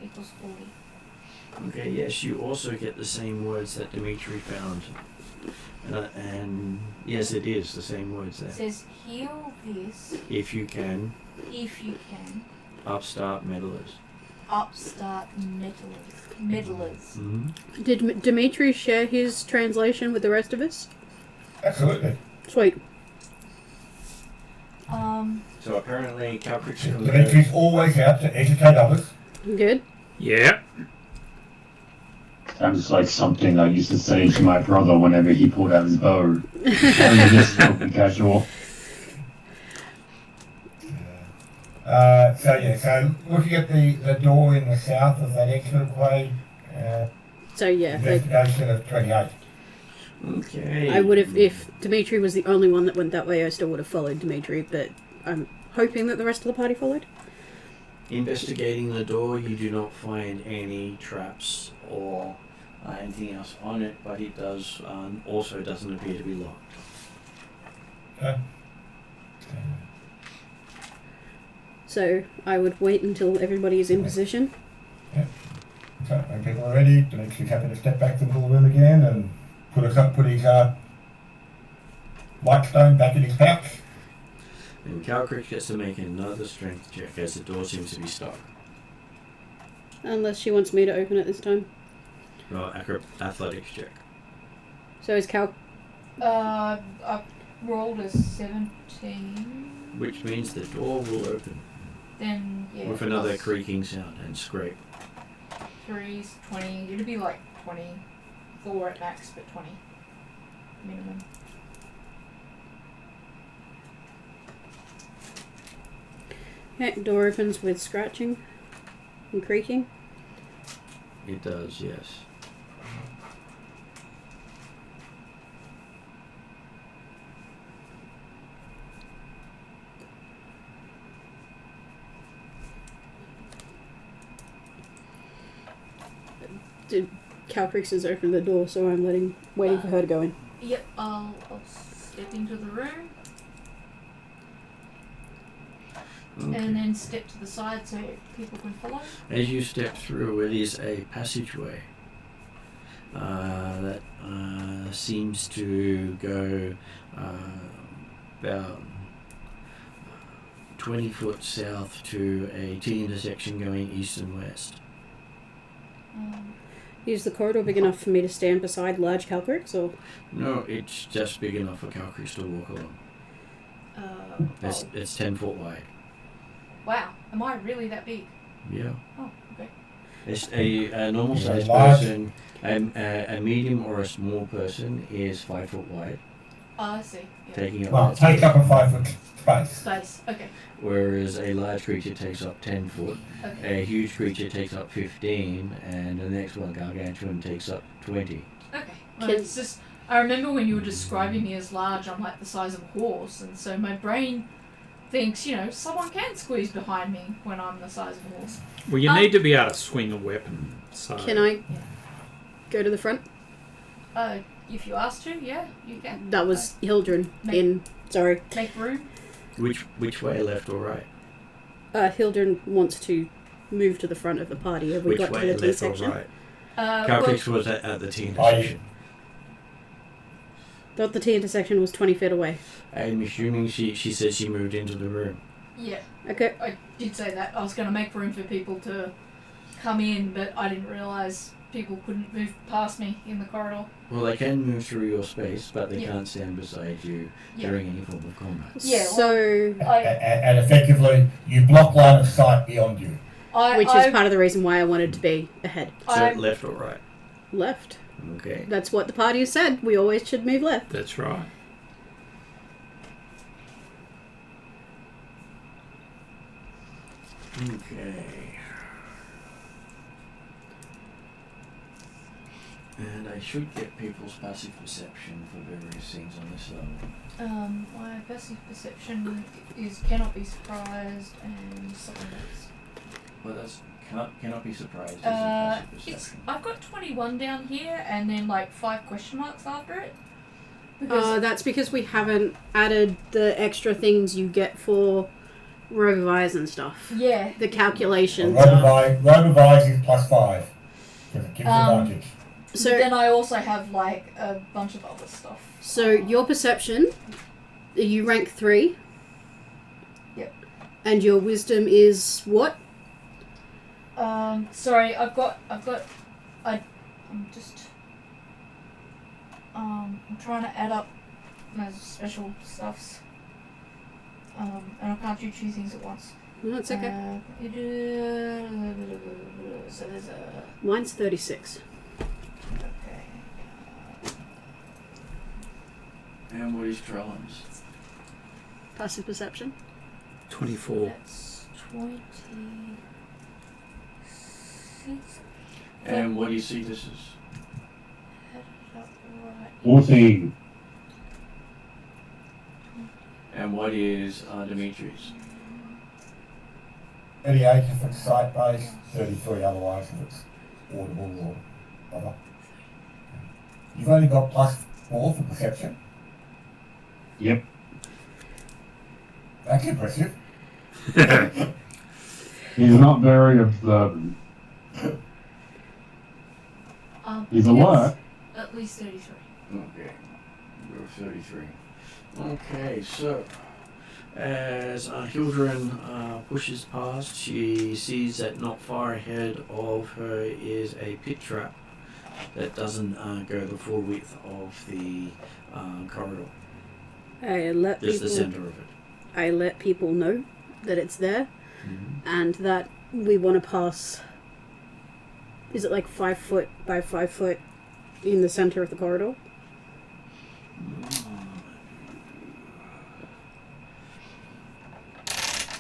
Speaker 5: Equals 40.
Speaker 1: Okay, yes, you also get the same words that Dimitri found. And yes, it is the same words
Speaker 5: It
Speaker 1: there.
Speaker 5: says heal this
Speaker 1: If you can, upstart meddlers.
Speaker 5: upstart meddlers.
Speaker 1: Mm-hmm.
Speaker 2: Did Dimitri share his translation with the rest of us?
Speaker 4: Absolutely.
Speaker 2: Sweet.
Speaker 1: So apparently Calcrix
Speaker 4: Dimitri's always out to educate others.
Speaker 2: Good.
Speaker 3: Yeah.
Speaker 6: Sounds like something I used to say to my brother whenever he pulled out his bow. Just casual.
Speaker 4: So looking at the door in the south of that exit way,
Speaker 2: So yeah,
Speaker 4: investigation of 28.
Speaker 1: Okay.
Speaker 2: I would have, if Dimitri was the only one that went that way, I still would have followed Dimitri, but I'm hoping that the rest of the party followed.
Speaker 1: Investigating the door, you do not find any traps or anything else on it, but it does also doesn't appear to be locked.
Speaker 2: So I would wait until everybody is in position.
Speaker 4: So when people are ready, Dimitri's happy to step back to the little room again and put his white stone back in his pouch.
Speaker 1: And Calcrick gets to make another strength check as the door seems to be stuck.
Speaker 2: Unless she wants me to open it this time.
Speaker 1: Well, athletics check.
Speaker 2: So is Cal...
Speaker 5: I rolled a 17.
Speaker 1: Which means the door will open.
Speaker 5: Then, yeah.
Speaker 1: With another
Speaker 5: plus
Speaker 1: creaking sound and scrape.
Speaker 5: 3's 20. It'd be like 24 at max, but 20 minimum.
Speaker 2: Okay, door opens with scratching and creaking.
Speaker 1: It does, yes.
Speaker 2: Calcrix has opened the door, so I'm waiting for her to go in.
Speaker 5: Yep, I'll step into the room.
Speaker 1: Okay.
Speaker 5: And then step to the side so people can follow.
Speaker 1: As you step through, it is a passageway that seems to go about 20 foot south to a T intersection going east and west.
Speaker 2: Is the corridor big enough for me to stand beside large Calcrix, or...?
Speaker 1: No, it's just big enough for Calcrix to walk along. It's 10 foot wide.
Speaker 5: Wow, am I really that big?
Speaker 1: Yeah.
Speaker 5: Oh, okay.
Speaker 1: It's a normal sized
Speaker 4: large.
Speaker 1: person, a medium or a small person is 5 foot wide,
Speaker 5: Oh, I see. Yeah.
Speaker 1: taking up
Speaker 4: Well,
Speaker 1: that
Speaker 4: take
Speaker 1: space.
Speaker 4: up a 5 foot space.
Speaker 5: Space, okay.
Speaker 1: Whereas a large creature takes up 10 foot,
Speaker 5: Okay.
Speaker 1: a huge creature takes up 15, and the next one, gargantuan, takes up 20.
Speaker 5: Okay. Well,
Speaker 2: Can-
Speaker 5: it's just, I remember when you were describing me as large, I'm like the size of a horse, and so my brain thinks, someone can squeeze behind me when I'm the size of a horse.
Speaker 3: Well, you need to be able to swing a weapon. So
Speaker 2: Can I go to the front?
Speaker 5: If you ask to, yeah, you can.
Speaker 2: That was Hildren
Speaker 5: Make-
Speaker 2: in... Sorry.
Speaker 5: Make room.
Speaker 1: Which way, left or right?
Speaker 2: Hildren wants to move to the front of the party. Have we
Speaker 1: Which
Speaker 2: got
Speaker 1: way,
Speaker 2: to the T
Speaker 1: left or
Speaker 2: section?
Speaker 1: right?
Speaker 5: Well,
Speaker 1: Calfix was at the T intersection.
Speaker 2: Thought the T intersection was 20 feet away.
Speaker 1: I'm assuming she said she moved into the room.
Speaker 5: yeah,
Speaker 2: Okay.
Speaker 5: I did say that. I was going to make room for people to come in, but I didn't realise people couldn't move past me in the corridor.
Speaker 1: Well, they can move through your space, but they
Speaker 5: Yeah.
Speaker 1: can't stand beside you
Speaker 5: Yeah.
Speaker 1: during any form of combat.
Speaker 5: Yeah, well,
Speaker 2: So,
Speaker 4: And effectively, you block line of sight beyond you.
Speaker 2: which is part of the reason why I wanted to be ahead.
Speaker 1: So left or right?
Speaker 2: Left.
Speaker 1: Okay.
Speaker 2: That's what the party has said. We always should move left.
Speaker 3: That's right.
Speaker 1: Okay. And I should get people's passive perception for various things on this level.
Speaker 5: My passive perception is cannot be surprised and something else.
Speaker 1: Well, that's cannot be surprised. Isn't passive perception.
Speaker 5: I've got 21 down here and then like 5 question marks after it. Because
Speaker 2: That's because we haven't added the extra things you get for rovise and stuff.
Speaker 5: yeah,
Speaker 2: The calculations.
Speaker 4: Rovise is +5. Because it gives advantage.
Speaker 2: So,
Speaker 5: then I also have like a bunch of other stuff.
Speaker 2: so your perception, you rank 3.
Speaker 5: Yep.
Speaker 2: And your wisdom is what?
Speaker 5: Sorry, I'm trying to add up my special stuffs. And I can't do 2 things at once.
Speaker 2: No, it's okay.
Speaker 5: So there's a...
Speaker 2: Mine's 36.
Speaker 5: Okay.
Speaker 1: And what is Trellan's?
Speaker 2: Passive perception.
Speaker 3: 24.
Speaker 5: That's 26.
Speaker 1: And what do you see this is?
Speaker 5: Add it up right.
Speaker 6: 14.
Speaker 1: And what is Dimitri's?
Speaker 4: 38 if it's sight-based, 33 otherwise if it's audible or other. You've only got +4 for perception.
Speaker 6: Yep.
Speaker 4: That's impressive.
Speaker 6: He's not very observant. He's alert.
Speaker 5: At least 33.
Speaker 1: Okay. You're 33. Okay, so as Hildren pushes past, she sees that not far ahead of her is a pit trap that doesn't go the full width of the corridor.
Speaker 2: I let
Speaker 1: Just the
Speaker 2: people.
Speaker 1: center of it.
Speaker 2: I let people know that it's there, and that we want to pass. Is it like 5 foot by 5 foot in the center of the corridor?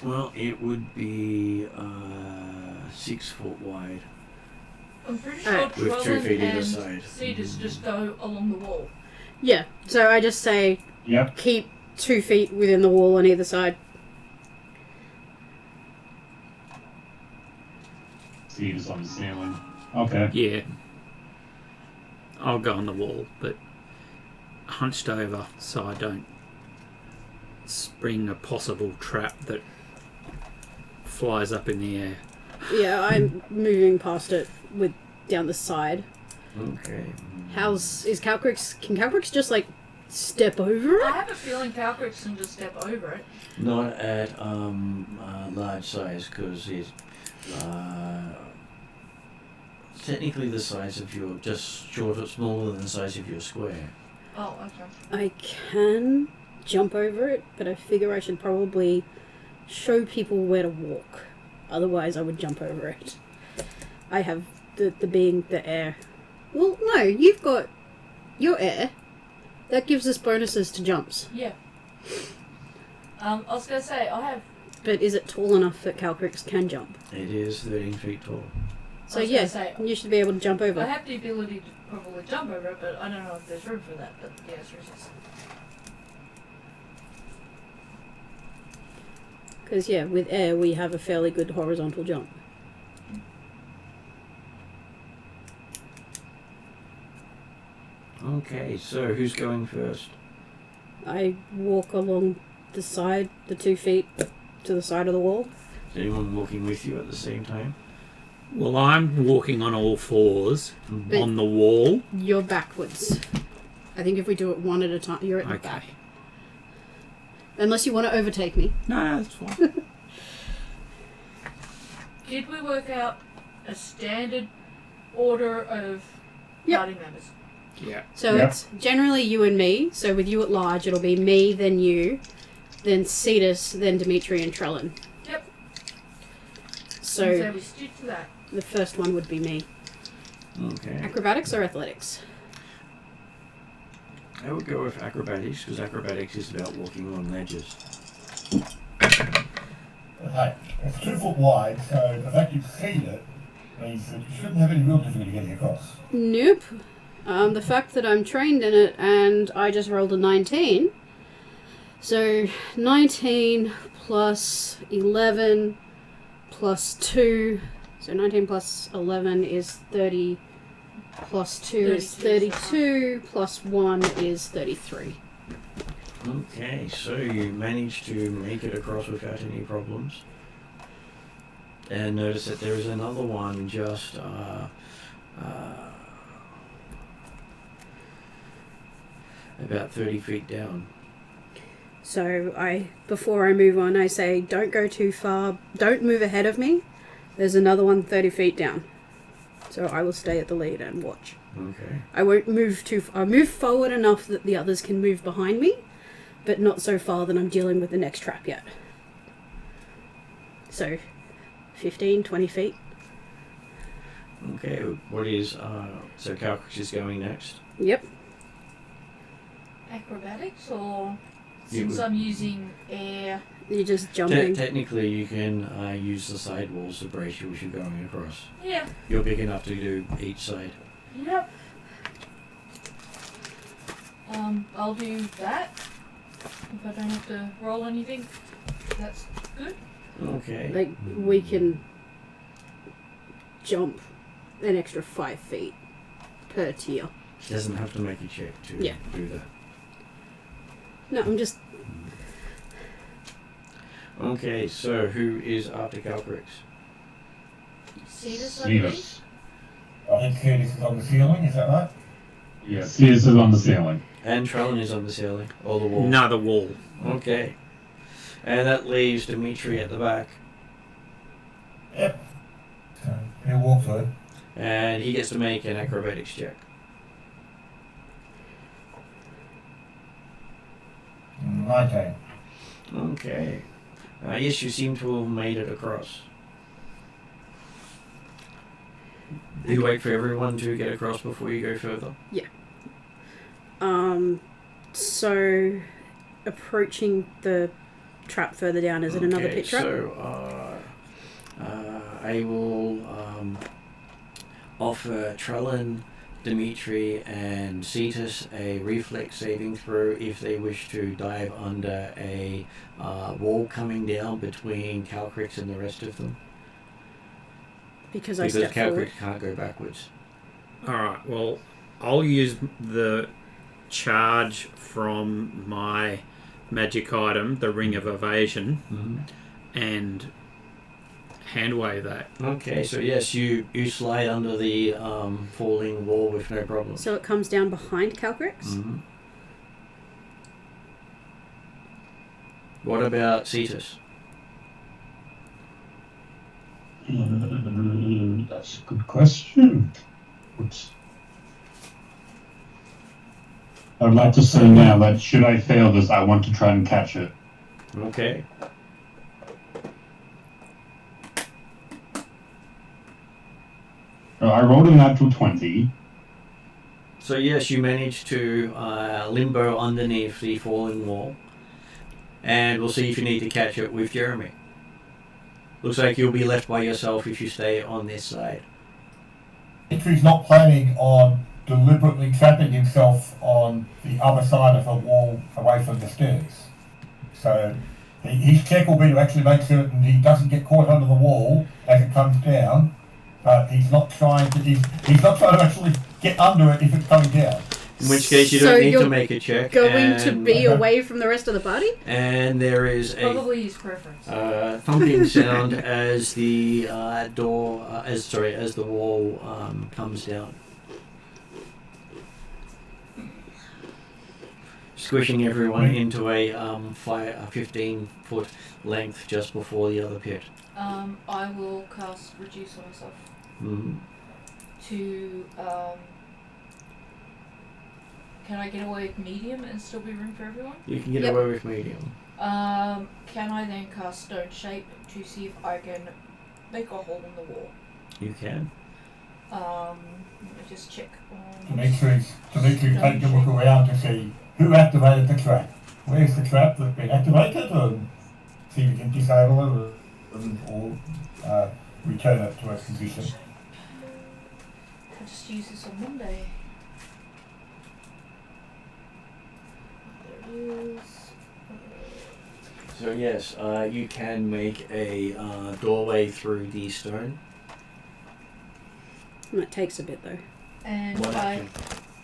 Speaker 1: Well, it would be 6 foot wide.
Speaker 5: I'm pretty sure
Speaker 1: With 2
Speaker 5: Trellin
Speaker 1: feet either
Speaker 5: and
Speaker 1: side.
Speaker 5: Cedars just go along the wall.
Speaker 2: Yeah. So I just say
Speaker 6: Yep.
Speaker 2: keep 2 feet within the wall on either side.
Speaker 6: Seeds on the ceiling. Okay.
Speaker 3: Yeah. I'll go on the wall, but hunched over so I don't spring a possible trap that flies up in the air.
Speaker 2: Yeah, I'm moving past it with down the side.
Speaker 1: Okay.
Speaker 2: Can Calcrix just like step over
Speaker 5: I
Speaker 2: it?
Speaker 5: have a feeling Calcrix can just step over it.
Speaker 1: Not at large size, because it's technically the size of your, just shorter, smaller than the size of your square.
Speaker 5: Oh, okay.
Speaker 2: I can jump over it, but I figure I should probably show people where to walk. Otherwise, I would jump over it. I have the being the air. Well, no, you've got your air. That gives us bonuses to jumps.
Speaker 5: Yeah. I was gonna say I have.
Speaker 2: But is it tall enough that Calcrix can jump?
Speaker 1: It is 13 feet tall.
Speaker 2: So
Speaker 5: I was
Speaker 2: yeah,
Speaker 5: gonna say,
Speaker 2: you should be able to jump over.
Speaker 5: I have the ability to probably jump over it, but I don't know if there's room for that. But the answer is yes.
Speaker 2: Because yeah, with air we have a fairly good horizontal jump.
Speaker 1: Okay, so who's going first?
Speaker 2: I walk along the side, the 2 feet to the side of the wall.
Speaker 1: Is anyone walking with you at the same time?
Speaker 3: Well, I'm walking on all fours
Speaker 2: But-
Speaker 3: on the wall.
Speaker 2: You're backwards. I think if we do it one at a time, you're at the back. Unless you want to overtake me.
Speaker 3: No, that's fine.
Speaker 5: Did we work out a standard order of
Speaker 2: Yep.
Speaker 5: party members?
Speaker 3: Yeah.
Speaker 2: So
Speaker 6: Yep.
Speaker 2: it's generally you and me. So with you at large, it'll be me, then you, then Cetus, then Dimitri and Trellin.
Speaker 5: Yep.
Speaker 2: So
Speaker 5: we stick to that.
Speaker 2: the first one would be me.
Speaker 1: Okay.
Speaker 2: Acrobatics or athletics?
Speaker 1: I would go with acrobatics, because acrobatics is about walking on ledges.
Speaker 4: Hey, it's 2 foot wide, so the fact you've seen it means that you shouldn't have any real difficulty getting across.
Speaker 2: Nope. The fact that I'm trained in it and I just rolled a 19. So 19 plus 11 plus 2. So 19 plus 11 is 30. Plus 2 is 32. Plus 1 is 33.
Speaker 1: Okay, so you managed to make it across without any problems. And notice that there is another one just about 30 feet down.
Speaker 2: So before I move on, I say, don't go too far. Don't move ahead of me. There's another one 30 feet down. So I will stay at the lead and watch.
Speaker 1: Okay.
Speaker 2: I won't move I'll move forward enough that the others can move behind me, but not so far that I'm dealing with the next trap yet. So 15, 20 feet.
Speaker 1: Okay, what is, so Calcrix is going next?
Speaker 2: Yep.
Speaker 5: Acrobatics, or
Speaker 1: You
Speaker 5: since
Speaker 1: would-
Speaker 5: I'm using air?
Speaker 2: You're just jumping.
Speaker 1: Technically, you can use the side walls to brace you as you're going across.
Speaker 5: Yeah.
Speaker 1: You're big enough to do each side.
Speaker 5: Yep. I'll do that. If I don't have to roll anything, that's good.
Speaker 1: Okay.
Speaker 2: Like, we can jump an extra 5 feet per tier.
Speaker 1: She doesn't have to make a check to
Speaker 2: Yeah.
Speaker 1: do that.
Speaker 2: No, I'm just...
Speaker 1: Okay, so who is after Calcrix?
Speaker 5: See this, I believe?
Speaker 6: Cetus.
Speaker 4: I think Curtis is on the ceiling, is that right?
Speaker 6: Yeah, Cetus is on the ceiling.
Speaker 1: And Trellin is on the ceiling, or the wall.
Speaker 3: No, the wall.
Speaker 1: Okay. And that leaves Dimitri at the back.
Speaker 4: Yep. So he'll walk through.
Speaker 1: And he gets to make an acrobatics check.
Speaker 4: 19.
Speaker 1: Okay. Yes, you seem to have made it across. Do you wait for everyone to get across before you go further?
Speaker 2: So, approaching the trap further down, is it another pit trap?
Speaker 1: So, I will offer Trellin, Dimitri, and Cetus a reflex saving throw if they wish to dive under a wall coming down between Calcrix and the rest of them.
Speaker 2: Because I
Speaker 1: Because
Speaker 2: step forward.
Speaker 1: Calcrix can't go backwards.
Speaker 3: Alright, well, I'll use the charge from my magic item, the Ring of Evasion, and hand wave that.
Speaker 1: Okay, so yes, you slide under the falling wall with no problem.
Speaker 2: So it comes down behind Calcrix?
Speaker 1: What about Cetus?
Speaker 6: That's a good question. Oops. I would like to say now that should I fail this, I want to try and catch it.
Speaker 1: Okay.
Speaker 6: I rolled a natural 20.
Speaker 1: So yes, you manage to limbo underneath the falling wall. And we'll see if you need to catch it with Jeremy. Looks like you'll be left by yourself if you stay on this side.
Speaker 4: Dimitri's not planning on deliberately trapping himself on the other side of the wall away from the stairs. So his check will be to actually make certain he doesn't get caught under the wall as it comes down, but he's not trying to actually get under it if it's coming down.
Speaker 1: In which case you
Speaker 2: So
Speaker 1: don't need
Speaker 2: you're
Speaker 1: to make a check.
Speaker 2: Going to
Speaker 1: and-
Speaker 2: be away from the rest of the party?
Speaker 1: And there is a
Speaker 5: Probably his preference.
Speaker 1: thumping sound as the as the wall comes down, squishing everyone into a 15-foot length just before the other pit.
Speaker 5: I will cast Reduce on myself
Speaker 1: Mm.
Speaker 5: to. Can I get away with medium and still be room for everyone?
Speaker 1: You can get
Speaker 2: Yep.
Speaker 1: away with medium.
Speaker 5: Can I then cast Stone Shape to see if I can make a hole in the wall?
Speaker 1: You can.
Speaker 5: Let me just check on.
Speaker 4: Dimitri, take a look around to see who activated the trap. Where's the trap that's been activated, and see if you can disable it or return it to its position.
Speaker 5: I'll just use this on Monday. There it is.
Speaker 1: So yes, you can make a doorway through the stone.
Speaker 2: It takes a bit though.
Speaker 5: And
Speaker 1: One
Speaker 5: I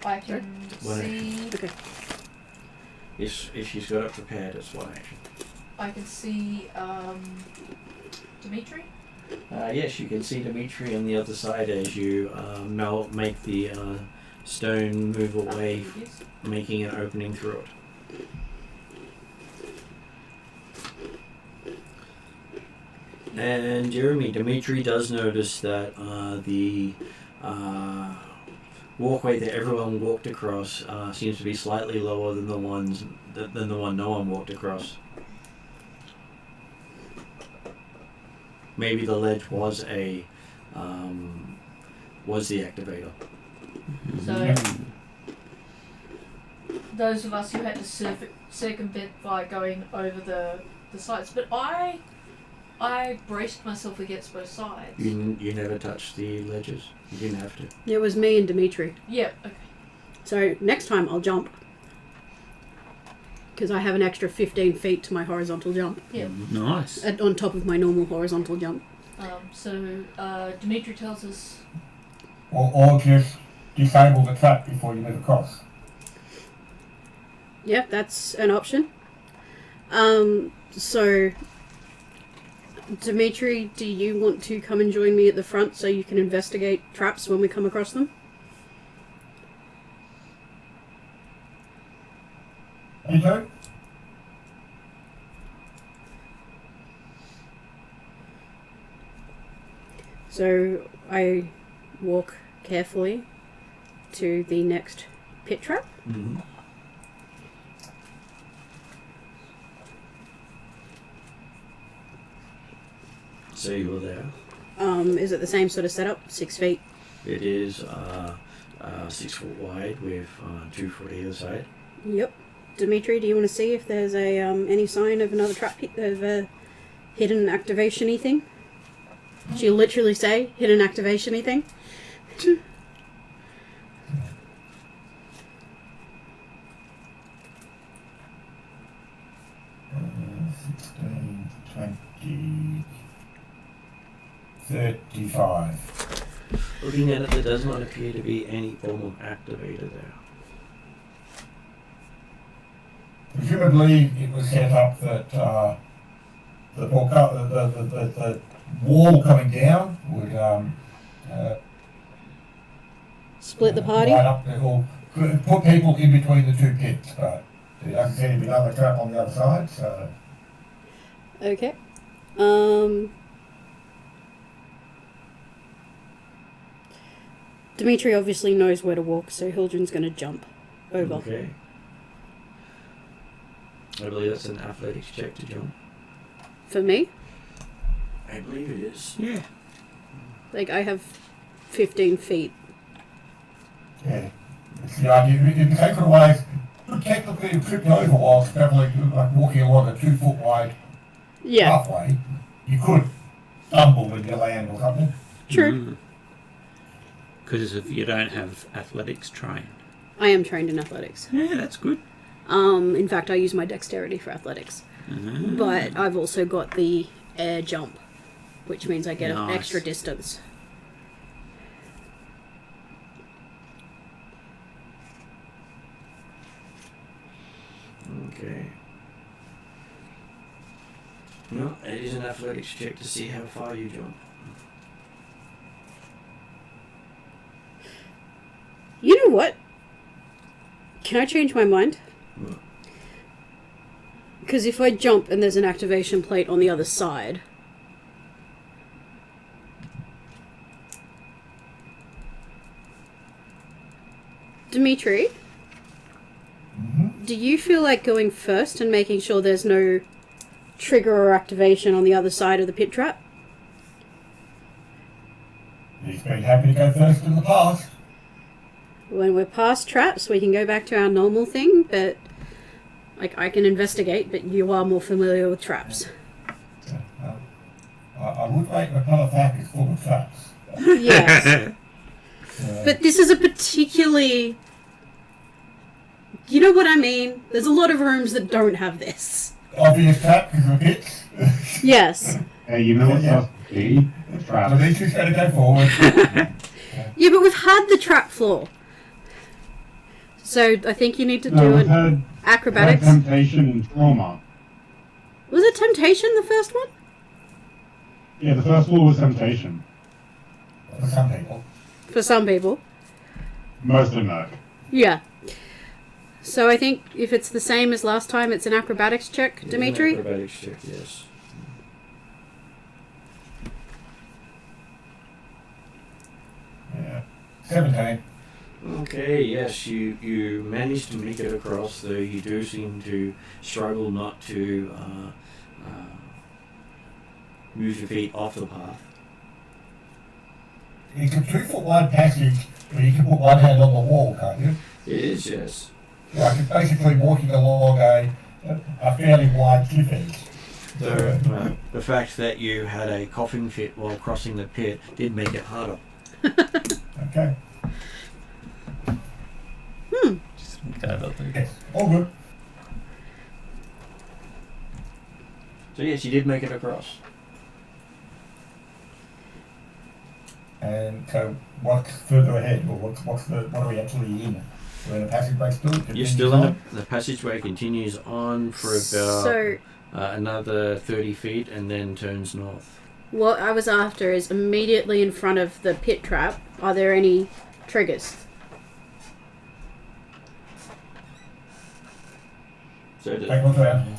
Speaker 1: action.
Speaker 5: can
Speaker 1: One
Speaker 5: see.
Speaker 2: Okay.
Speaker 1: If she's got it prepared, it's one action.
Speaker 5: I can see Dimitri.
Speaker 1: Yes, you can see Dimitri on the other side as you make the stone move away,
Speaker 5: Yes.
Speaker 1: making an opening through it. And Jeremy, Dimitri does notice that the walkway that everyone walked across seems to be slightly lower than the one no one walked across. Maybe the ledge was the activator.
Speaker 5: So those of us who had to circumvent by going over the sides, but I braced myself against both sides.
Speaker 1: You never touched the ledges. You didn't have to.
Speaker 2: It was me and Dimitri.
Speaker 5: Yeah. Okay.
Speaker 2: So next time I'll jump. Because I have an extra 15 feet to my horizontal jump.
Speaker 5: Yeah.
Speaker 3: Nice.
Speaker 2: On top of my normal horizontal jump.
Speaker 5: So Dimitri tells us.
Speaker 4: Or just disable the trap before you move across.
Speaker 2: Yeah, that's an option. So Dimitri, do you want to come and join me at the front so you can investigate traps when we come across them?
Speaker 4: Okay.
Speaker 2: So I walk carefully to the next pit trap.
Speaker 1: Mm-hmm. So you were there.
Speaker 2: Is it the same sort of setup? 6 feet?
Speaker 1: It is 6 foot wide with 2 foot either side.
Speaker 2: Yep. Dimitri, do you want to see if there's a any sign of another trap of a hidden activation-y thing? She literally say hidden activation-y thing?
Speaker 4: 16, 20, 35.
Speaker 1: Looking at it, there does not appear to be any form of activator there.
Speaker 4: Presumably, it was set up that the wall coming down would
Speaker 2: Split the party?
Speaker 4: line up or put people in between the two pits, but there doesn't seem to be another trap on the other side, so
Speaker 2: Okay. Dimitri obviously knows where to walk, so Hildren's going to jump over.
Speaker 1: Okay. I believe that's an athletics check to jump.
Speaker 2: For me,
Speaker 1: I believe it is.
Speaker 3: Yeah.
Speaker 2: like I have 15 feet.
Speaker 4: yeah. It's the idea. In the case of the ways, technically it tripped over while travelling, like walking along a 2 foot wide
Speaker 2: Yeah,
Speaker 4: pathway. You could stumble when you land or something.
Speaker 2: true.
Speaker 3: Because if you don't have athletics trained.
Speaker 2: I am trained in athletics.
Speaker 3: Yeah, that's good.
Speaker 2: In fact, I use my dexterity for athletics.
Speaker 3: Mm-hmm.
Speaker 2: But I've also got the air jump, which means I get an
Speaker 3: Nice.
Speaker 2: extra distance.
Speaker 1: Okay. No, it is an athletics check to see how far you jump.
Speaker 2: You know what? Can I change my mind?
Speaker 1: What?
Speaker 2: Because if I jump and there's an activation plate on the other side... Dimitri, do you feel like going first and making sure there's no trigger or activation on the other side of the pit trap?
Speaker 4: He's been happy to go first in the past.
Speaker 2: When we're past traps, we can go back to our normal thing, but... Like, I can investigate, but you are more familiar with traps.
Speaker 4: I would rate the Palafac is full of traps.
Speaker 2: Yes. But this is a particularly... You know what I mean? There's a lot of rooms that don't have this.
Speaker 4: Obvious trap because of the pits.
Speaker 2: Yes.
Speaker 6: Hey, you know what's supposed to be? The trap.
Speaker 4: Dimitri's going to go forward.
Speaker 2: Yeah, but we've had the trap floor. So I think you need to do
Speaker 6: we've
Speaker 2: an
Speaker 6: had
Speaker 2: acrobatics.
Speaker 6: temptation and trauma.
Speaker 2: Was it temptation, the first one?
Speaker 6: Yeah, the first floor was temptation.
Speaker 4: For some people.
Speaker 2: For some people.
Speaker 6: Mostly no.
Speaker 2: Yeah. So I think if it's the same as last time, it's an acrobatics check,
Speaker 1: Yeah,
Speaker 2: Dimitri?
Speaker 1: an acrobatics check, yes.
Speaker 4: Yeah. 17.
Speaker 1: Okay, yes, you managed to make it across, though you do seem to struggle not to move your feet off the path.
Speaker 4: It's a 2-foot wide passage where you can put one hand on the wall, can't you?
Speaker 1: It is, yes.
Speaker 4: Like it's basically walking along a fairly wide cliff edge.
Speaker 1: So, the fact that you had a coughing fit while crossing the pit did make it harder.
Speaker 4: Okay. Yes, all good.
Speaker 1: So yes, you did make it across.
Speaker 4: And so what's further ahead? Or what are we actually in? We're in a passageway still?
Speaker 1: You're still in the passageway, continues on for about
Speaker 2: So
Speaker 1: another 30 feet and then turns north.
Speaker 2: what I was after is immediately in front of the pit trap, are there any triggers?
Speaker 1: So
Speaker 4: Take a look around.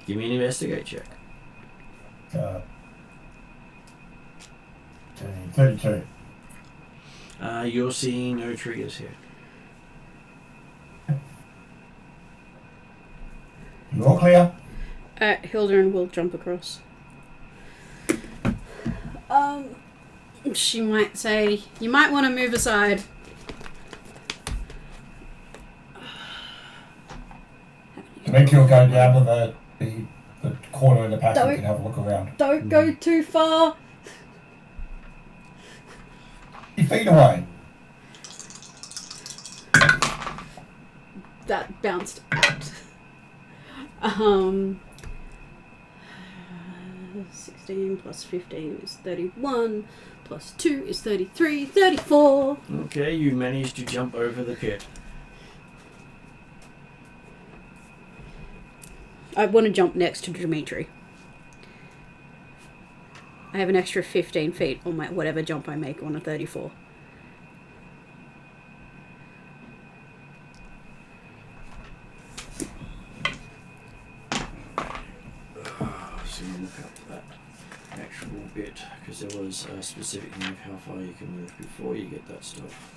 Speaker 1: give me an investigate check.
Speaker 4: 32.
Speaker 1: You're seeing no triggers here.
Speaker 4: You're all clear?
Speaker 2: Hildren will jump across. She might say, you might want to move aside.
Speaker 4: Dimitri will go down to the corner of the passage and have a look around.
Speaker 2: Don't go too far.
Speaker 4: 50 feet away.
Speaker 2: That bounced out. 16 plus 15 is 31, plus 2 is 33, 34.
Speaker 1: Okay, you managed to jump over the pit.
Speaker 2: I want to jump next to Dimitri. I have an extra 15 feet on my whatever jump I make on a 34.
Speaker 1: So you look up that actual bit, because there was a specific thing of how far you can move before you get that stuff.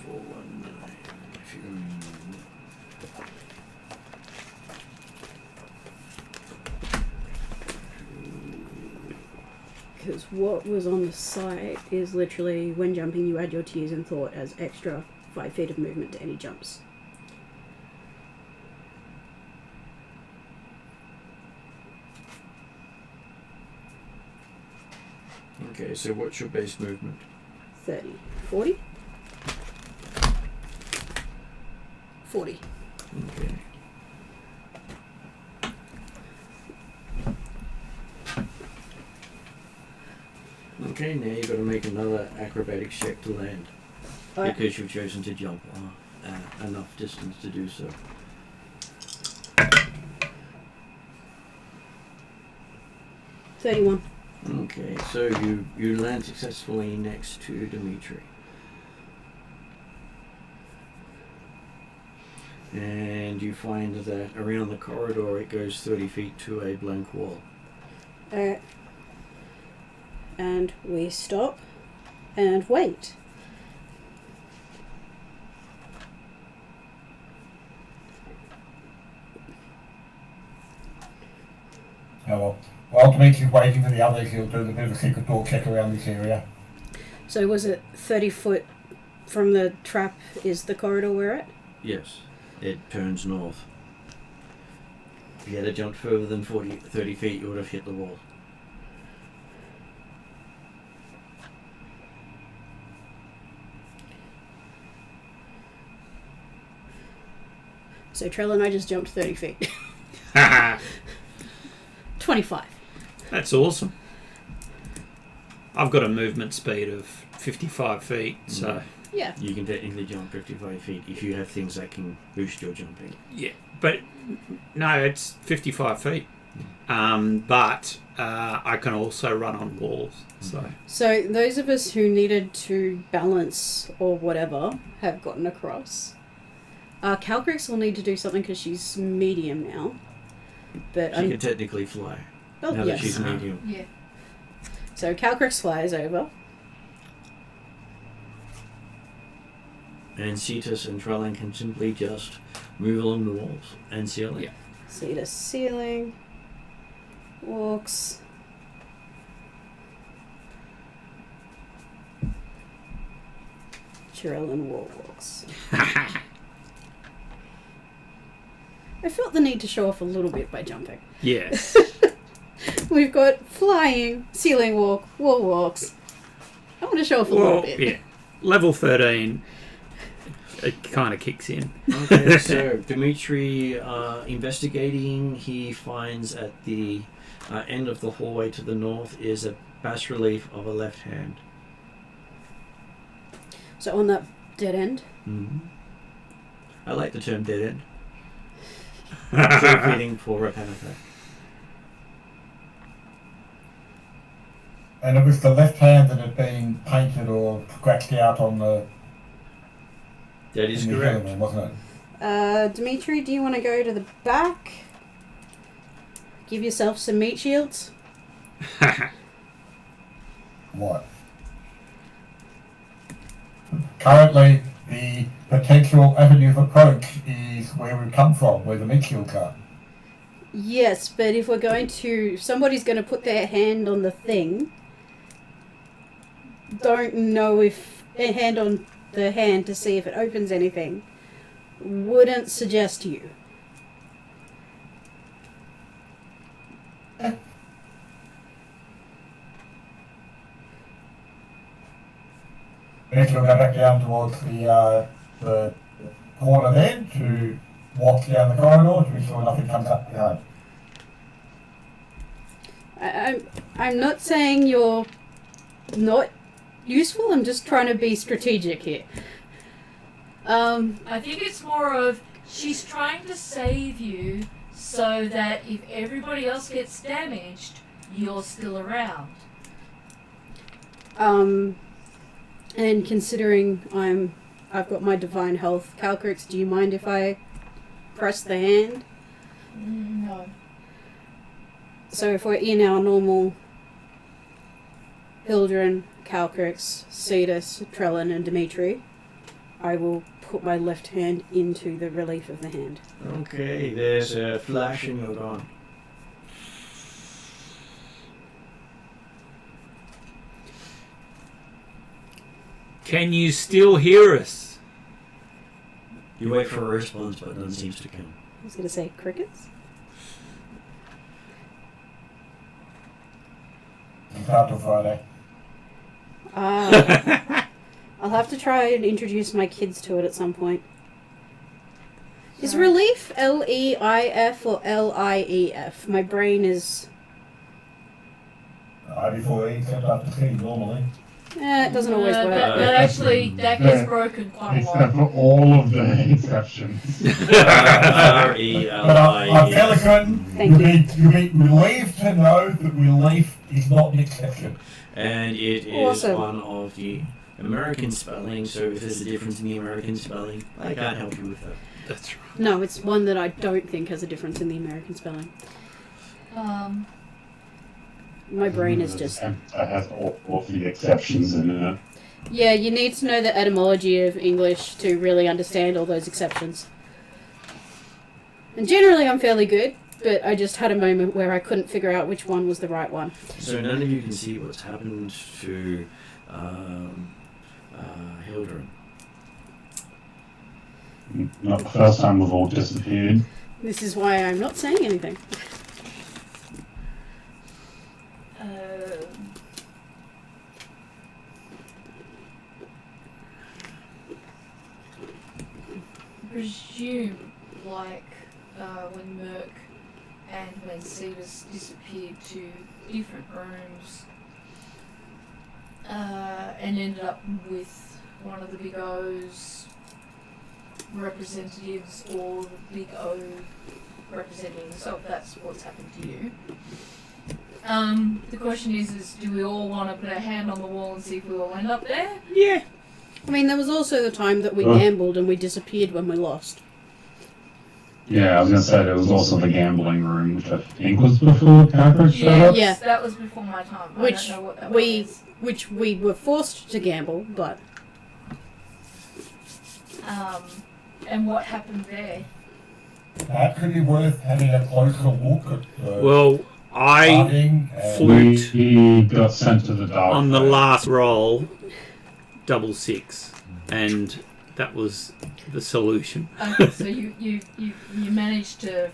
Speaker 1: 419. If you
Speaker 2: Because what was on the site is literally, when jumping, you add your tears and thought as extra 5 feet of movement to any jumps.
Speaker 1: Okay, so what's your base movement?
Speaker 2: 30. 40? 40.
Speaker 1: Okay. Okay, now you've got to make another acrobatics check to land. Because you've chosen to jump. enough distance to do so.
Speaker 2: $31.
Speaker 1: Okay, so you land successfully next to Dimitri. And you find that around the corridor it goes 30 feet to a blank wall.
Speaker 2: And we stop and wait.
Speaker 4: Yeah, well, while Dimitri's waiting for the others, he'll do a bit of a secret door check around this area.
Speaker 2: So was it 30 foot from the trap is the corridor we're at?
Speaker 1: Yes, it turns north. If you had jumped further than 30 feet, you would have hit the wall.
Speaker 2: So Trell and I just jumped 30 feet. 25.
Speaker 3: That's awesome. I've got a movement speed of 55 feet, so...
Speaker 2: Yeah.
Speaker 1: You can technically jump 55 feet if you have things that can boost your jumping.
Speaker 3: Yeah, but no, it's 55 feet. But I can also run on walls, so...
Speaker 2: So those of us who needed to balance or whatever have gotten across. Calcrix will need to do something because she's medium now. But
Speaker 1: She can technically fly.
Speaker 2: oh,
Speaker 1: now
Speaker 2: yes.
Speaker 1: that she's medium.
Speaker 5: Yeah.
Speaker 2: So Calcrix flies over.
Speaker 1: And Cetus and Trellin can simply just move along the walls and ceiling.
Speaker 3: Yeah.
Speaker 2: See the ceiling. Walks. Trellin wall walks. I felt the need to show off a little bit by jumping.
Speaker 3: Yes.
Speaker 2: We've got flying, ceiling walk, wall walks. I want to show off a little bit.
Speaker 3: Yeah. Level 13, it kind of kicks in.
Speaker 1: Okay, so Dimitri, investigating, he finds at the end of the hallway to the north is a bas relief of a left hand.
Speaker 2: So on that dead end,
Speaker 1: Mm-hmm. I like the term dead end. So fitting for a Panathak.
Speaker 4: And it was the left hand that had been painted or scratched out on the...
Speaker 1: That is
Speaker 4: in the
Speaker 1: correct.
Speaker 4: helmet, wasn't it?
Speaker 2: Dimitri, do you want to go to the back? Give yourself some meat shields?
Speaker 4: What? Currently, the potential avenue of approach is where we come from, where the meat shields are.
Speaker 2: Yes, but if we're going to... Somebody's going to put their hand on the thing. Don't know if... A hand on the hand to see if it opens anything. Wouldn't suggest you.
Speaker 4: Next we'll go back down towards the corner then to walk down the corridor to be sure nothing comes up behind.
Speaker 2: I'm not saying you're not useful, I'm just trying to be strategic here.
Speaker 5: I think it's more of she's trying to save you so that if everybody else gets damaged, you're still around.
Speaker 2: And considering I've got my divine health, Calcrix, do you mind if I press the hand?
Speaker 5: No.
Speaker 2: So if we're in our normal Hildren, Calcrix, Cetus, Trellin, and Dimitri, I will put my left hand into the relief of the hand.
Speaker 1: Okay, there's a flash and you're gone.
Speaker 3: Can you still hear us?
Speaker 1: You wait for a response, but none seems to come.
Speaker 2: I was going to say crickets.
Speaker 4: It's after Friday.
Speaker 2: I'll have to try and introduce my kids to it at some point. Is relief L-E-I-F or L-I-E-F? My brain is...
Speaker 4: Before E, except after C normally.
Speaker 2: It doesn't always work.
Speaker 5: That actually, that gets broken quite a
Speaker 6: Except
Speaker 5: lot.
Speaker 6: for all of the exceptions.
Speaker 4: But I'm fairly
Speaker 1: R-E-L-I-E-S.
Speaker 4: certain
Speaker 2: Thank
Speaker 4: you'll be relieved to know that relief is not an exception.
Speaker 1: And it is
Speaker 2: Awesome.
Speaker 1: one of the American spelling, so if there's a difference in the American spelling, I can't help you with that.
Speaker 3: That's right.
Speaker 2: No, it's one that I don't think has a difference in the American spelling. My brain is just...
Speaker 6: That has all of the exceptions in it.
Speaker 2: Yeah, you need to know the etymology of English to really understand all those exceptions. And generally I'm fairly good, but I just had a moment where I couldn't figure out which one was the right one.
Speaker 1: So none of you can see what's happened to Hildren.
Speaker 6: Not the first time we've all disappeared.
Speaker 2: This is why I'm not saying anything.
Speaker 5: Presume, like when Merc and when Cetus disappeared to different rooms and ended up with one of the Big O's representatives or the Big O representing himself, that's what's happened to you. The question is do we all want to put our hand on the wall and see if we all end up there?
Speaker 3: Yeah.
Speaker 2: I mean, there was also the time that we gambled and we disappeared when we lost.
Speaker 6: Yeah, I was going to say there was also the gambling room, which I think was before Cockroach showed up.
Speaker 2: Yeah.
Speaker 5: That was before my time.
Speaker 2: Which
Speaker 5: I don't know what that
Speaker 2: we-
Speaker 5: was.
Speaker 2: Which we were forced to gamble, but...
Speaker 5: And what happened there?
Speaker 4: That could be worth having a closer look at the
Speaker 3: Well, I
Speaker 4: starting and
Speaker 6: We got sent to the dark.
Speaker 3: on the
Speaker 6: phase.
Speaker 3: last roll, 666, and that was the solution.
Speaker 5: Okay, so you managed to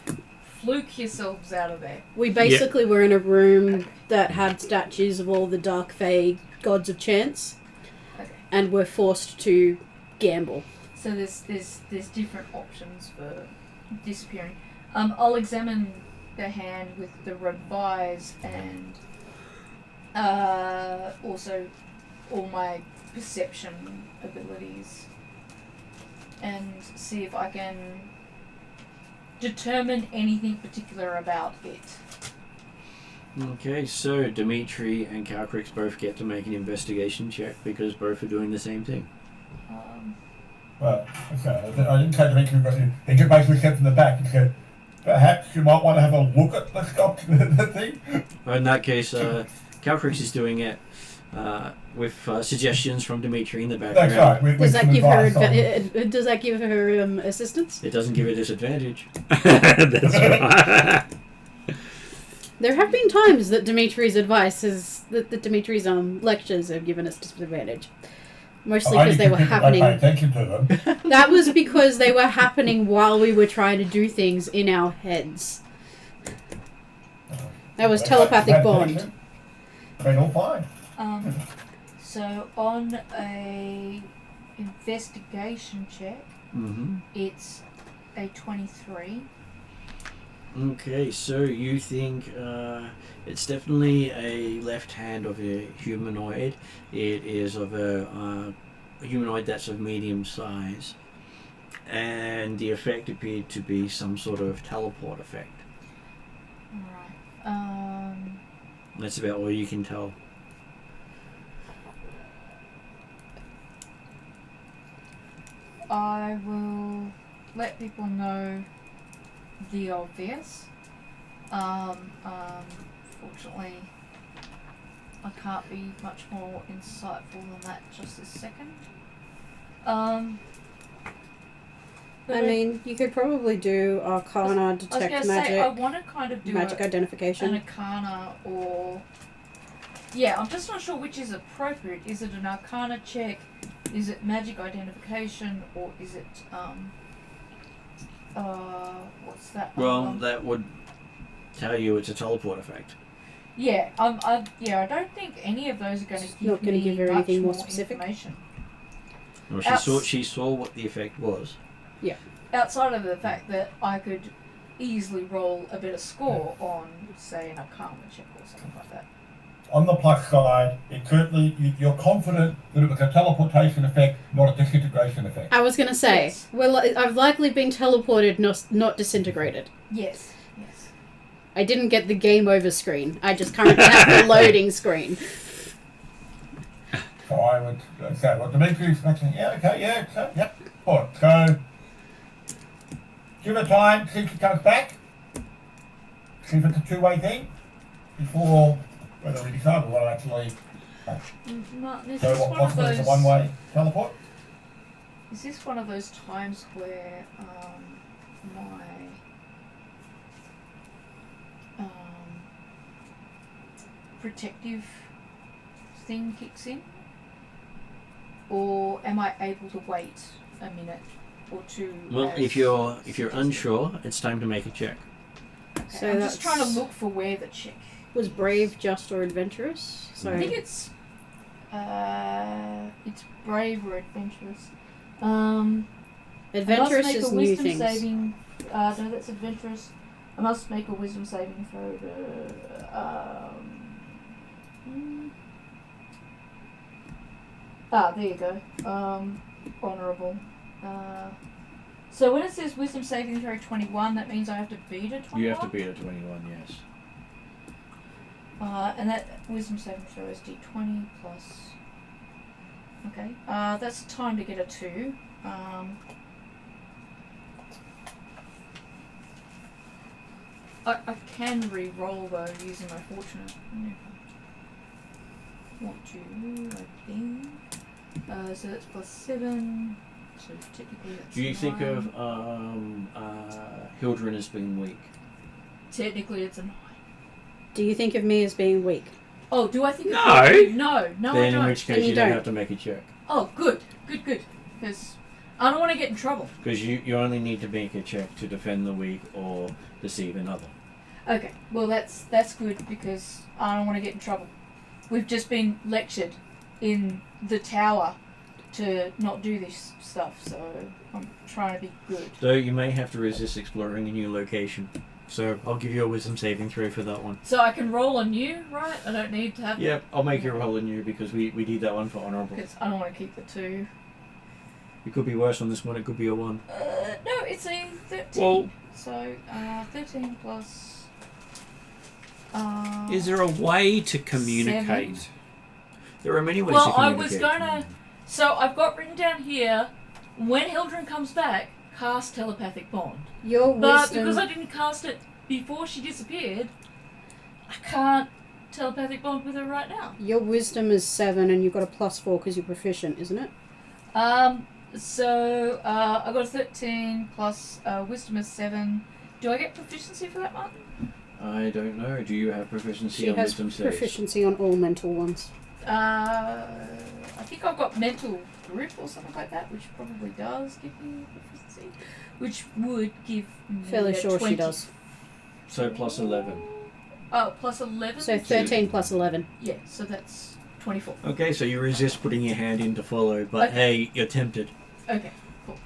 Speaker 5: fluke yourselves out of there.
Speaker 2: We basically were in a room that had statues of all the Dark Fae gods of chance,
Speaker 5: Okay.
Speaker 2: and were forced to gamble.
Speaker 5: So there's different options for disappearing. I'll examine the hand with the revise and also all my perception abilities and see if I can determine anything particular about it.
Speaker 1: Okay, so Dimitri and Calcrix both get to make an investigation check because both are doing the same thing.
Speaker 4: well, okay, I didn't say to make you, but he just basically said from the back, he said, perhaps you might want to have a look at the sculpture, the thing.
Speaker 1: But in that case, Calcrix is doing it with suggestions from Dimitri in the background.
Speaker 4: That's right.
Speaker 2: Does that give her
Speaker 4: advice on-
Speaker 2: does that give her assistance?
Speaker 1: It doesn't give a disadvantage.
Speaker 3: That's right.
Speaker 2: There have been times that Dimitri's advice is that Dimitri's lectures have given us disadvantage. Mostly because they were happening.
Speaker 4: I pay attention to them.
Speaker 2: That was because they were happening while we were trying to do things in our heads. That was telepathic bond.
Speaker 4: Been all fine.
Speaker 5: So on a investigation check,
Speaker 1: Mm-hmm.
Speaker 5: it's a 23.
Speaker 1: Okay, so you think it's definitely a left hand of a humanoid. It is of a humanoid that's of medium size. And the effect appeared to be some sort of teleport effect.
Speaker 5: Alright.
Speaker 1: That's about all you can tell.
Speaker 5: I will let people know the obvious. Fortunately, I can't be much more insightful than that just this second.
Speaker 2: I mean, you could probably do Arcana,
Speaker 5: I was
Speaker 2: detect
Speaker 5: gonna
Speaker 2: magic,
Speaker 5: say, I want to kind of do
Speaker 2: magic
Speaker 5: an
Speaker 2: identification.
Speaker 5: Arcana or... Yeah, I'm just not sure which is appropriate. Is it an Arcana check? Is it magic identification? Or is it, what's that?
Speaker 1: Well, that would tell you it's a teleport effect.
Speaker 5: Yeah, I don't think any of those are going to give
Speaker 2: Not gonna
Speaker 5: me
Speaker 2: give her
Speaker 5: much
Speaker 2: anything more
Speaker 5: more
Speaker 2: specific?
Speaker 5: information.
Speaker 1: Well,
Speaker 5: Outs-
Speaker 1: she saw what the effect was.
Speaker 5: Outside of the fact that I could easily roll a better score on, say, an Arcana check or something like that.
Speaker 4: on the plus side, it certainly, you're confident that it was a teleportation effect, not a disintegration effect.
Speaker 2: I was going to say,
Speaker 5: Yes.
Speaker 2: well, I've likely been teleported, not disintegrated.
Speaker 5: Yes. Yes.
Speaker 2: I didn't get the game over screen. I just currently have the loading screen.
Speaker 4: So I would say, well, Dimitri's mentioning, yeah, okay, yeah, so, yep. All right, so give it time, see if she comes back. See if it's a two-way thing before whether we decide we want to actually
Speaker 5: Martin, is
Speaker 4: go
Speaker 5: this
Speaker 4: what
Speaker 5: one of
Speaker 4: possibly is a
Speaker 5: those?
Speaker 4: one-way teleport.
Speaker 5: Is this one of those times where my protective thing kicks in, or am I able to wait a minute or two?
Speaker 1: Well, if you're unsure, it's time to make a check.
Speaker 5: Okay,
Speaker 2: So
Speaker 5: I'm
Speaker 2: that's-
Speaker 5: just trying to look for where the check.
Speaker 2: Was brave, just, or adventurous? So
Speaker 5: I think it's brave or adventurous.
Speaker 2: adventurous
Speaker 5: I must make
Speaker 2: is
Speaker 5: a
Speaker 2: new
Speaker 5: wisdom
Speaker 2: things.
Speaker 5: saving. No, that's adventurous. I must make a wisdom saving throw to. There you go. Honourable. So when it says wisdom saving throw 21, that means I have to beat a 21.
Speaker 1: You have to beat a 21, yes.
Speaker 5: And that wisdom saving throw is d20 plus. Okay. That's time to get a 2. I can re-roll though using my fortunate. Want to, I think. So that's plus 7. So technically that's
Speaker 1: Do you
Speaker 5: 9.
Speaker 1: think of Hildren as being weak?
Speaker 5: Technically it's a 9.
Speaker 2: Do you think of me as being weak?
Speaker 5: Oh, do I think?
Speaker 3: No.
Speaker 5: Of you? No, I
Speaker 1: Then
Speaker 5: don't.
Speaker 1: in which
Speaker 2: Then
Speaker 1: case
Speaker 2: you
Speaker 1: you don't
Speaker 2: don't.
Speaker 1: have to make a check.
Speaker 5: Oh, good. Because I don't want to get in trouble.
Speaker 1: Because you only need to make a check to defend the weak or deceive another.
Speaker 5: Okay, well that's good because I don't want to get in trouble. We've just been lectured in the tower to not do this stuff, so I'm trying to be good.
Speaker 1: Though you may have to resist exploring a new location. So I'll give you a wisdom saving throw for that one.
Speaker 5: So I can roll on you, right? I don't need to have.
Speaker 1: Yep, I'll make you roll a new because we did that one for honourable.
Speaker 5: Because I don't want to keep the 2.
Speaker 1: It could be worse on this one, it could be a 1.
Speaker 5: No, it's a 13.
Speaker 3: Well,
Speaker 5: So 13 plus.
Speaker 3: is there a way to communicate?
Speaker 5: 7.
Speaker 1: There are many ways
Speaker 5: Well,
Speaker 1: to
Speaker 5: I
Speaker 1: communicate.
Speaker 5: was gonna. So I've got written down here. When Hildren comes back, cast telepathic bond.
Speaker 2: Your
Speaker 5: But
Speaker 2: wisdom.
Speaker 5: because I didn't cast it before she disappeared, I can't telepathic bond with her right now.
Speaker 2: Your wisdom is 7, and you've got a +4 because you're proficient, isn't it?
Speaker 5: So I got a 13 plus wisdom is 7. Do I get proficiency for that, Martin?
Speaker 1: I don't know. Do you have proficiency
Speaker 2: She
Speaker 1: on
Speaker 2: has
Speaker 1: wisdom saves?
Speaker 2: proficiency on all mental ones.
Speaker 5: I think I've got mental grip or something like that, which probably does give me proficiency, which would give me
Speaker 2: Fairly
Speaker 5: a
Speaker 2: sure
Speaker 5: 20.
Speaker 2: she does.
Speaker 1: So plus 11.
Speaker 5: Oh, plus 11?
Speaker 2: So 13 plus 11.
Speaker 5: Yeah, so that's 24.
Speaker 1: Okay, so you resist putting your hand in to follow, but
Speaker 5: Okay.
Speaker 1: hey, you're tempted.
Speaker 5: Okay, cool.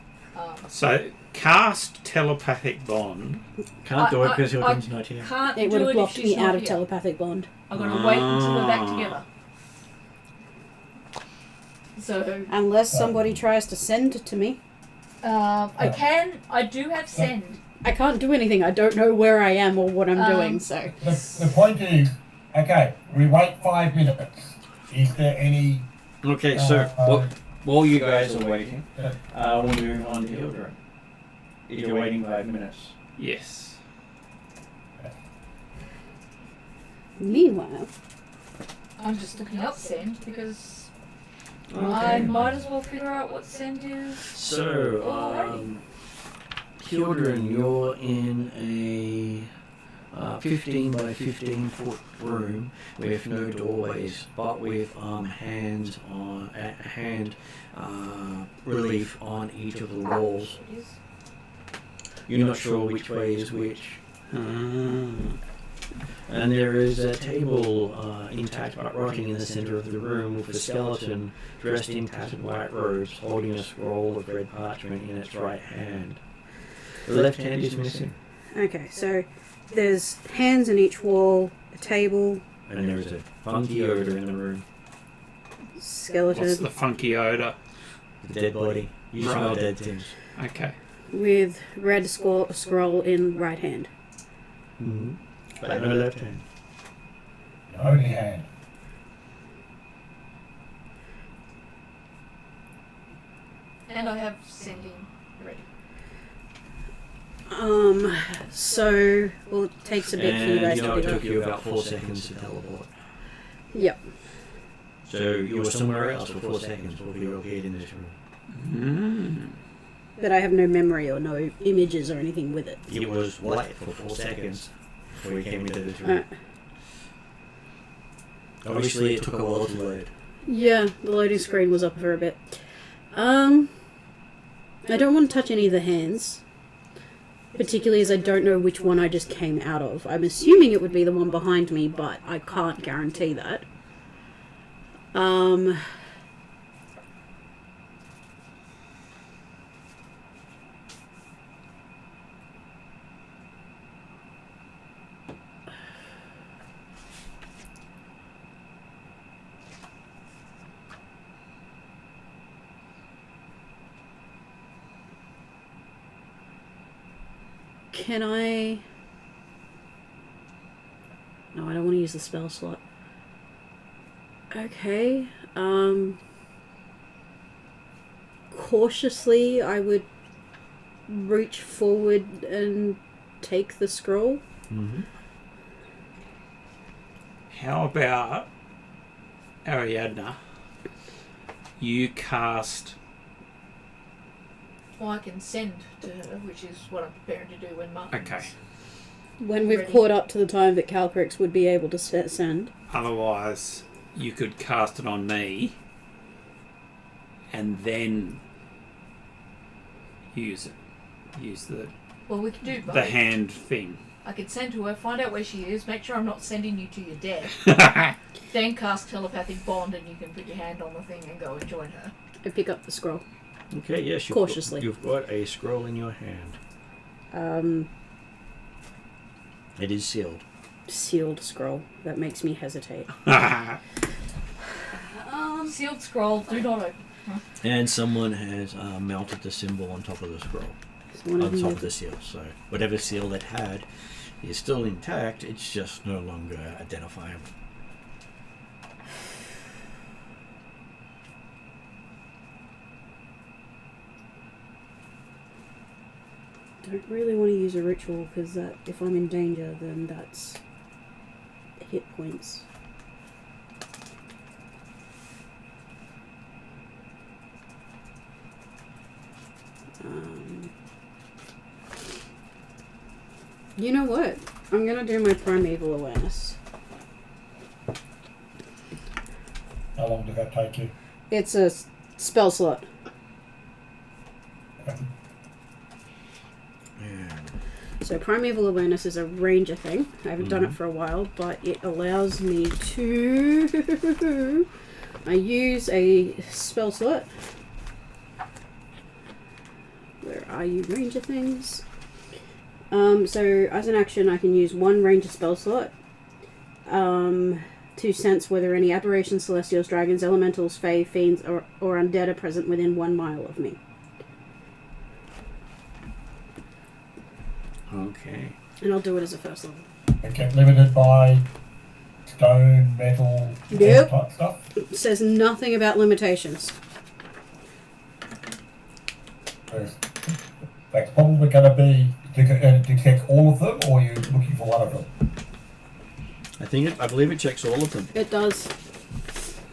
Speaker 3: So cast telepathic bond.
Speaker 1: Can't do it
Speaker 5: I-
Speaker 1: because
Speaker 5: I
Speaker 1: Hildren's not here.
Speaker 5: Can't
Speaker 2: It
Speaker 5: do
Speaker 2: would have
Speaker 5: it
Speaker 2: blocked
Speaker 5: if
Speaker 2: me
Speaker 5: she's
Speaker 2: out
Speaker 5: not
Speaker 2: of
Speaker 5: here.
Speaker 2: telepathic bond.
Speaker 5: I'm gonna wait until we're back
Speaker 3: Ah.
Speaker 5: together. So,
Speaker 2: Unless somebody tries to send to me.
Speaker 5: I do have send.
Speaker 2: I can't do anything. I don't know where I am or what I'm doing, so.
Speaker 4: The point is, okay, we wait 5 minutes. Is there any...
Speaker 1: Okay, so while you guys are waiting,
Speaker 4: uh,
Speaker 1: we'll move on to Hildren. If you're waiting 5 minutes.
Speaker 3: Yes.
Speaker 2: Meanwhile,
Speaker 5: I'm just looking up send because I
Speaker 1: Okay.
Speaker 5: might as well figure out what send is.
Speaker 1: So,
Speaker 5: Alrighty.
Speaker 1: Hildren, you're in a 15 by 15 foot room with no doorways, but with hand relief on each of the walls.
Speaker 5: It is.
Speaker 1: You're not sure which way is which. And there is a table intact but rotting in the center of the room with a skeleton dressed in tattered white robes holding a scroll of red parchment in its right hand. The left hand is missing.
Speaker 2: okay, so there's hands in each wall, a table,
Speaker 1: And there is a funky odor in the room.
Speaker 2: Skeleton
Speaker 3: What's the funky odor?
Speaker 1: The dead body. You smell
Speaker 3: Right.
Speaker 1: dead things.
Speaker 3: Okay.
Speaker 2: with red scroll in right hand.
Speaker 1: Mm-hmm. But no left hand.
Speaker 4: Only hand.
Speaker 5: And I have sending ready.
Speaker 2: So, well, it takes a bit for you guys
Speaker 1: you know,
Speaker 2: to
Speaker 1: it
Speaker 2: do
Speaker 1: took
Speaker 2: that.
Speaker 1: you about 4 seconds to teleport.
Speaker 2: Yep.
Speaker 1: So you were somewhere else for 4 seconds before you appeared in this room.
Speaker 2: But I have no memory or no images or anything with it.
Speaker 1: It was white for 4 seconds before you came into this room.
Speaker 2: Alright.
Speaker 1: Obviously, it took a while to load.
Speaker 2: Yeah, the loading screen was up for a bit. I don't want to touch any of the hands. Particularly as I don't know which one I just came out of. I'm assuming it would be the one behind me, but I can't guarantee that. Can I... No, I don't want to use the spell slot. Okay, cautiously, I would reach forward and take the scroll.
Speaker 1: Mm-hmm.
Speaker 3: How about Ariadna? You cast.
Speaker 5: Well, I can send to her, which is what I'm preparing to do when Martin's...
Speaker 3: Okay.
Speaker 2: When we've
Speaker 5: Ready.
Speaker 2: caught up to the time that Calcrix would be able to send.
Speaker 3: Otherwise, you could cast it on me, and then use it. Use the
Speaker 5: Well, we can do both.
Speaker 3: hand thing.
Speaker 5: I could send to her, find out where she is, make sure I'm not sending you to your death, then cast telepathic bond, and you can put your hand on the thing and go and join her.
Speaker 2: And pick up the scroll.
Speaker 1: Okay, yes.
Speaker 2: Cautiously.
Speaker 1: You've got a scroll in your hand. It is sealed.
Speaker 2: Sealed scroll. That makes me hesitate.
Speaker 5: Sealed scroll, do not open.
Speaker 1: And someone has mounted the symbol on top of the scroll.
Speaker 2: So one of
Speaker 1: On
Speaker 2: them
Speaker 1: top
Speaker 2: is-
Speaker 1: of the seal. So whatever seal it had is still intact. It's just no longer identifiable.
Speaker 2: Don't really want to use a ritual because that if I'm in danger, then that's hit points. You know what? I'm gonna do my primeval awareness.
Speaker 4: How long did that take you?
Speaker 2: It's a spell slot. So primeval awareness is a ranger thing. I haven't done it for a while, but it allows me to... I use a spell slot. Where are you, ranger things? So as an action, I can use one ranger spell slot to sense whether any aberrations, celestials, dragons, elementals, fae, fiends, or undead are present within 1 mile of me.
Speaker 1: Okay.
Speaker 2: And I'll do it as a first level.
Speaker 4: It kept limited by stone, metal,
Speaker 2: Yep.
Speaker 4: type stuff.
Speaker 2: It says nothing about limitations.
Speaker 4: That's probably going to be detect all of them, or you're looking for one of them.
Speaker 1: I believe it checks all of them.
Speaker 2: It does.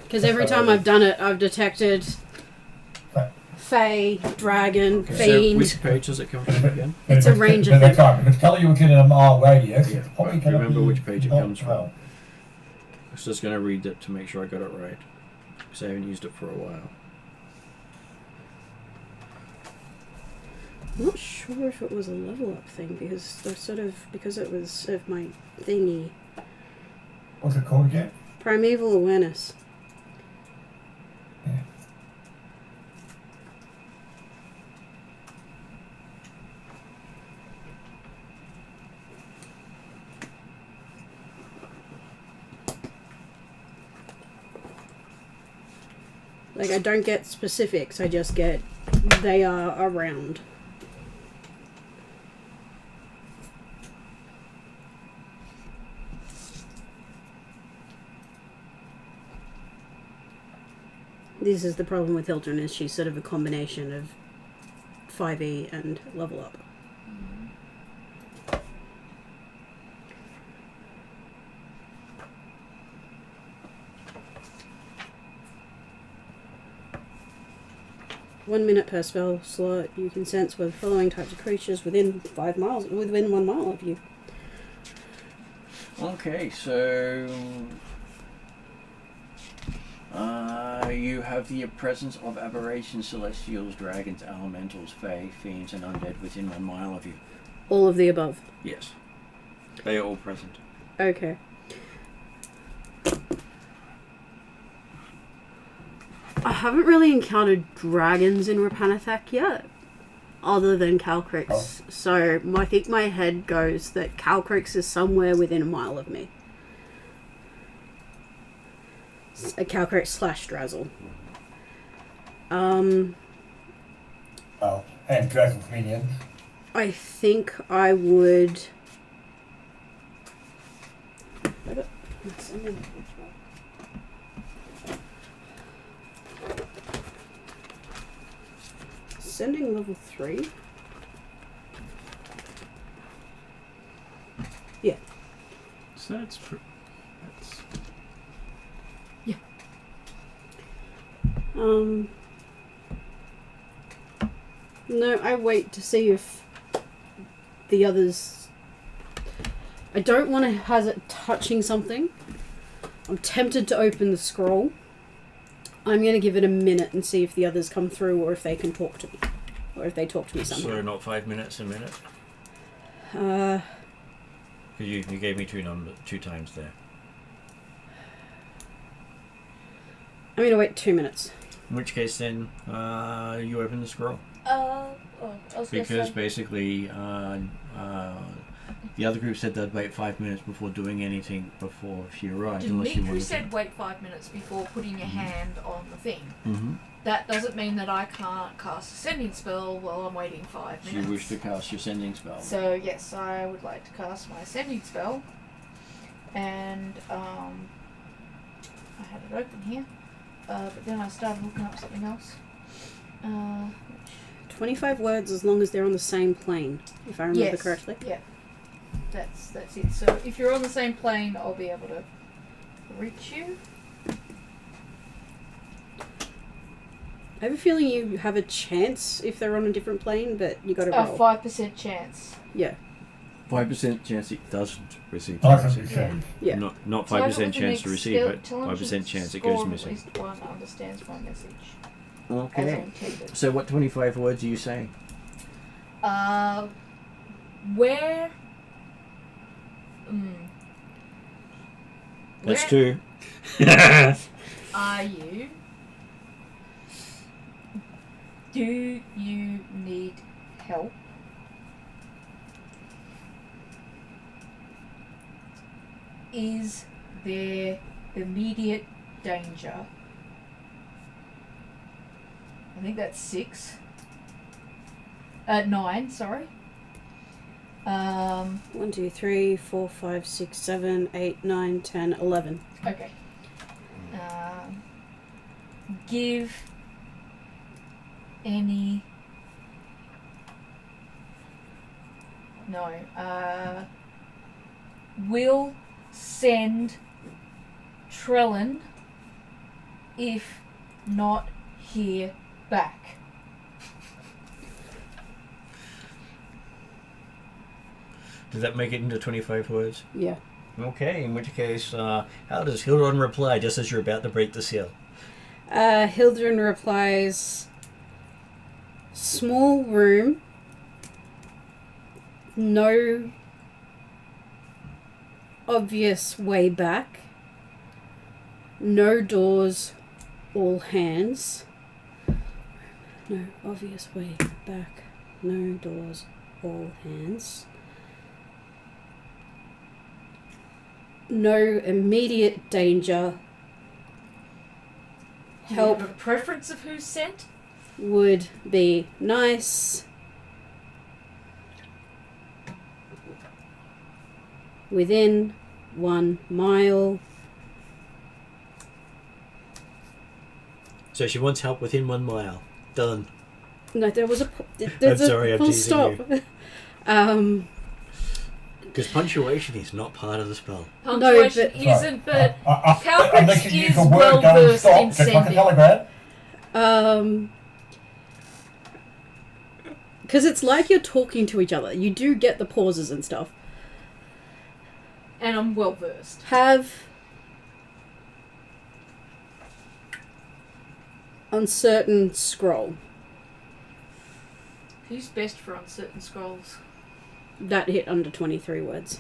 Speaker 2: Because every time I've done it, I've detected Fae, Dragon,
Speaker 4: Okay.
Speaker 1: So
Speaker 2: Fiend.
Speaker 1: which page does it come from again?
Speaker 2: It's a ranger
Speaker 4: That's
Speaker 2: thing.
Speaker 4: right. If it's telling you within a mile radius,
Speaker 1: Yeah,
Speaker 4: it's probably
Speaker 1: I
Speaker 4: going to be...
Speaker 1: remember which page it
Speaker 4: not
Speaker 1: comes from.
Speaker 4: well.
Speaker 1: I was just going to read it to make sure I got it right. Because I haven't used it for a while.
Speaker 2: I'm not sure if it was a level up thing because it was of my thingy.
Speaker 4: What's it called again?
Speaker 2: Primeval awareness.
Speaker 4: Yeah.
Speaker 2: Like, I don't get specifics, I just get they are around. This is the problem with Hildren, is she's sort of a combination of 5e and level up. One minute per spell slot. You can sense with the following types of creatures within 1 mile of you.
Speaker 1: Okay, so you have the presence of aberrations, celestials, dragons, elementals, fae, fiends, and undead within 1 mile of you.
Speaker 2: All of the above.
Speaker 1: Yes, they are all present.
Speaker 2: Okay. I haven't really encountered dragons in Rapanathak yet, other than Calcrix. So I think my head goes that Calcrix is somewhere within 1 mile of me. A Calcrix / Drazzle.
Speaker 4: Oh, and Dragon's minions.
Speaker 2: I think I would. Sending level 3. Yeah.
Speaker 3: So that's
Speaker 2: Yeah. No, I wait to see if the others. I don't want to hazard touching something. I'm tempted to open the scroll. I'm going to give it a minute and see if the others come through, or if they can talk to me, or if they talk to me somehow.
Speaker 1: So not 5 minutes, a minute.
Speaker 2: Uh,
Speaker 1: You gave me two times there.
Speaker 2: I'm going to wait 2 minutes.
Speaker 1: In which case, then you open the scroll.
Speaker 5: I was gonna
Speaker 1: Because
Speaker 5: say-
Speaker 1: basically, the other group said they'd wait 5 minutes before doing anything before she arrived, unless you
Speaker 5: Dimitri
Speaker 1: wanted
Speaker 5: said wait 5 minutes before putting your hand on the thing.
Speaker 1: Mm-hmm.
Speaker 5: That doesn't mean that I can't cast a sending spell while I'm waiting 5 minutes.
Speaker 1: You wish to cast your sending spell.
Speaker 5: So yes, I would like to cast my sending spell, and I had it open here, but then I started looking up something else.
Speaker 2: 25 words as long as they're on the same plane, if I remember correctly.
Speaker 5: Yeah, that's it. So if you're on the same plane, I'll be able to reach you.
Speaker 2: I have a feeling you have a chance if they're on a different plane, but you got to
Speaker 5: A
Speaker 2: roll.
Speaker 5: 5% chance.
Speaker 2: Yeah.
Speaker 1: 5% chance it doesn't receive.
Speaker 4: I can
Speaker 1: damage.
Speaker 4: receive.
Speaker 2: Yeah.
Speaker 1: Not
Speaker 5: So I
Speaker 1: 5%
Speaker 5: got
Speaker 1: chance to
Speaker 5: the
Speaker 1: receive, but
Speaker 5: intelligence
Speaker 1: 5% chance it
Speaker 5: score
Speaker 1: goes
Speaker 5: of
Speaker 1: missing.
Speaker 5: At least one understands my message. As
Speaker 1: Okay.
Speaker 5: intended.
Speaker 1: So what 25 words are you saying?
Speaker 5: Where?
Speaker 1: That's
Speaker 5: Where
Speaker 1: 2.
Speaker 5: are you? Do you need help? Is there immediate danger? I think that's 6. 9, sorry.
Speaker 2: 1, 2, 3, 4, 5, 6, 7, 8, 9, 10, 11.
Speaker 5: Okay. Give any... No. Will send Trellin, if not here, back.
Speaker 1: Does that make it into 25 words?
Speaker 2: Yeah.
Speaker 1: Okay, in which case, how does Hildron reply just as you're about to break the seal?
Speaker 2: Hildren replies, small room, no obvious way back, no doors, all hands. No obvious way back, no doors, all hands. No immediate danger.
Speaker 5: Do you
Speaker 2: Help
Speaker 5: have a preference of who's sent?
Speaker 2: would be nice. Within 1 mile.
Speaker 1: So she wants help within 1 mile. Done.
Speaker 2: No, there was a. There's
Speaker 1: sorry,
Speaker 2: a
Speaker 1: I'm
Speaker 2: full
Speaker 1: teasing
Speaker 2: stop.
Speaker 1: Because punctuation is not part of the spell.
Speaker 5: Punctuation
Speaker 2: but-
Speaker 5: isn't, but
Speaker 4: Unless you use
Speaker 5: is
Speaker 4: the word
Speaker 5: well
Speaker 4: don't
Speaker 5: versed
Speaker 4: stop,
Speaker 5: in
Speaker 4: just like a
Speaker 5: sending.
Speaker 4: telegram.
Speaker 2: Because it's like you're talking to each other. You do get the pauses and stuff.
Speaker 5: And I'm well versed.
Speaker 2: Have uncertain scroll.
Speaker 5: Who's best for uncertain scrolls?
Speaker 2: That hit under 23 words.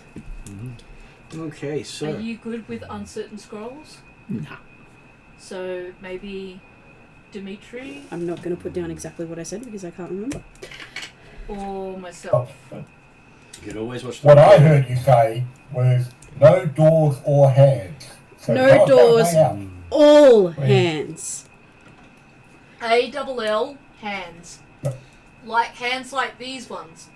Speaker 1: Okay, so...
Speaker 5: Are you good with uncertain scrolls?
Speaker 1: No.
Speaker 5: So maybe Dimitri
Speaker 2: I'm not going to put down exactly what I said because I can't remember.
Speaker 5: or myself.
Speaker 1: You can always watch the
Speaker 4: What I heard you say was no doors or hands. So
Speaker 2: No
Speaker 4: tell us that
Speaker 2: doors.
Speaker 4: way out.
Speaker 2: All
Speaker 4: Right.
Speaker 2: hands.
Speaker 5: ALL hands. Like hands like these ones.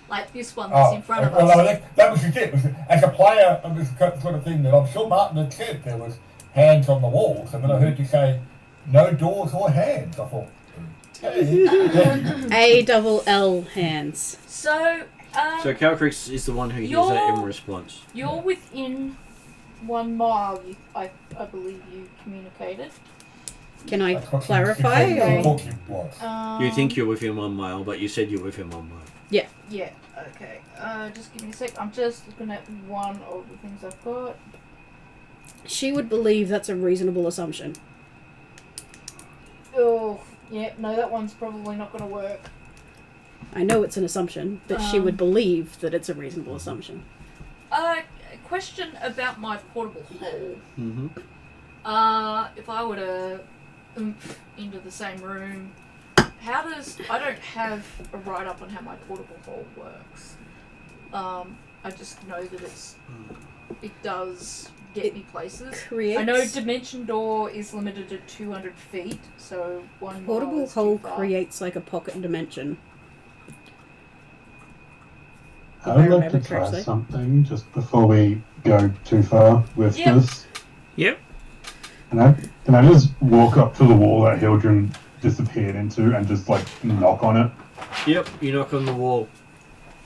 Speaker 5: Like this one that's in front of
Speaker 4: well,
Speaker 5: us.
Speaker 4: no, that was just it. As a player of this sort of thing that I'm sure Martin had said, there was hands on the walls, and then I heard you say no doors or hands. I thought, hey.
Speaker 2: ALL hands.
Speaker 5: So,
Speaker 1: So Calcrix is the one who hears that in response.
Speaker 5: you're within 1 mile, I believe you communicated.
Speaker 2: Can I
Speaker 4: That's what
Speaker 2: clarify?
Speaker 4: you
Speaker 2: Or?
Speaker 4: thought you was.
Speaker 1: You think you're within 1 mile, but you said you're within 1 mile.
Speaker 5: Yeah, okay. Just give me a sec. I'm just looking at one of the things I've got.
Speaker 2: She would believe that's a reasonable assumption.
Speaker 5: Oh, yeah, no, that one's probably not going to work.
Speaker 2: I know it's an assumption, but she would believe that it's a reasonable assumption.
Speaker 5: A question about my portable hole.
Speaker 1: Mm-hmm.
Speaker 5: If I were to oomph into the same room, I don't have a write-up on how my portable hole works. I just know that it does get me places.
Speaker 2: Creates
Speaker 5: I know dimension door is limited to 200 feet, so 1 mile
Speaker 2: portable
Speaker 5: is too
Speaker 2: hole
Speaker 5: far.
Speaker 2: creates like a pocket dimension.
Speaker 6: I would like to
Speaker 2: remember
Speaker 6: try
Speaker 2: correctly.
Speaker 6: something just before we go too far with
Speaker 5: Yeah.
Speaker 6: this.
Speaker 3: Yep.
Speaker 6: Can I just walk up to the wall that Hildren disappeared into and just like knock on it?
Speaker 1: Yep, you knock on the wall.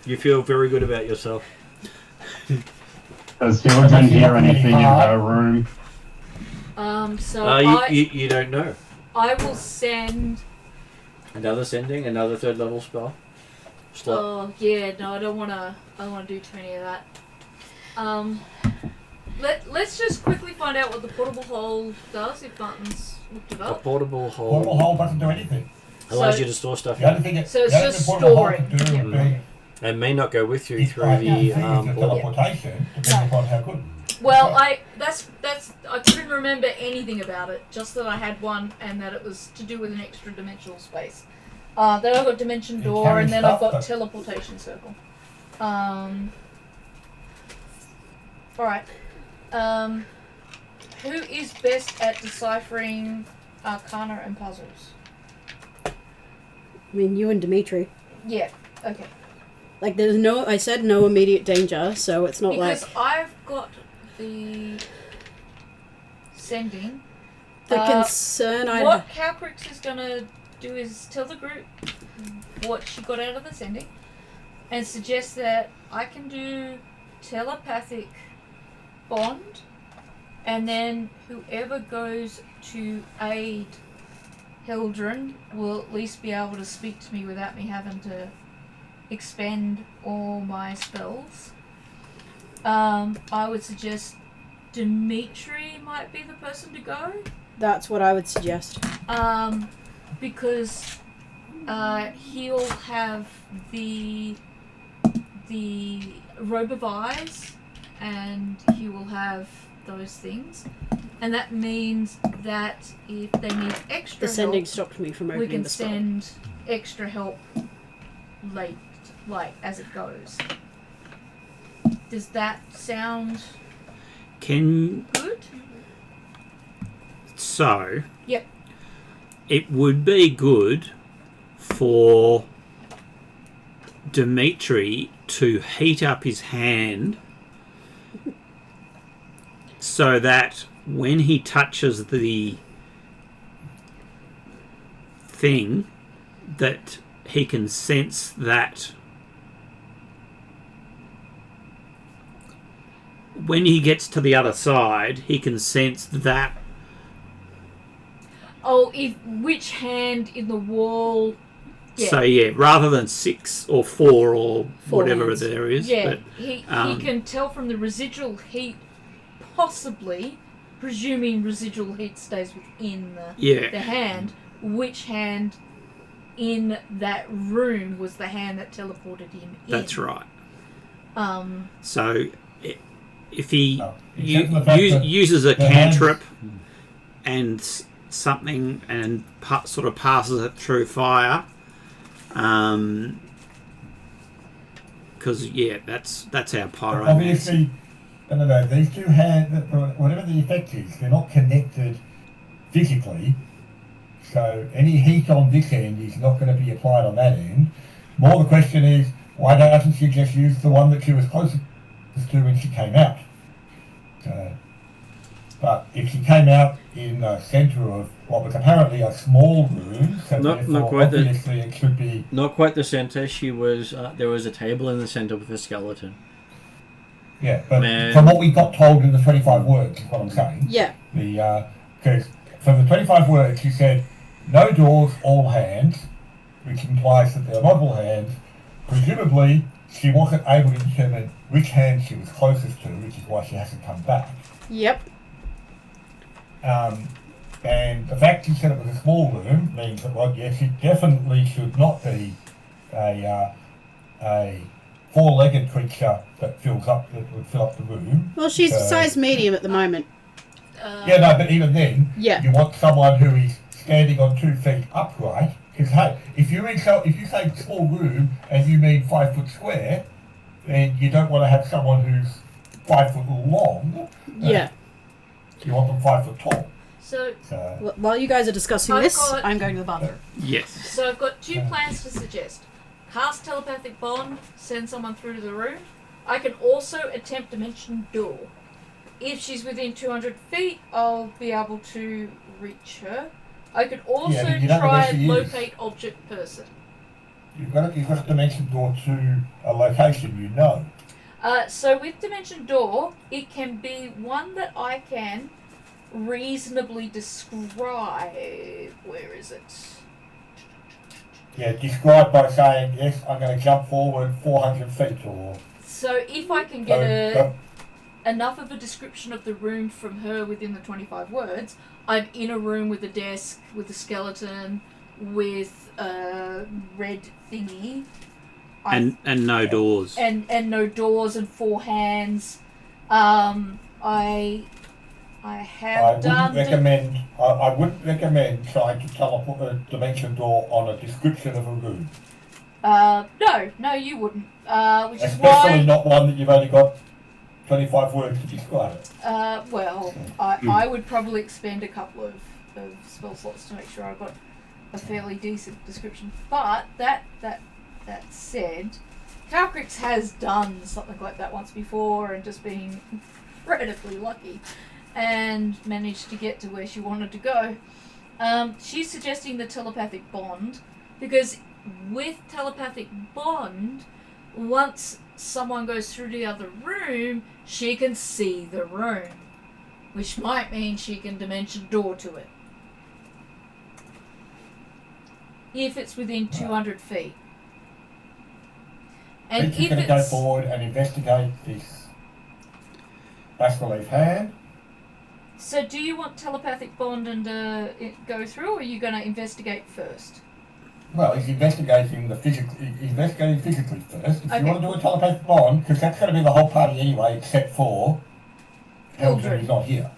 Speaker 1: You feel very good about yourself.
Speaker 6: Does Hildren hear anything in her room?
Speaker 5: So
Speaker 1: You don't know.
Speaker 5: I will send.
Speaker 1: Another sending, another 3rd level spell. Slot.
Speaker 5: Oh yeah, no, I don't want to do too many of that. Let's just quickly find out what the portable hole does. If Martin's looked it
Speaker 1: A
Speaker 5: up.
Speaker 1: portable hole
Speaker 4: Portable hole doesn't do anything.
Speaker 1: allows
Speaker 5: So-
Speaker 1: you to store stuff
Speaker 4: The only
Speaker 1: in.
Speaker 4: thing it,
Speaker 5: So it's
Speaker 4: the only
Speaker 5: just
Speaker 4: thing portable hole
Speaker 5: storing.
Speaker 4: can do would be
Speaker 1: It may not go with you
Speaker 4: is
Speaker 1: through
Speaker 4: break out
Speaker 1: the
Speaker 4: things of
Speaker 1: portal.
Speaker 4: teleportation, depending upon how good.
Speaker 5: Well, I couldn't remember anything about it. Just that I had one, and that it was to do with an extra dimensional space. Then I've got dimension
Speaker 4: It
Speaker 5: door,
Speaker 4: carries
Speaker 5: and then I've
Speaker 4: stuff,
Speaker 5: got
Speaker 4: but-
Speaker 5: teleportation circle. All right. Who is best at deciphering arcana and puzzles?
Speaker 2: I mean, you and Dimitri.
Speaker 5: Yeah. Okay.
Speaker 2: Like, there's no. I said no immediate danger, so it's not
Speaker 5: Because
Speaker 2: like
Speaker 5: I've got the sending.
Speaker 2: the concern I
Speaker 5: What Calcrix is going to do is tell the group what she got out of the sending and suggest that I can do telepathic bond, and then whoever goes to aid Hildren will at least be able to speak to me without me having to expend all my spells. I would suggest Dimitri might be the person to go.
Speaker 2: That's what I would suggest.
Speaker 5: Because he'll have the robe of eyes, and he will have those things, and that means that if they need extra
Speaker 2: The sending
Speaker 5: help,
Speaker 2: stopped me from
Speaker 5: we
Speaker 2: opening
Speaker 5: can
Speaker 2: the spell.
Speaker 5: send extra help late, like as it goes. Does that sound
Speaker 3: Can
Speaker 5: good?
Speaker 3: so.
Speaker 5: Yep.
Speaker 3: it would be good for Dimitri to heat up his hand so that when he touches the thing, that he can sense that when he gets to the other side, he can sense that.
Speaker 5: Oh, which hand in the wall? Yeah.
Speaker 3: So yeah, rather than 6 or 4 or
Speaker 2: Four
Speaker 3: whatever
Speaker 2: hands.
Speaker 3: there is,
Speaker 5: Yeah,
Speaker 3: but
Speaker 5: he can tell from the residual heat, possibly, presuming residual heat stays within the hand, which hand in that room was the hand that teleported him in.
Speaker 3: that's right.
Speaker 5: Um,
Speaker 3: So if he
Speaker 4: except for the fact that
Speaker 3: uses a
Speaker 4: the hands-
Speaker 3: cantrip and something and sort of passes it through fire, because that's our pyromancy.
Speaker 4: Obviously, no, these two hands, whatever the effect is, they're not connected physically. So any heat on this end is not going to be applied on that end. More the question is, why doesn't she just use the one that she was closest to when she came out? But if she came out in the centre of what was apparently a small room, so
Speaker 1: Not
Speaker 4: therefore
Speaker 1: quite the-
Speaker 4: obviously it should be...
Speaker 1: Not quite the centre. She was. There was a table in the centre with a skeleton.
Speaker 4: Yeah, but
Speaker 1: Man.
Speaker 4: from what we got told in the 25 words is what I'm saying.
Speaker 2: Yeah.
Speaker 4: Because from the 25 words, she said, no doors, all hands, which implies that there are multiple hands. Presumably, she wasn't able to determine which hand she was closest to, which is why she hasn't come back.
Speaker 2: Yep.
Speaker 4: And the fact she said it was a small room means that, well, yes, it definitely should not be a four-legged creature that would fill up the room.
Speaker 2: Well, she's
Speaker 4: So-
Speaker 2: size medium at the moment.
Speaker 4: Yeah, no, but even then,
Speaker 2: Yeah.
Speaker 4: you want someone who is standing on 2 feet upright. Because hey, if you say small room and you mean 5 foot square, then you don't want to have someone who's 5 foot long.
Speaker 2: Yeah.
Speaker 4: You want them 5 foot tall.
Speaker 5: so
Speaker 2: While you guys are discussing
Speaker 5: I've
Speaker 2: this,
Speaker 5: got-
Speaker 2: I'm going to the bathroom.
Speaker 3: Yes.
Speaker 5: I've got 2 plans to suggest. Cast telepathic bond, send someone through to the room. I can also attempt dimension door. If she's within 200 feet, I'll be able to reach her. I could also
Speaker 4: but you don't know where
Speaker 5: try
Speaker 4: she
Speaker 5: and
Speaker 4: is.
Speaker 5: locate object person.
Speaker 4: You've got to dimension door to a location you know.
Speaker 5: So with dimension door, it can be one that I can reasonably describe. Where is it?
Speaker 4: Yeah, describe by saying, yes, I'm going to jump forward 400 feet or...
Speaker 5: So if I can get
Speaker 4: So,
Speaker 5: enough of a description of the room from her within the 25 words, I'm in a room with a desk, with a skeleton, with a red thingy.
Speaker 3: And no doors.
Speaker 5: And no doors and 4 hands. I have done...
Speaker 4: I wouldn't recommend trying to teleport a dimension door on a description of a room.
Speaker 5: No, you wouldn't. Which is
Speaker 4: Especially
Speaker 5: why...
Speaker 4: not one that you've only got 25 words to describe it.
Speaker 5: Well, I would probably expend a couple of spell slots to make sure I've got a fairly decent description. But that said, Calcrix has done something like that once before and just been incredibly lucky and managed to get to where she wanted to go. She's suggesting the telepathic bond because with telepathic bond, once someone goes through the other room, she can see the room, which might mean she can dimension door to it. If it's within 200 feet.
Speaker 4: And
Speaker 5: And
Speaker 4: she's
Speaker 5: if
Speaker 4: going to go
Speaker 5: it's...
Speaker 4: forward and investigate this bas relief hand.
Speaker 5: So do you want telepathic bond and go through, or are you going to investigate first?
Speaker 4: Well, he's investigating physically first. If
Speaker 5: Okay.
Speaker 4: you want to do a telepathic bond, because that's going to be the whole party anyway, except for Eldrin, who's not here.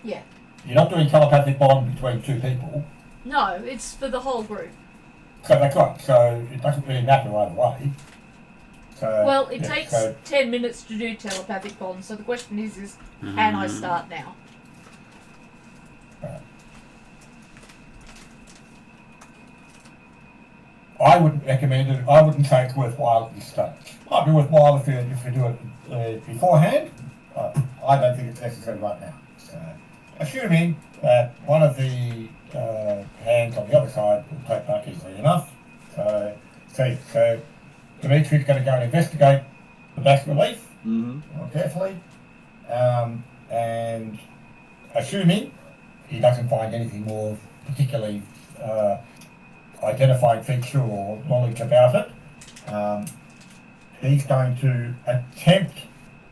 Speaker 5: Yeah.
Speaker 4: You're not doing telepathic bond between 2 people.
Speaker 5: No, it's for the whole group.
Speaker 4: So that's right. So it doesn't really matter either way. So,
Speaker 5: Well, it
Speaker 4: yeah,
Speaker 5: takes
Speaker 4: so
Speaker 5: 10 minutes to do telepathic bond, so the question is can I start now?
Speaker 4: I wouldn't recommend it. I wouldn't say it's worthwhile at this stage. Might be worthwhile if you do it beforehand. I don't think it's necessary right now. So, assuming that one of the hands on the other side will take back easily enough. So Dimitri's going to go and investigate the bas relief more carefully, and assuming he doesn't find anything more particularly identifying feature or knowledge about it, he's going to attempt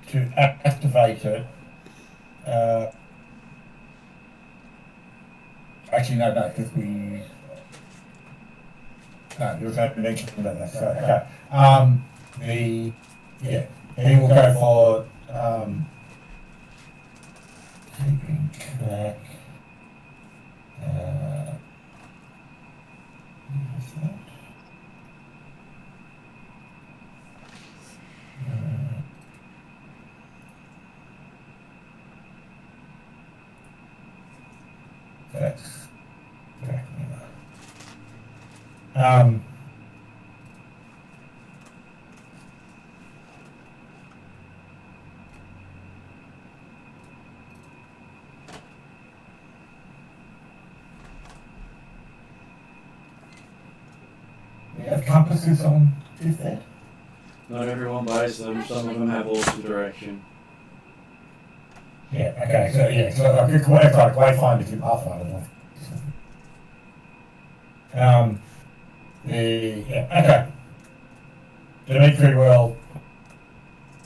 Speaker 4: to activate it. Actually, no, because there was no mention about that. So, okay. He will go for keeping track. That's exactly that. We have compasses on this set.
Speaker 1: Not everyone buys them. Some of them have awesome direction.
Speaker 4: Yeah, okay, so I could clarify wayfinders in Pathfinder. Okay. Dimitri will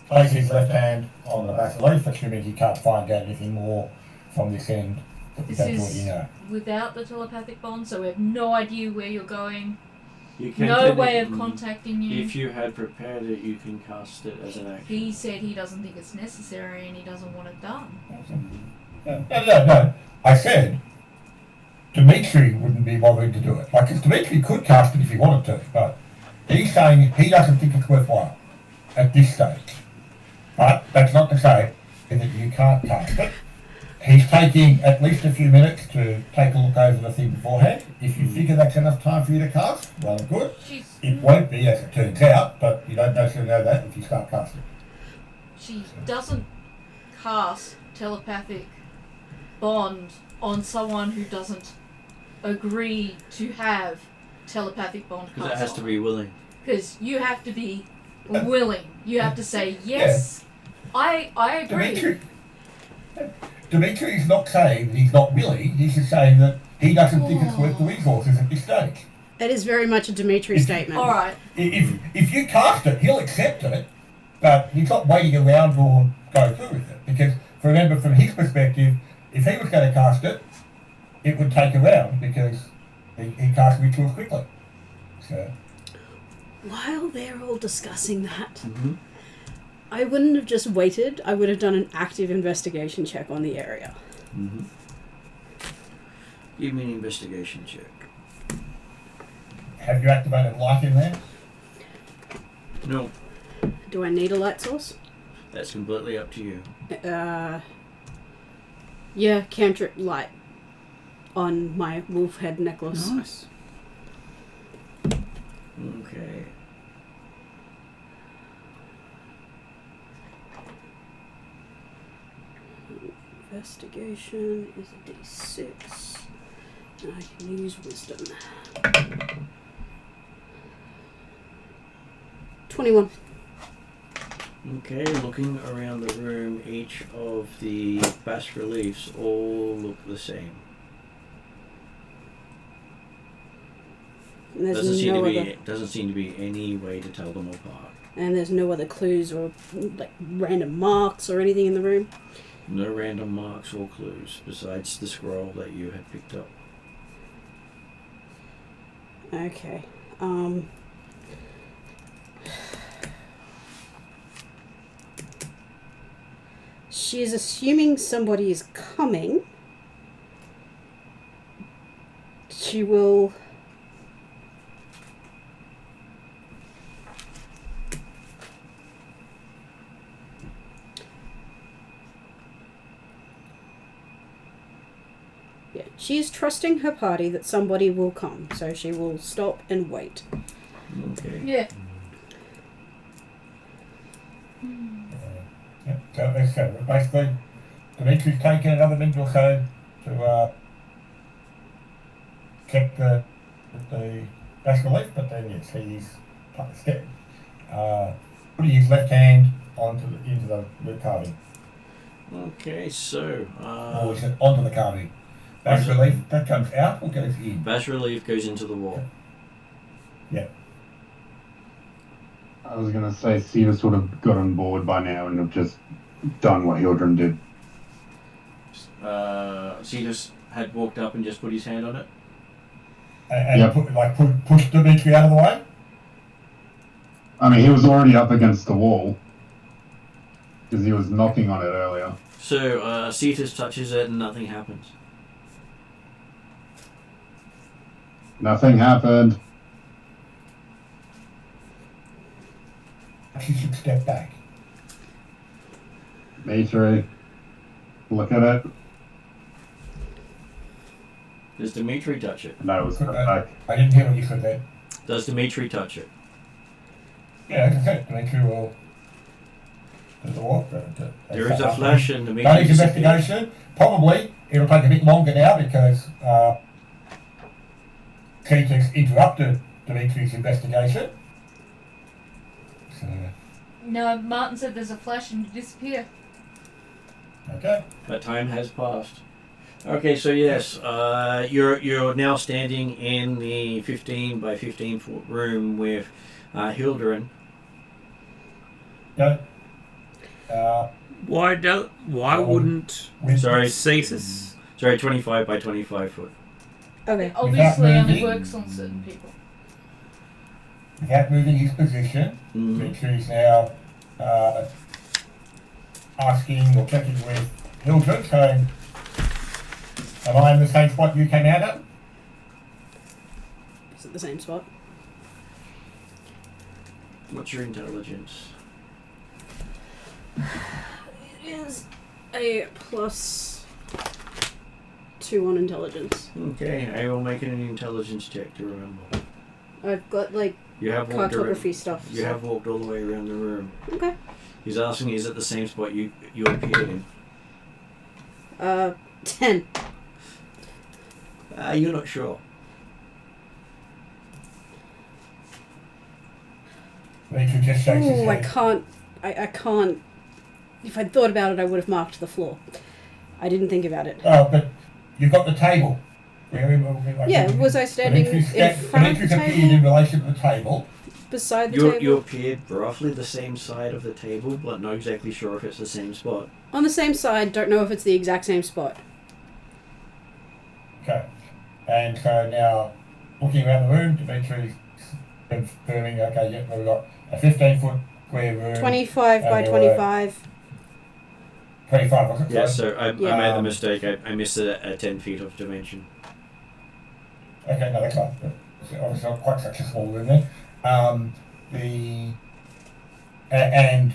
Speaker 4: place his left hand on the bas relief, assuming he can't find out anything more from this end.
Speaker 5: This
Speaker 4: That's
Speaker 5: is
Speaker 4: what you know.
Speaker 5: without the telepathic bond, so we have no idea where you're going.
Speaker 1: You can
Speaker 5: No way of contacting you.
Speaker 1: If you had prepared it, you can cast it as an action.
Speaker 5: He said he doesn't think it's necessary and he doesn't want it done.
Speaker 4: No. I said Dimitri wouldn't be bothering to do it. Like, 'cause Dimitri could cast it if he wanted to, but he's saying he doesn't think it's worthwhile at this stage. But that's not to say that you can't cast it. He's taking at least a few minutes to take a look over the thing beforehand. If you figure that's enough time for you to cast, well and good. It won't be, as it turns out, but you don't necessarily know that if you start casting.
Speaker 5: She doesn't cast telepathic bond on someone who doesn't agree to have telepathic bond cast.
Speaker 1: Because it has to be willing.
Speaker 5: Because you have to be willing. You have to say, yes, I agree.
Speaker 4: Dimitri's not saying that he's not willing, he's just saying that he doesn't think it's worth the resources at this stage.
Speaker 2: That is very much a Dimitri statement.
Speaker 5: All right.
Speaker 4: If you cast it, he'll accept it, but he's not waiting around or go through with it. Because, remember, from his perspective, if he was going to cast it, it would take a round because he cast rituals quickly. So.
Speaker 2: While they're all discussing that, I wouldn't have just waited. I would have done an active investigation check on the area.
Speaker 1: Give me an investigation check.
Speaker 4: Have you activated light in there?
Speaker 1: No.
Speaker 2: Do I need a light source?
Speaker 1: That's completely up to you.
Speaker 2: Yeah, cantrip light on my wolf head necklace.
Speaker 3: Nice.
Speaker 1: Okay.
Speaker 2: Investigation is a d6. And I can use wisdom. 21.
Speaker 1: Okay, looking around the room, each of the bas reliefs all look the same.
Speaker 2: And there's
Speaker 1: Doesn't seem to be any way to tell them apart.
Speaker 2: And there's no other clues or like random marks or anything in the room.
Speaker 1: No random marks or clues besides the scroll that you had picked up.
Speaker 2: Okay. She is assuming somebody is coming. She will... Yeah, she's trusting her party that somebody will come, so she will stop and wait.
Speaker 1: Okay.
Speaker 5: Yeah.
Speaker 4: Yeah, so let's go. Basically, Dimitri's taken another minute or so to check the bas relief, but then yes, he's putting his left hand into the wood carving.
Speaker 1: Okay, so
Speaker 4: Or is it onto the carving? Bas relief, that comes out or goes in?
Speaker 1: bas relief goes into the wall.
Speaker 4: Yeah.
Speaker 6: I was going to say Cetus would have got on board by now and have just done what Hildren did.
Speaker 1: Cetus had walked up and just put his hand on it.
Speaker 4: And
Speaker 6: Yep.
Speaker 4: push Dimitri out of the way?
Speaker 6: I mean, he was already up against the wall because he was knocking on it earlier.
Speaker 1: So Cetus touches it and nothing happens.
Speaker 6: Nothing happened.
Speaker 4: She should step back.
Speaker 6: Dimitri, look at it.
Speaker 1: Does Dimitri touch it?
Speaker 6: No, it was back.
Speaker 4: I didn't hear what you said there.
Speaker 1: Does Dimitri touch it?
Speaker 4: Yeah, as I said, Dimitri will do the walk.
Speaker 1: There is a flash and Dimitri
Speaker 4: Done his
Speaker 1: disappears.
Speaker 4: investigation. Probably it'll take a bit longer now because Cetus interrupted Dimitri's investigation. So,
Speaker 5: No, Martin said there's a flash and you disappear.
Speaker 4: okay.
Speaker 1: But time has passed. Okay, so yes, you're now standing in the 15 by 15 foot room with Hildren.
Speaker 4: No.
Speaker 3: Why wouldn't
Speaker 1: Sorry,
Speaker 3: Cetus?
Speaker 1: sorry, 25 by 25 foot.
Speaker 2: Okay.
Speaker 5: Obviously only
Speaker 4: moving.
Speaker 5: works on certain people.
Speaker 4: Without moving his position,
Speaker 1: Mm.
Speaker 4: Dimitri's now asking or checking with Hildren, saying, am I in the same spot you came out at?
Speaker 2: Is it the same spot?
Speaker 1: What's your intelligence?
Speaker 2: It is a +2 on intelligence.
Speaker 1: Okay, I will make an intelligence check to remember.
Speaker 2: I've got like
Speaker 1: You have walked
Speaker 2: cartography
Speaker 1: around,
Speaker 2: stuff.
Speaker 1: You have walked all the way around the room.
Speaker 2: Okay.
Speaker 1: He's asking, is it the same spot you appeared in?
Speaker 2: 10.
Speaker 1: You're not sure.
Speaker 4: Dimitri just shakes his
Speaker 2: Ooh, I
Speaker 4: head.
Speaker 2: can't. I can't. If I'd thought about it, I would have marked the floor. I didn't think about it.
Speaker 4: Oh, but you've got the table.
Speaker 2: Yeah, was I standing in front of the
Speaker 4: Dimitri's appeared
Speaker 2: table?
Speaker 4: in relation to the table.
Speaker 2: Beside the
Speaker 1: You
Speaker 2: table?
Speaker 1: appeared roughly the same side of the table, but not exactly sure if it's the same spot.
Speaker 2: On the same side, don't know if it's the exact same spot.
Speaker 4: Okay. And so now, looking around the room, Dimitri's confirming, okay, yeah, we've got a 15-foot square room.
Speaker 2: 25 by
Speaker 4: and there were
Speaker 2: 25.
Speaker 4: 25, was it?
Speaker 1: Yeah,
Speaker 4: Sorry.
Speaker 1: so I
Speaker 2: Yeah.
Speaker 1: made the mistake. I missed it at 10 feet of dimension.
Speaker 4: Okay, no, that's right. It's obviously not quite such a small room there. And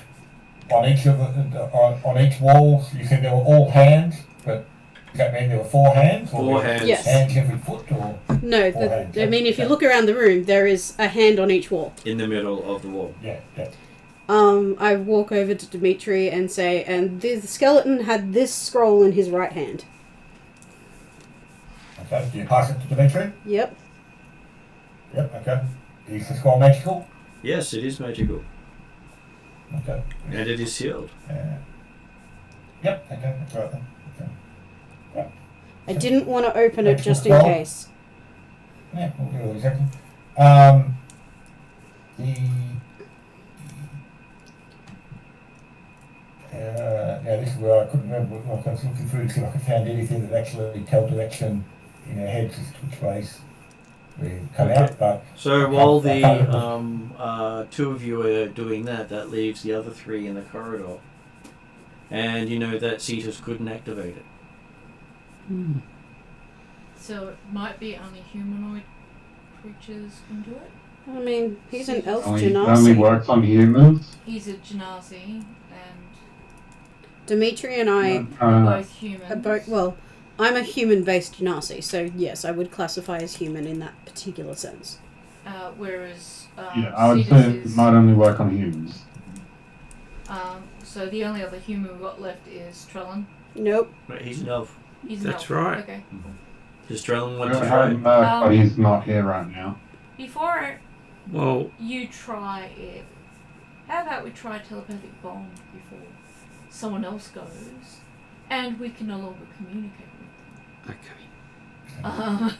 Speaker 4: on each of on each wall, you said there were all hands, but does that mean there were 4 hands? Or
Speaker 1: 4
Speaker 4: there were
Speaker 1: hands.
Speaker 2: Yes.
Speaker 4: Hands every foot, or
Speaker 2: No,
Speaker 4: Four hands,
Speaker 2: I mean, if you
Speaker 4: yeah.
Speaker 2: look around the room, there is a hand on each wall.
Speaker 1: In the middle of the wall.
Speaker 4: yeah.
Speaker 2: I walk over to Dimitri and say, and the skeleton had this scroll in his right hand.
Speaker 4: Okay, do you pass it to Dimitri?
Speaker 2: Yep.
Speaker 4: Yep. Okay. Is the scroll magical?
Speaker 1: Yes, it is magical.
Speaker 4: Okay.
Speaker 1: And it is sealed.
Speaker 4: Yep. Okay. That's right then. Okay.
Speaker 2: I didn't want to open it just in
Speaker 4: Well-
Speaker 2: case.
Speaker 4: Yeah, we'll do it in a second. Now this is where I couldn't remember, like I was looking through to see if I could find anything that actually tell direction in our heads as to which ways we come
Speaker 1: Okay.
Speaker 4: out, but
Speaker 1: So while
Speaker 4: I
Speaker 1: the
Speaker 4: can't
Speaker 1: 2 of you are doing that, that leaves the other 3 in the corridor. And you know that Cetus couldn't activate it.
Speaker 5: So it might be only humanoid creatures can do it.
Speaker 2: I mean, he's an elf
Speaker 6: Only
Speaker 2: genasi.
Speaker 6: works on humans.
Speaker 5: He's a genasi and
Speaker 2: Dimitri and I
Speaker 5: we're both humans.
Speaker 2: are both, well, I'm a human-based genasi, so yes, I would classify as human in that particular sense.
Speaker 5: Whereas
Speaker 6: Yeah, I would
Speaker 5: Cetus
Speaker 6: say it
Speaker 5: is,
Speaker 6: might only work on humans.
Speaker 5: so the only other human we've got left is Trellin.
Speaker 2: Nope.
Speaker 1: But he's an elf.
Speaker 5: He's an
Speaker 3: That's
Speaker 5: elf.
Speaker 3: right.
Speaker 5: Okay.
Speaker 1: Does Drellin
Speaker 6: We
Speaker 1: want to
Speaker 6: have
Speaker 1: try?
Speaker 6: Merc, but he's not here right now.
Speaker 5: Before
Speaker 3: Well,
Speaker 5: you try it, how about we try telepathic bond before someone else goes, and we can no longer communicate with
Speaker 3: okay.
Speaker 5: them.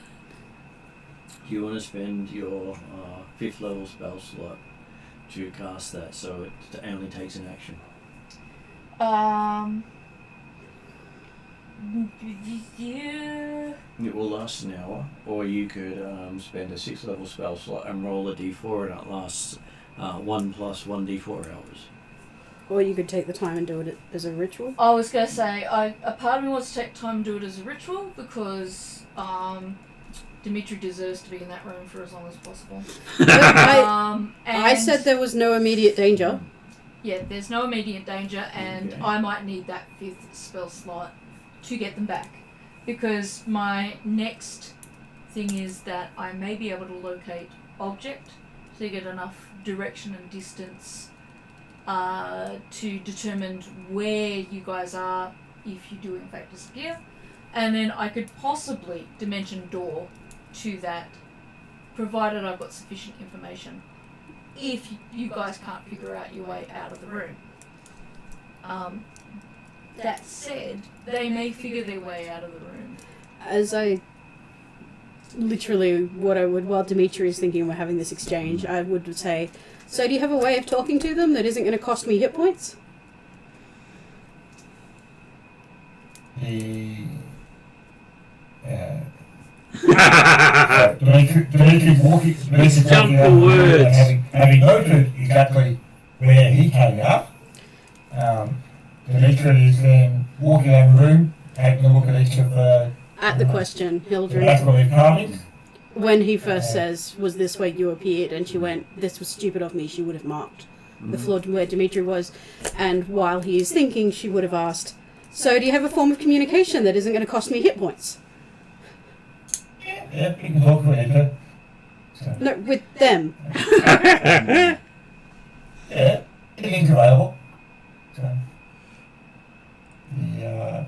Speaker 1: Do you want to spend your 5th level spell slot to cast that so it only takes an action?
Speaker 5: Yeah.
Speaker 1: It will last an hour, or you could spend a 6th level spell slot and roll a d4 and it lasts 1 plus 1 d4 hours.
Speaker 2: Or you could take the time and do it as a ritual.
Speaker 5: I was gonna say, a part of me wants to take time and do it as a ritual because Dimitri deserves to be in that room for as long as possible.
Speaker 2: I
Speaker 5: And
Speaker 2: said there was no immediate danger.
Speaker 5: yeah, there's no immediate danger, and
Speaker 1: Okay.
Speaker 5: I might need that 5th spell slot to get them back. Because my next thing is that I may be able to locate object to get enough direction and distance to determine where you guys are if you do in fact disappear. And then I could possibly dimension door to that, provided I've got sufficient information. If you guys can't figure out your way out of the room. That said, they may figure their way out of the room.
Speaker 2: As I literally what I would, while Dimitri is thinking we're having this exchange, I would say, so do you have a way of talking to them that isn't going to cost me hit points?
Speaker 4: Dimitri's walking
Speaker 3: Jump
Speaker 4: out
Speaker 3: for words.
Speaker 4: having noted exactly where he came up. Dimitri is then walking out of the room, taking a look at each of the
Speaker 2: At the question, Hildred,
Speaker 4: actual carvings.
Speaker 2: when he first says, was this where you appeared? And she went, this was stupid of me, she would have marked the floor where Dimitri was. And while he is thinking, she would have asked, so do you have a form of communication that isn't going to cost me hit points?
Speaker 4: Yeah, you can talk to it. So,
Speaker 2: No, with them.
Speaker 4: yeah, everything's available. So,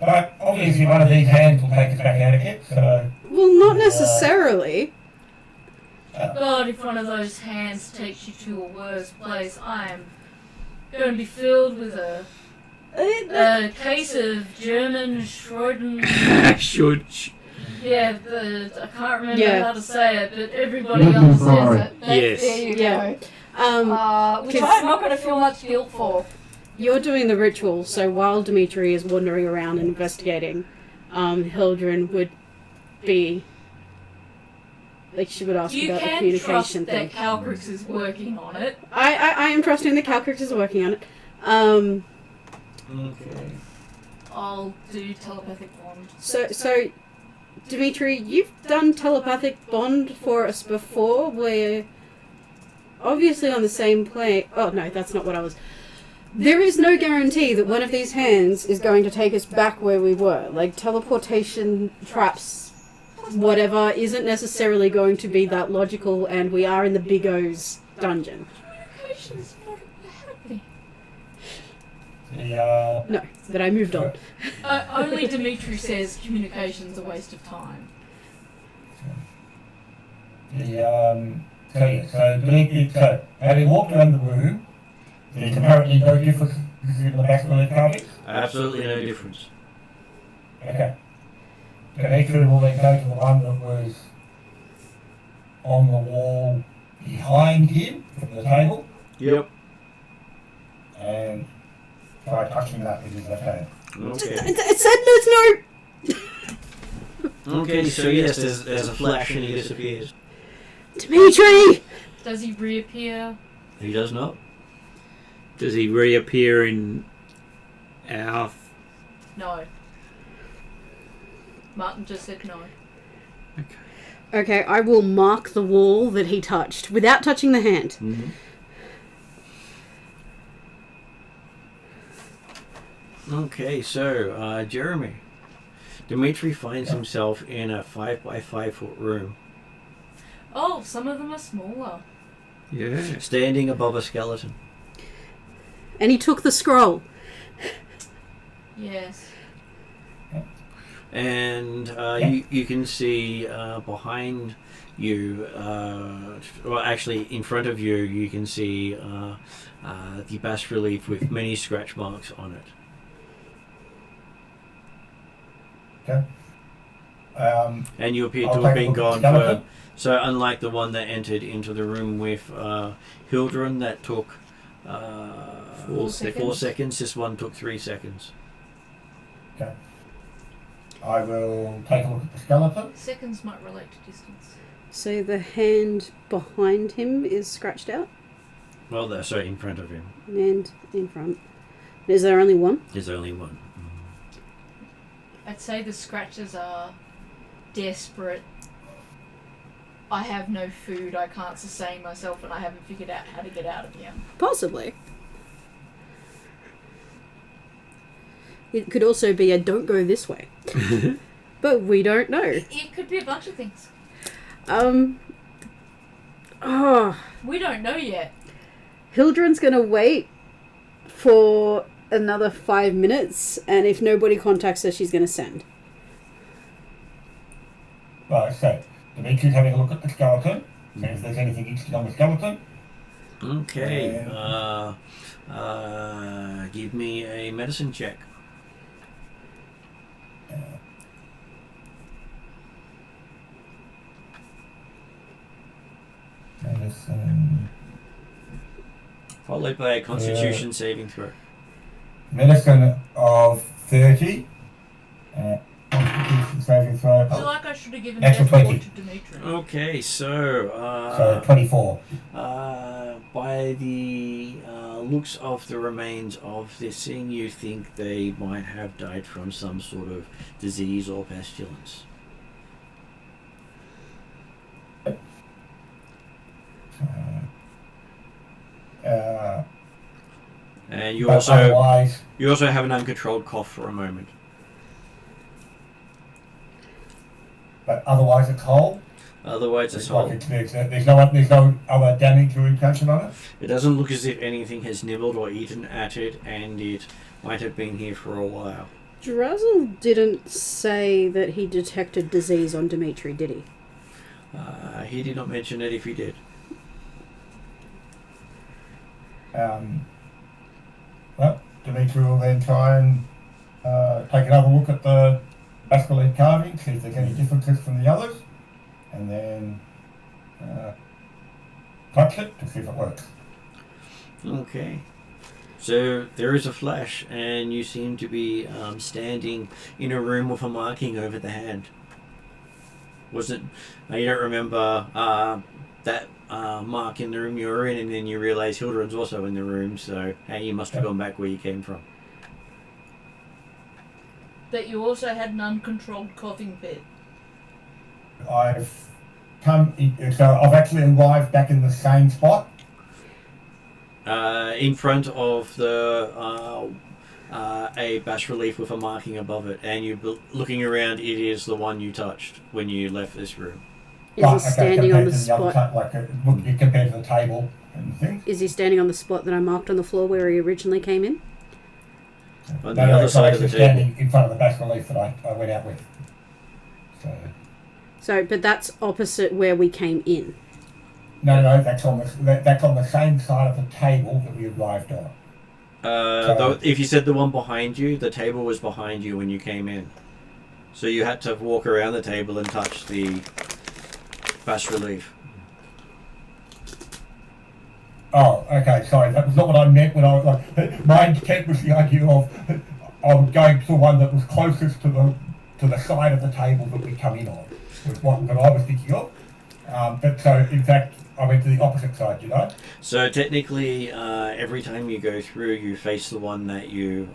Speaker 4: but obviously one of these hands will take us back out again, so...
Speaker 2: Well, not necessarily.
Speaker 5: God, if one of those hands takes you to a worse place, I am going to be filled with a case of German Schroeden.
Speaker 3: Should.
Speaker 5: Yeah, I can't remember
Speaker 2: Yeah.
Speaker 5: how to say it, but everybody else says it.
Speaker 3: Yes.
Speaker 5: There you
Speaker 2: Yeah.
Speaker 5: go. Which I'm not going to feel much guilt for.
Speaker 2: You're doing the ritual, so while Dimitri is wandering around and investigating, Hildren would be... Like, she would ask
Speaker 5: You
Speaker 2: about the
Speaker 5: can
Speaker 2: communication
Speaker 5: trust
Speaker 2: thing.
Speaker 5: that Calcrix is working on it.
Speaker 2: I am trusting that Calcrix is working on it.
Speaker 1: Okay.
Speaker 5: I'll do telepathic bond.
Speaker 2: So, Dimitri, you've done telepathic bond for us before. We're obviously on the same plane. Oh, no, that's not what I was... There is no guarantee that one of these hands is going to take us back where we were. Like, teleportation traps, whatever, isn't necessarily going to be that logical, and we are in the Big O's dungeon.
Speaker 5: Communication's not happening.
Speaker 2: No, but I moved on.
Speaker 5: Only Dimitri says communication's a waste of time.
Speaker 4: So having walked around the room, there's apparently no difference in the back of the carvings.
Speaker 1: Absolutely no difference.
Speaker 4: Okay. Dimitri will then go to the one that was on the wall behind him from the table
Speaker 1: Yep.
Speaker 4: and try touching that with his left hand.
Speaker 1: Okay.
Speaker 2: It said there's no...
Speaker 1: Okay, so yes, there's a flash and he disappears.
Speaker 2: Dimitri!
Speaker 5: Does he reappear?
Speaker 1: He does not.
Speaker 3: Does he reappear in our...
Speaker 5: No. Martin just said no.
Speaker 3: Okay.
Speaker 2: Okay, I will mark the wall that he touched, without touching the hand.
Speaker 1: Mm-hmm. Okay, so, Jeremy. Dimitri finds himself in a 5 by 5 foot room,
Speaker 5: Oh, some of them are smaller.
Speaker 3: Yeah.
Speaker 1: standing above a skeleton.
Speaker 2: And he took the scroll.
Speaker 5: Yes.
Speaker 1: And you can see behind you, well, actually in front of you, you can see the bas relief with many scratch marks on it.
Speaker 4: Okay.
Speaker 1: And you appear
Speaker 4: I'll
Speaker 1: to have
Speaker 4: take a
Speaker 1: been
Speaker 4: look at
Speaker 1: gone
Speaker 4: the
Speaker 1: for.
Speaker 4: skeleton.
Speaker 1: So, unlike the one that entered into the room with Hildren, that took
Speaker 5: 4 seconds.
Speaker 1: 4 seconds, this one took 3 seconds.
Speaker 4: Okay. I will take a look at the skeleton.
Speaker 5: Seconds might relate to distance.
Speaker 2: So the hand behind him is scratched out,
Speaker 1: Well, so in front of him.
Speaker 2: and in front. Is there only one?
Speaker 1: There's only one.
Speaker 5: I'd say the scratches are desperate. I have no food, I can't sustain myself, and I haven't figured out how to get out of here.
Speaker 2: Possibly. It could also be a don't go this way. But we don't know.
Speaker 5: It could be a bunch of things. We don't know yet.
Speaker 2: Hildren's gonna wait for another 5 minutes, and if nobody contacts her, she's gonna send.
Speaker 4: Right, so Dimitri's having a look at the skeleton, see if there's anything interesting on the skeleton.
Speaker 1: Okay. Give me a medicine check.
Speaker 4: Medicine.
Speaker 1: Followed by a Constitution saving throw.
Speaker 4: Medicine of 30. Constitution saving throw.
Speaker 5: I feel like I should have given
Speaker 4: Natural
Speaker 5: that
Speaker 4: 20.
Speaker 5: to Dimitri.
Speaker 1: Okay, so
Speaker 4: So 24.
Speaker 1: by the looks of the remains of this thing, you think they might have died from some sort of disease or pestilence. And you
Speaker 4: But
Speaker 1: also
Speaker 4: otherwise,
Speaker 1: have an uncontrolled cough for a moment.
Speaker 4: it's whole.
Speaker 1: Otherwise, it's
Speaker 4: It's
Speaker 1: whole.
Speaker 4: like there's no other damage or intention on it.
Speaker 1: It doesn't look as if anything has nibbled or eaten at it, and it might have been here for a while.
Speaker 2: Drazzle didn't say that he detected disease on Dimitri, did he?
Speaker 1: He did not mention it if he did.
Speaker 4: Well, Dimitri will then try and take another look at the basculate carving, see if there's any differences from the others, and then touch it to see if it works.
Speaker 1: Okay. So there is a flash, and you seem to be standing in a room with a marking over the hand. Wasn't you don't remember that mark in the room you were in, and then you realise Hildren's also in the room. So hey, you must have gone back where you came from.
Speaker 5: That you also had an uncontrolled coughing fit.
Speaker 4: I've actually arrived back in the same spot.
Speaker 1: In front of the a bas relief with a marking above it, and you looking around, it is the one you touched when you left this room.
Speaker 2: Is he standing on the
Speaker 4: compared to
Speaker 2: spot?
Speaker 4: Compared to the table and things.
Speaker 2: Is he standing on the spot that I marked on the floor where he originally came in?
Speaker 1: On the other side of the table.
Speaker 4: Standing in front of the bas relief that I went out with. So,
Speaker 2: But that's opposite where we came in.
Speaker 4: no, that's on the same side of the table that we arrived on.
Speaker 1: If you said the one behind you, the table was behind you when you came in. So you had to walk around the table and touch the bas relief.
Speaker 4: Oh, okay, sorry, that was not what I meant when I was like, my intent was the idea of I was going to the one that was closest to the side of the table that we come in on, was what I was thinking of. But so, in fact, I went to the opposite side, you know?
Speaker 1: So technically, every time you go through, you face the one that you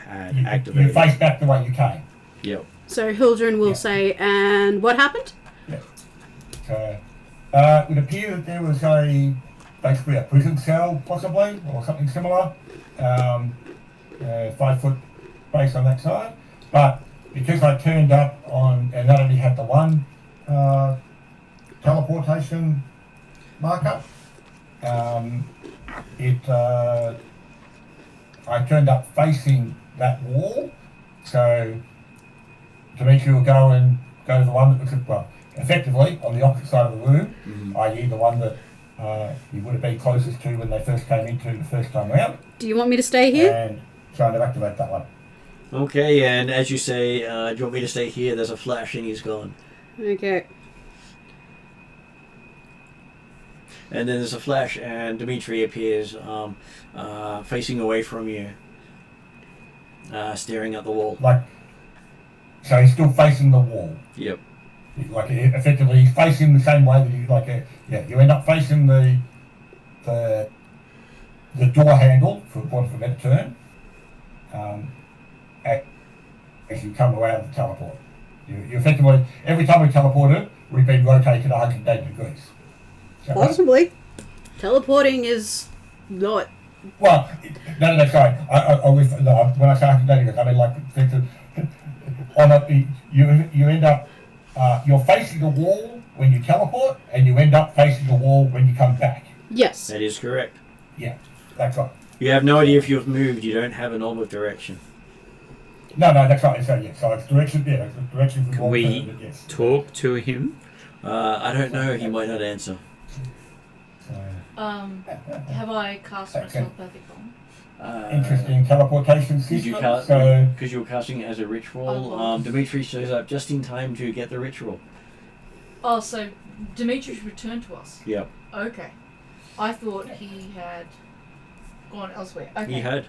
Speaker 1: had
Speaker 4: You
Speaker 1: activated.
Speaker 4: face back the way you came.
Speaker 1: Yep.
Speaker 2: So Hildren will
Speaker 4: Yeah.
Speaker 2: say, and what happened?
Speaker 4: So, it would appear that there was basically a prison cell, possibly, or something similar. 5 foot space on that side. But because I turned up on and not only had the one teleportation marker, I turned up facing that wall, so Dimitri will go to the one that was, effectively on the opposite side of the room, i.e. the one that you would have been closest to when they first came into the first time round.
Speaker 2: Do you want me to stay here?
Speaker 4: And trying to activate that one.
Speaker 1: Okay, and as you say, do you want me to stay here? There's a flash and he's gone.
Speaker 2: Okay.
Speaker 1: And then there's a flash and Dimitri appears facing away from you, staring at the wall.
Speaker 4: So he's still facing the wall.
Speaker 1: Yep.
Speaker 4: Effectively, he's facing the same way that you end up facing the door handle, for want of a better term, as you come around the teleport. You effectively, every time we teleported, we've been rotated 180 degrees. So,
Speaker 2: Possibly. Teleporting is not...
Speaker 4: Well, no, sorry. When I say 180 degrees, I mean you end up, you're facing the wall when you teleport, and you end up facing the wall when you come back.
Speaker 2: Yes.
Speaker 1: That is correct.
Speaker 4: Yeah, that's right.
Speaker 1: You have no idea if you've moved. You don't have an orb of direction.
Speaker 4: No, that's right. So it's direction. Yeah, it's direction from
Speaker 3: Can we
Speaker 4: yes.
Speaker 3: talk to him?
Speaker 1: I don't know. He might not answer.
Speaker 5: Have I cast my telepathic bomb?
Speaker 4: Interesting teleportation
Speaker 1: Did you
Speaker 4: system.
Speaker 1: because you were casting it as a ritual.
Speaker 5: Oh.
Speaker 1: Dimitri shows up just in time to get the ritual.
Speaker 5: Oh, so Dimitri's returned to us.
Speaker 1: Yep.
Speaker 5: Okay. I thought he had gone elsewhere. Okay.
Speaker 1: He had,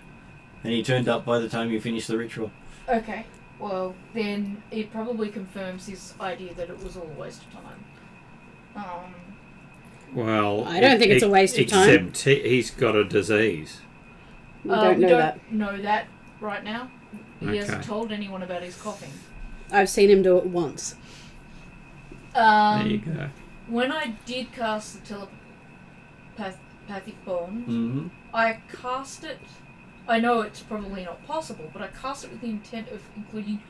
Speaker 1: and he turned up by the time you finished the ritual.
Speaker 5: Okay. Well, then it probably confirms his idea that it was all a waste of time.
Speaker 3: Well,
Speaker 2: I don't think it's a waste of time.
Speaker 3: Except he's got a disease.
Speaker 2: We don't know that.
Speaker 5: know that right now. He
Speaker 3: Okay.
Speaker 5: hasn't told anyone about his coughing.
Speaker 2: I've seen him do it once.
Speaker 3: There you go.
Speaker 5: When I did cast the telepathic bond,
Speaker 1: Mm-hmm.
Speaker 5: I cast it. I know it's probably not possible, but I cast it with the intent of including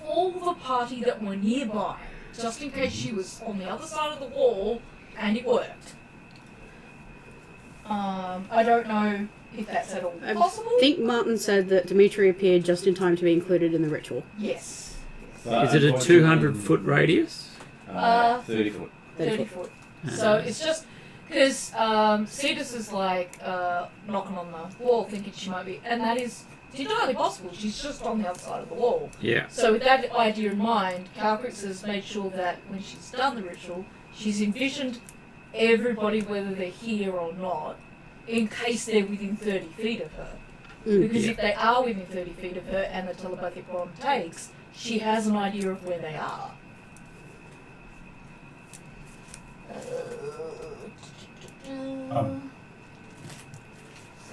Speaker 5: all the party that were nearby, just in case she was on the other side of the wall, and it worked. I don't know if that's at all possible.
Speaker 2: I think Martin said that Dimitri appeared just in time to be included in the ritual.
Speaker 5: Yes.
Speaker 3: Is it a 200-foot radius?
Speaker 1: 30 foot.
Speaker 5: 30 foot. So it's just because Cetus is knocking on the wall thinking she might be, and that is entirely possible. She's just on the other side of the wall.
Speaker 3: Yeah.
Speaker 5: So with that idea in mind, Calcrix has made sure that when she's done the ritual, she's envisioned everybody, whether they're here or not, in case they're within 30 feet of her. Because if they are within 30 feet of her and the telepathic bond takes, she has an idea of where they are.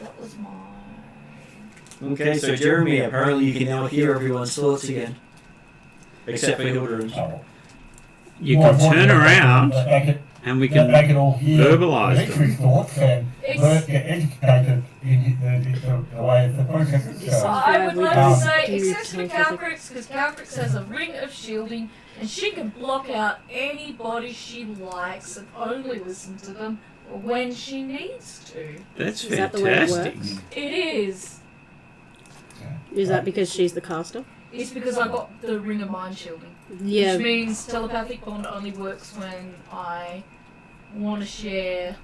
Speaker 5: That was mine.
Speaker 1: Okay, so Jeremy, apparently you can now hear everyone's thoughts again, except for Hildren's.
Speaker 3: You can turn around and we can verbalise them.
Speaker 4: Thoughts and get educated in the way the process itself.
Speaker 5: I would like to say, except for Calcrix, because Calcrix has a ring of shielding, and she can block out anybody she likes and only listen to them when she needs to.
Speaker 3: That's
Speaker 2: Is that the way it
Speaker 3: fantastic.
Speaker 2: works?
Speaker 5: It is.
Speaker 2: Is that because she's the caster?
Speaker 5: It's because I got the ring of mind shielding.
Speaker 2: Yeah.
Speaker 5: Which means telepathic bond only works when I want to share.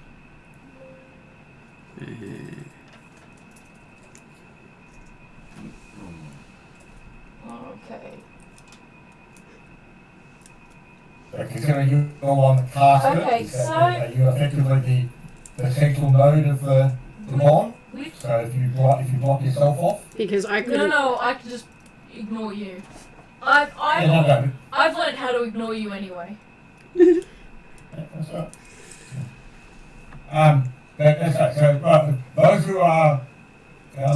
Speaker 5: Okay.
Speaker 4: Considering you're on the caster,
Speaker 5: Okay,
Speaker 4: are you effectively the central node of the bond? So if you block yourself off,
Speaker 2: Because I couldn't...
Speaker 5: No, I can just ignore you. I've learned how to ignore you anyway.
Speaker 4: That's right. That's right. So those who are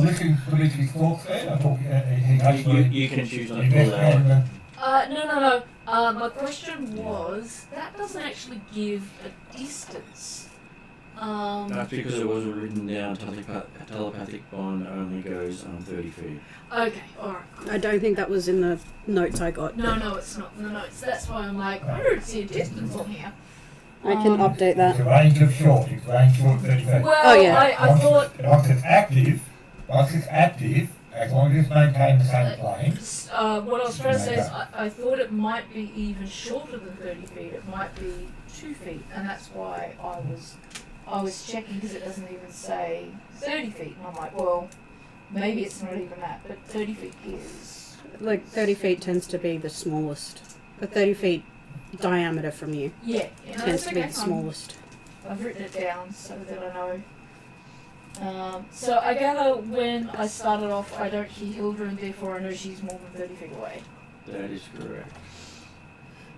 Speaker 4: listening to these talks there, I thought he actually...
Speaker 1: You can choose not to pull that out.
Speaker 5: No. My question was, that doesn't actually give a distance.
Speaker 1: That's because it wasn't written down. Telepathic bond only goes 30 feet.
Speaker 5: Okay, alright.
Speaker 2: I don't think that was in the notes I got.
Speaker 5: No, it's not in the notes. That's why I'm like, I don't see a distance on here.
Speaker 2: I can update
Speaker 4: It's
Speaker 2: that.
Speaker 4: a range of short. It's a range short 30 feet.
Speaker 5: Well,
Speaker 2: Oh, yeah.
Speaker 5: I thought
Speaker 4: Once it's active, as long as it's maintained the same plane.
Speaker 5: what I was trying to say is I thought it might be even shorter than 30 feet. It might be 2 feet, and that's why I was checking because it doesn't even say 30 feet, and I'm like, well, maybe it's not even that, but 30 feet is
Speaker 2: Like 30 feet tends to be the smallest. The 30 feet diameter from you
Speaker 5: yeah.
Speaker 2: tends to be the smallest.
Speaker 5: I've written it down so that I know. So I gather when I started off, I don't hear Hildren, therefore I know she's more than 30 feet away.
Speaker 1: That is correct.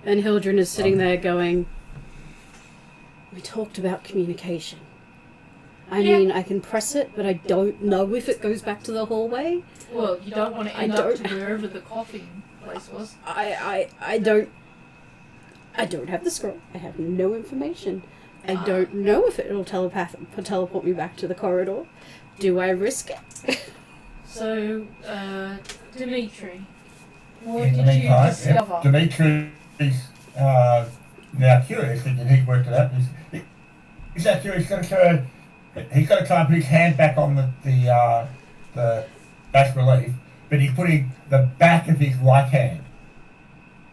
Speaker 2: And Hildren is sitting there going, we talked about communication. I
Speaker 5: Yeah.
Speaker 2: mean, I can press it, but I don't know if it goes back to the hallway.
Speaker 5: Well, you don't want to end up to wherever the coughing place was.
Speaker 2: I don't have the scroll. I have no information. I don't know if it'll teleport me back to the corridor. Do I risk it?
Speaker 5: So, Dimitri, what
Speaker 4: In the
Speaker 5: did you
Speaker 4: meantime,
Speaker 5: discover?
Speaker 4: Dimitri is now curious, and he's worked it out. He's that curious. He's got to try and put his hand back on the bas relief, but he's putting the back of his right hand.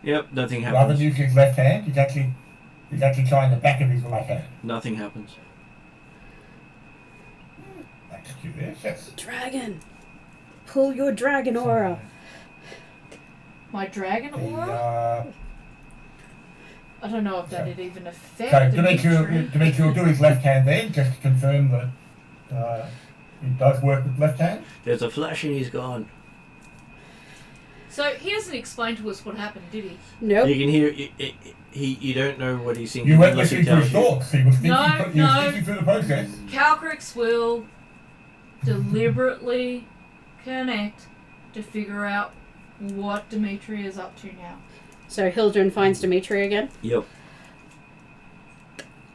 Speaker 1: Yep, nothing
Speaker 4: Rather
Speaker 1: happens.
Speaker 4: than using his left hand, he's actually trying the back of his right hand.
Speaker 1: Nothing happens.
Speaker 4: That's curious. Yes.
Speaker 2: Dragon! Pull your dragon aura.
Speaker 5: My dragon
Speaker 4: The,
Speaker 5: aura? I don't know if that would even affect
Speaker 4: so
Speaker 5: Dimitri.
Speaker 4: Dimitri will do his left hand then, just to confirm that he does work with left hand.
Speaker 1: There's a flash and he's gone.
Speaker 5: So he hasn't explained to us what happened, did he?
Speaker 2: Nope.
Speaker 1: You can hear you don't know what he's thinking
Speaker 4: You weren't
Speaker 1: unless he
Speaker 4: listening to his
Speaker 1: tells you.
Speaker 4: thoughts. He was thinking,
Speaker 5: No.
Speaker 4: thinking through the process.
Speaker 5: Calcrix will deliberately connect to figure out what Dimitri is up to now.
Speaker 2: So Hildren finds Dimitri again.
Speaker 1: Yep.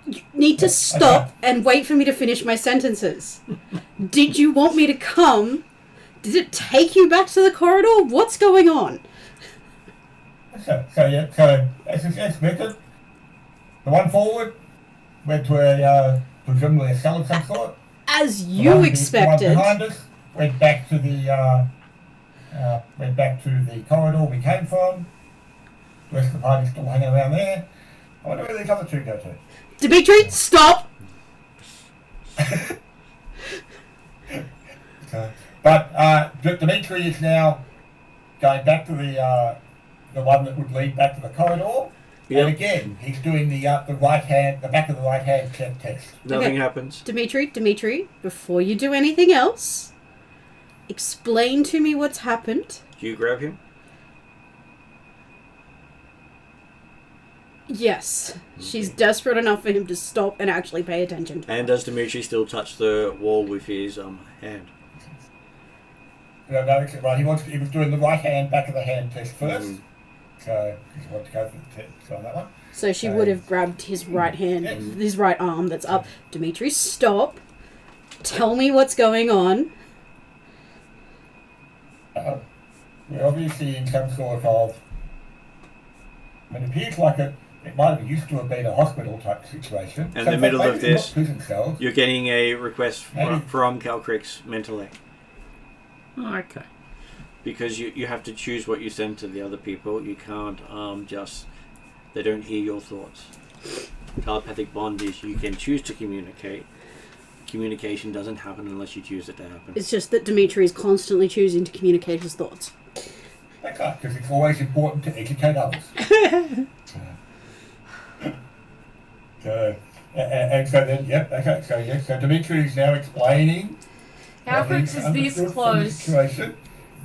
Speaker 2: You need to stop and wait for me to finish my sentences. Did you want me to come? Did it take you back to the corridor? What's going on?
Speaker 4: So as expected, the one forward went to presumably a cell of some sort.
Speaker 2: As
Speaker 4: The
Speaker 2: you
Speaker 4: one
Speaker 2: expected.
Speaker 4: behind us went back to the corridor we came from. The rest of the party's still hanging around there. I wonder where these other two go to.
Speaker 2: Dimitri, stop!
Speaker 4: But Dimitri is now going back to the one that would lead back to the corridor.
Speaker 1: Yep.
Speaker 4: And again, he's doing the right hand, the back of the right hand check test.
Speaker 1: Nothing
Speaker 2: Okay.
Speaker 1: happens.
Speaker 2: Dimitri, before you do anything else, explain to me what's happened.
Speaker 1: Do you grab him?
Speaker 2: Yes. She's desperate enough for him to stop and actually pay attention to her.
Speaker 1: And does Dimitri still touch the wall with his hand?
Speaker 4: No, right. He was doing the right hand, back of the hand test first. So he wants to go for the test on that one.
Speaker 2: So she would have grabbed his right hand, his right arm that's up. Dimitri, stop. Tell me what's going on.
Speaker 4: We're obviously in some sort of... it appears like it might have used to have been a hospital type situation.
Speaker 1: In
Speaker 4: So
Speaker 1: the middle
Speaker 4: maybe
Speaker 1: of
Speaker 4: they're not
Speaker 1: this,
Speaker 4: prison cells.
Speaker 1: you're getting a request
Speaker 4: Maybe.
Speaker 1: from Calcrix mentally.
Speaker 3: Oh, okay.
Speaker 1: Because you have to choose what you send to the other people. You can't just... They don't hear your thoughts. Telepathic bond is you can choose to communicate. Communication doesn't happen unless you choose it to happen.
Speaker 2: It's just that Dimitri is constantly choosing to communicate his thoughts.
Speaker 4: Okay, because it's always important to educate others. And so then, yep, okay, so Dimitri is now explaining...
Speaker 5: Calcrix is this close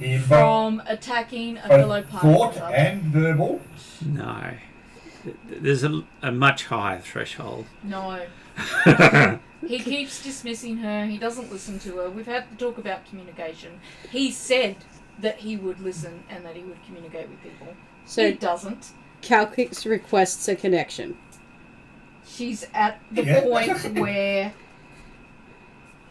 Speaker 4: in
Speaker 5: from attacking a fellow
Speaker 4: both
Speaker 5: party
Speaker 4: thought
Speaker 5: member.
Speaker 4: and verbal.
Speaker 3: No. There's a much higher threshold.
Speaker 5: No. He keeps dismissing her. He doesn't listen to her. We've had to talk about communication. He said that he would listen and that he would communicate with people.
Speaker 2: So
Speaker 5: He doesn't.
Speaker 2: Calcrix requests a connection.
Speaker 5: she's at the point where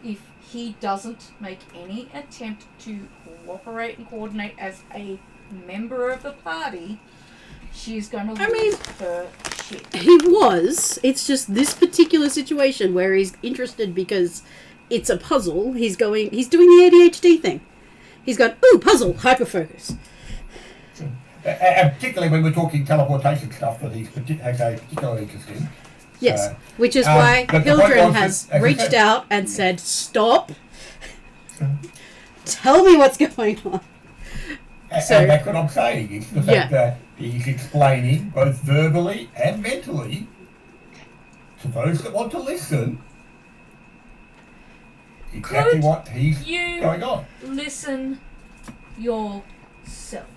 Speaker 5: if he doesn't make any attempt to cooperate and coordinate as a member of the party, she's going to lose her shit.
Speaker 2: He was. It's just this particular situation where he's interested because it's a puzzle. He's doing the ADHD thing. He's got, ooh, puzzle, hyperfocus.
Speaker 4: And particularly when we're talking teleportation stuff that he's particularly interested in.
Speaker 2: Yes, which is why Hildren has reached out and said, stop. Tell me what's going on.
Speaker 4: And that's what I'm saying. It's the fact that he's explaining both verbally and mentally to those that want to listen exactly what he's going on.
Speaker 5: Listen yourself.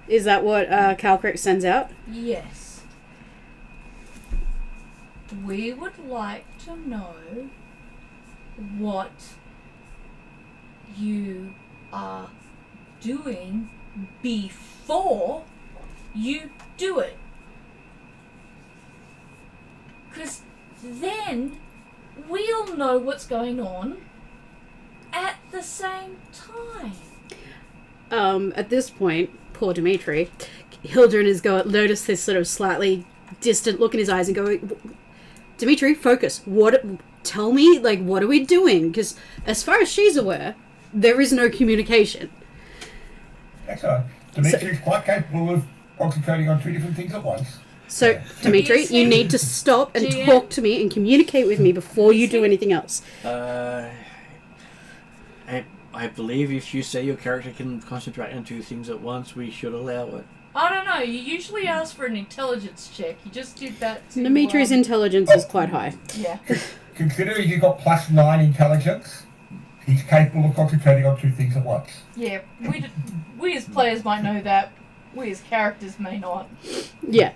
Speaker 2: Is that what Calcrick sends out?
Speaker 5: Yes. We would like to know what you are doing before you do it. Because then we'll know what's going on at the same time.
Speaker 2: At this point, poor Dimitri, Hildren is notice this sort of slightly distant look in his eyes and go, Dimitri, focus. Tell me, what are we doing? Because as far as she's aware, there is no communication.
Speaker 4: Excellent. Dimitri's quite capable of concentrating on two different things at once.
Speaker 2: So, Dimitri, you need to stop and talk to me and communicate with me before you do anything else.
Speaker 1: I believe if you say your character can concentrate on two things at once, we should allow it.
Speaker 5: I don't know. You usually ask for an intelligence check. You just did that.
Speaker 2: Dimitri's intelligence is quite high.
Speaker 5: Yeah.
Speaker 4: Considering you've got +9 intelligence, he's capable of concentrating on two things at once.
Speaker 5: Yeah, we as players might know that. We as characters may not.
Speaker 2: Yeah.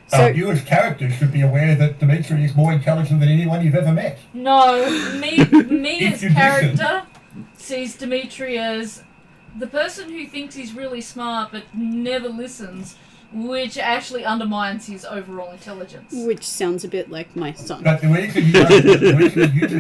Speaker 2: So
Speaker 4: you as characters should be aware that Dimitri is more intelligent than anyone you've ever met.
Speaker 5: No, me as character sees Dimitri as the person who thinks he's really smart but never listens, which actually undermines his overall intelligence.
Speaker 2: Which sounds a bit like my son.
Speaker 4: But the reason you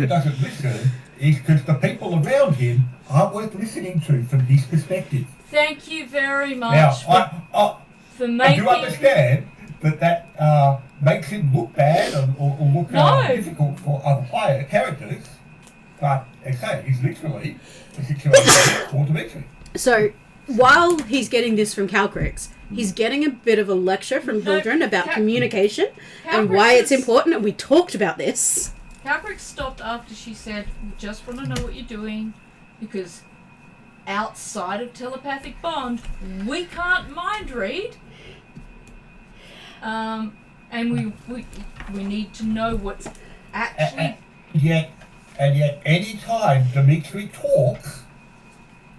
Speaker 4: doesn't listen is because the people around him aren't worth listening to from his perspective.
Speaker 5: Thank you very much
Speaker 4: Now,
Speaker 5: for making...
Speaker 4: I do understand that makes him look bad or look difficult for other player characters, but as I say, he's literally the situation for Dimitri.
Speaker 2: So, while he's getting this from Calcrix, he's getting a bit of a lecture from Hildren about communication and why it's important, and we talked about this.
Speaker 5: Calcrix stopped after she said, we just want to know what you're doing, because outside of telepathic bond, we can't mind read. And we need to know what's actually...
Speaker 4: And yet, any time Dimitri talks,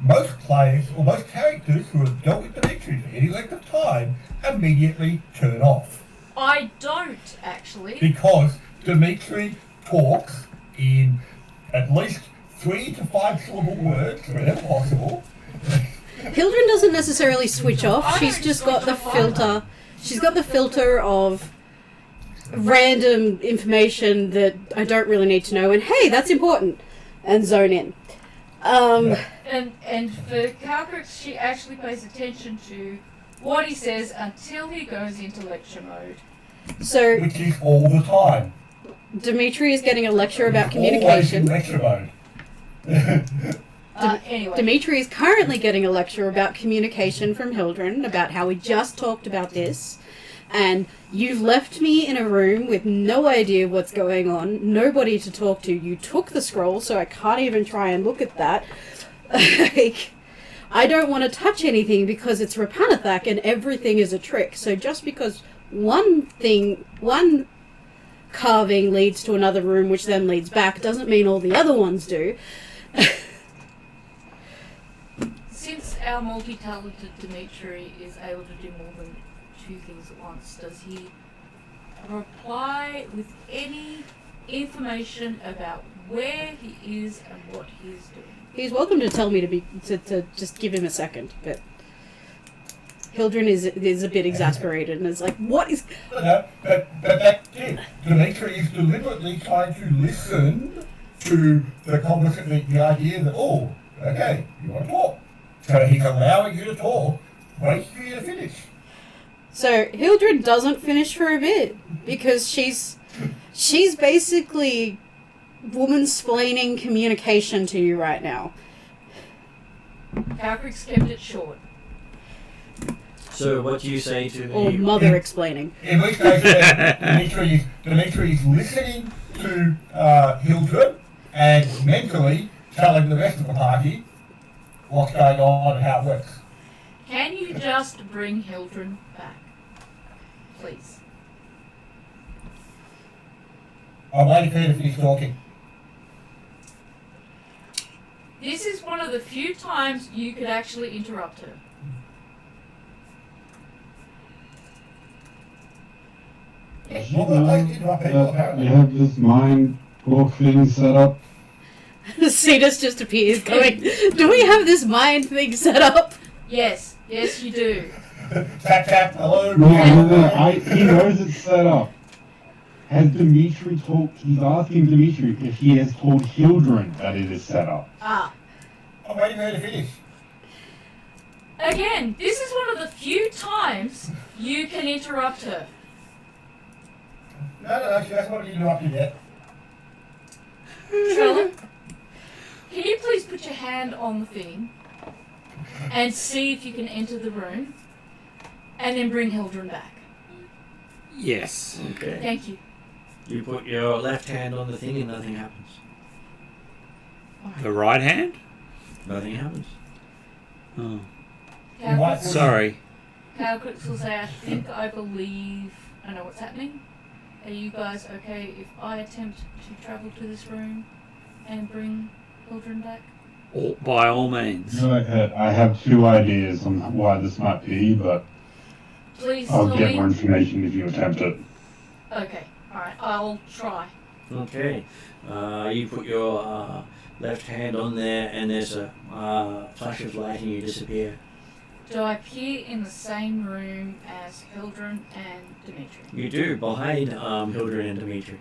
Speaker 4: most players or most characters who have dealt with Dimitri for any length of time immediately turn off.
Speaker 5: I don't, actually.
Speaker 4: Because Dimitri talks in at least 3 to 5 syllable words whenever possible.
Speaker 2: Hildren doesn't necessarily switch off. She's just got the filter. She's got the filter of random information that I don't really need to know, and hey, that's important, and zone in.
Speaker 5: And for Calcrix, she actually pays attention to what he says until he goes into lecture mode.
Speaker 2: So,
Speaker 4: which is all the time.
Speaker 2: Dimitri is getting a lecture about communication.
Speaker 4: Always in lecture mode.
Speaker 5: Anyway.
Speaker 2: Dimitri is currently getting a lecture about communication from Hildren, about how we just talked about this, and you've left me in a room with no idea what's going on, nobody to talk to. You took the scroll, so I can't even try and look at that. I don't want to touch anything because it's Rapanathak and everything is a trick. So just because one carving leads to another room, which then leads back, doesn't mean all the other ones do.
Speaker 5: Since our multi-talented Dimitri is able to do more than 2 things at once, does he reply with any information about where he is and what he is doing?
Speaker 2: He's welcome to tell me to just give him a second, but Hildren is a bit exasperated and is like, what is...
Speaker 4: But that here. Dimitri is deliberately trying to listen to the idea that, oh, okay, you want to talk. So he's allowing you to talk, waiting for you to finish.
Speaker 2: So Hildred doesn't finish for a bit because she's basically woman-splaining communication to you right now.
Speaker 5: Calcrix kept it short.
Speaker 1: So what do you say to the...
Speaker 2: Or mother explaining.
Speaker 4: In which case, Dimitri is listening to Hildred and mentally telling the rest of the party what's going on and how it works.
Speaker 5: Can you just bring Hildred back? Please.
Speaker 4: I'm waiting for you to finish talking.
Speaker 5: This is one of the few times you could actually interrupt her.
Speaker 4: It's not that I interrupt people, apparently.
Speaker 6: You have this mind book thing set up.
Speaker 2: Cetus just appears going, do we have this mind thing set up?
Speaker 5: Yes, yes you do.
Speaker 4: Tap, tap, hello.
Speaker 6: No, he knows it's set up. Has Dimitri told... He's asking Dimitri if he has told Hildred that it is set up.
Speaker 5: Ah.
Speaker 4: I'm waiting for her to finish.
Speaker 5: Again, this is one of the few times you can interrupt her.
Speaker 4: No, she hasn't interrupted yet.
Speaker 5: Trella, can you please put your hand on the thing and see if you can enter the room and then bring Hildred back?
Speaker 3: Yes.
Speaker 1: Okay.
Speaker 5: Thank you.
Speaker 1: You put your left hand on the thing and nothing happens.
Speaker 3: The right hand?
Speaker 1: Nothing happens.
Speaker 3: Oh.
Speaker 5: Calcrix
Speaker 3: Sorry.
Speaker 5: will say, I believe I know what's happening. Are you guys okay if I attempt to travel to this room and bring Hildred back?
Speaker 3: By all means.
Speaker 6: Go ahead. I have two ideas on why this might be, but
Speaker 5: Please
Speaker 6: I'll
Speaker 5: tell
Speaker 6: get
Speaker 5: me.
Speaker 6: more information if you attempt it.
Speaker 5: Okay, alright, I'll try.
Speaker 1: Okay. You put your left hand on there and there's a flash of light and you disappear.
Speaker 5: Do I appear in the same room as Hildred and Dimitri?
Speaker 1: You do, behind Hildred and Dimitri.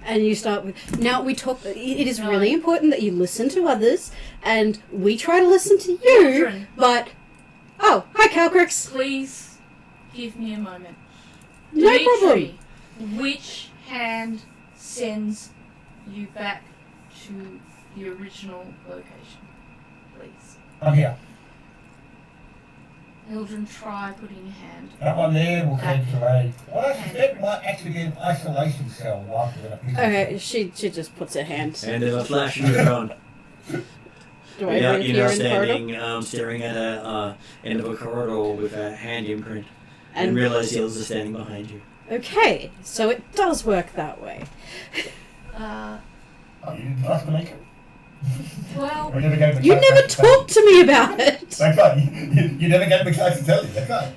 Speaker 2: And you start with, now we talk, it is
Speaker 5: No.
Speaker 2: really important that you listen to others, and we try to listen to you,
Speaker 5: Hildred,
Speaker 2: but, oh, hi Calcrix.
Speaker 5: please give me a moment.
Speaker 2: No
Speaker 5: Dimitri,
Speaker 2: problem.
Speaker 5: which hand sends you back to the original location? Please.
Speaker 4: I'm here.
Speaker 5: Hildred, try putting your hand.
Speaker 4: That one there will send to a... Well, I suspect might actually be an isolation cell rather than a physical
Speaker 2: Okay, she just puts her hand.
Speaker 1: And there's a flash in your phone.
Speaker 2: Do I
Speaker 1: You're
Speaker 2: reappear
Speaker 1: now
Speaker 2: in the corridor?
Speaker 1: standing, staring at a end of a corridor with a hand imprint. And
Speaker 2: And
Speaker 1: realize the others are standing behind you.
Speaker 2: okay, so it does work that way.
Speaker 4: Oh, you didn't ask me?
Speaker 5: Well,
Speaker 4: We never gave the
Speaker 2: You
Speaker 4: chance
Speaker 2: never
Speaker 4: to-
Speaker 2: talked to me about it.
Speaker 4: That's right. You never gave me a chance to tell you. That's right.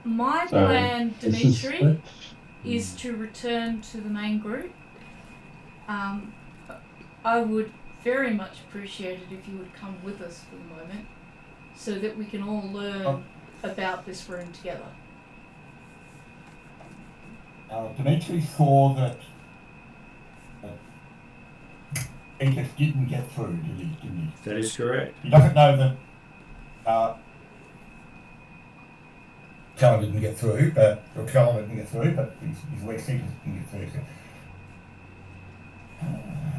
Speaker 5: my
Speaker 6: So,
Speaker 5: plan,
Speaker 6: this is
Speaker 5: Dimitri,
Speaker 6: it.
Speaker 5: is to return to the main group. I would very much appreciate it if you would come with us for the moment, so that we can all learn about this room together.
Speaker 4: Dimitri saw that he just didn't get through, didn't he?
Speaker 1: That is correct.
Speaker 4: He doesn't know that Callum didn't get through, but his weak secret didn't get through.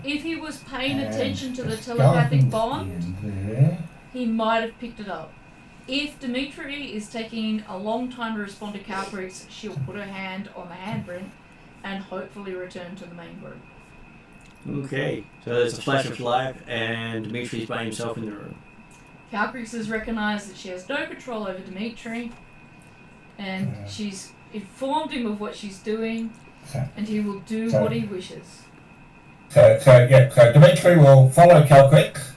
Speaker 5: If he was paying
Speaker 4: And
Speaker 5: attention to the
Speaker 4: there's
Speaker 5: telepathic
Speaker 4: gardens
Speaker 5: bond,
Speaker 4: in there.
Speaker 5: he might have picked it up. If Dimitri is taking a long time to respond to Calcrix, she'll put her hand on the handprint and hopefully return to the main group.
Speaker 1: Okay, so there's a flash of light and Dimitri's by himself in the room.
Speaker 5: Calcrix has recognised that she has no control over Dimitri, and
Speaker 4: Yeah.
Speaker 5: she's informed him of what she's doing,
Speaker 4: So-
Speaker 5: and he will do
Speaker 4: So-
Speaker 5: what he wishes.
Speaker 4: So Dimitri will follow Calcrix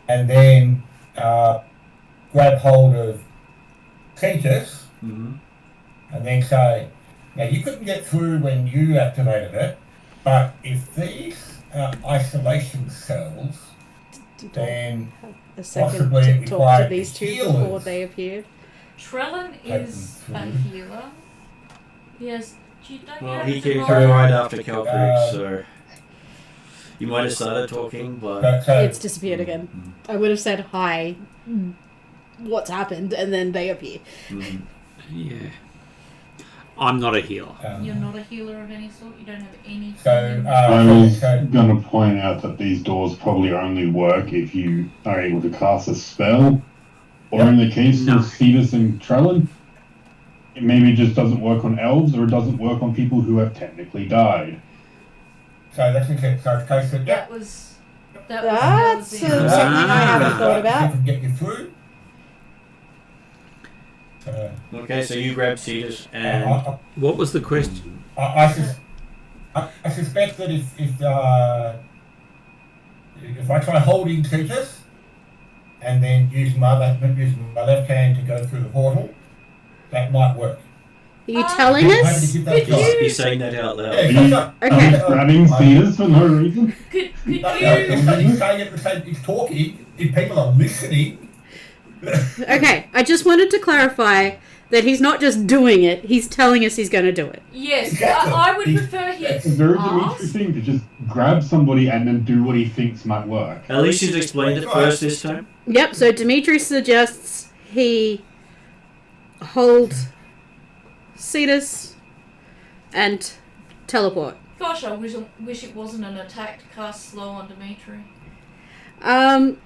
Speaker 4: and then grab hold of Cetus
Speaker 1: Mm-hmm.
Speaker 4: and then say, now you couldn't get through when you activated it, but if these isolation cells, then
Speaker 2: A second
Speaker 4: possibly
Speaker 2: to talk to
Speaker 4: required
Speaker 2: these two
Speaker 4: healers.
Speaker 2: before they appeared.
Speaker 5: Trellin is a
Speaker 4: through.
Speaker 5: healer. Yes.
Speaker 1: Well, he came through right after Calfric, so you might have started talking, but
Speaker 2: It's disappeared again. I would have said hi, what's happened, and then they appear.
Speaker 3: Yeah. I'm not a healer.
Speaker 5: You're not a healer of any sort? You don't have any...
Speaker 6: I was going to point out that these doors probably only work if you are able to cast a spell, or in the case of Cetus and Trellin, it maybe just doesn't work on elves, or it doesn't work on people who have technically died.
Speaker 4: So that's okay. So the case of
Speaker 5: That was
Speaker 2: That's
Speaker 5: something
Speaker 2: something I haven't thought about.
Speaker 4: Get you through.
Speaker 1: okay, so you grab Cetus and
Speaker 3: What was the question?
Speaker 4: I suspect that if I try holding Cetus and then using my left hand to go through the portal, that might work.
Speaker 2: Are you telling us?
Speaker 1: you must be saying that out loud.
Speaker 2: Okay.
Speaker 6: Grabbing Cetus for no reason?
Speaker 5: Could
Speaker 4: No,
Speaker 5: you...
Speaker 4: he's saying it the same. He's talking. If people are listening.
Speaker 2: Okay, I just wanted to clarify that he's not just doing it, he's telling us he's going to do it.
Speaker 5: Yes, I would prefer
Speaker 6: It's
Speaker 5: his
Speaker 6: a very Dimitri
Speaker 5: ask.
Speaker 6: thing to just grab somebody and then do what he thinks might work.
Speaker 1: At least he's explained it first this time.
Speaker 2: Yep, so Dimitri suggests he hold Cetus and teleport.
Speaker 5: Gosh, I wish it wasn't an attack to cast slow on Dimitri.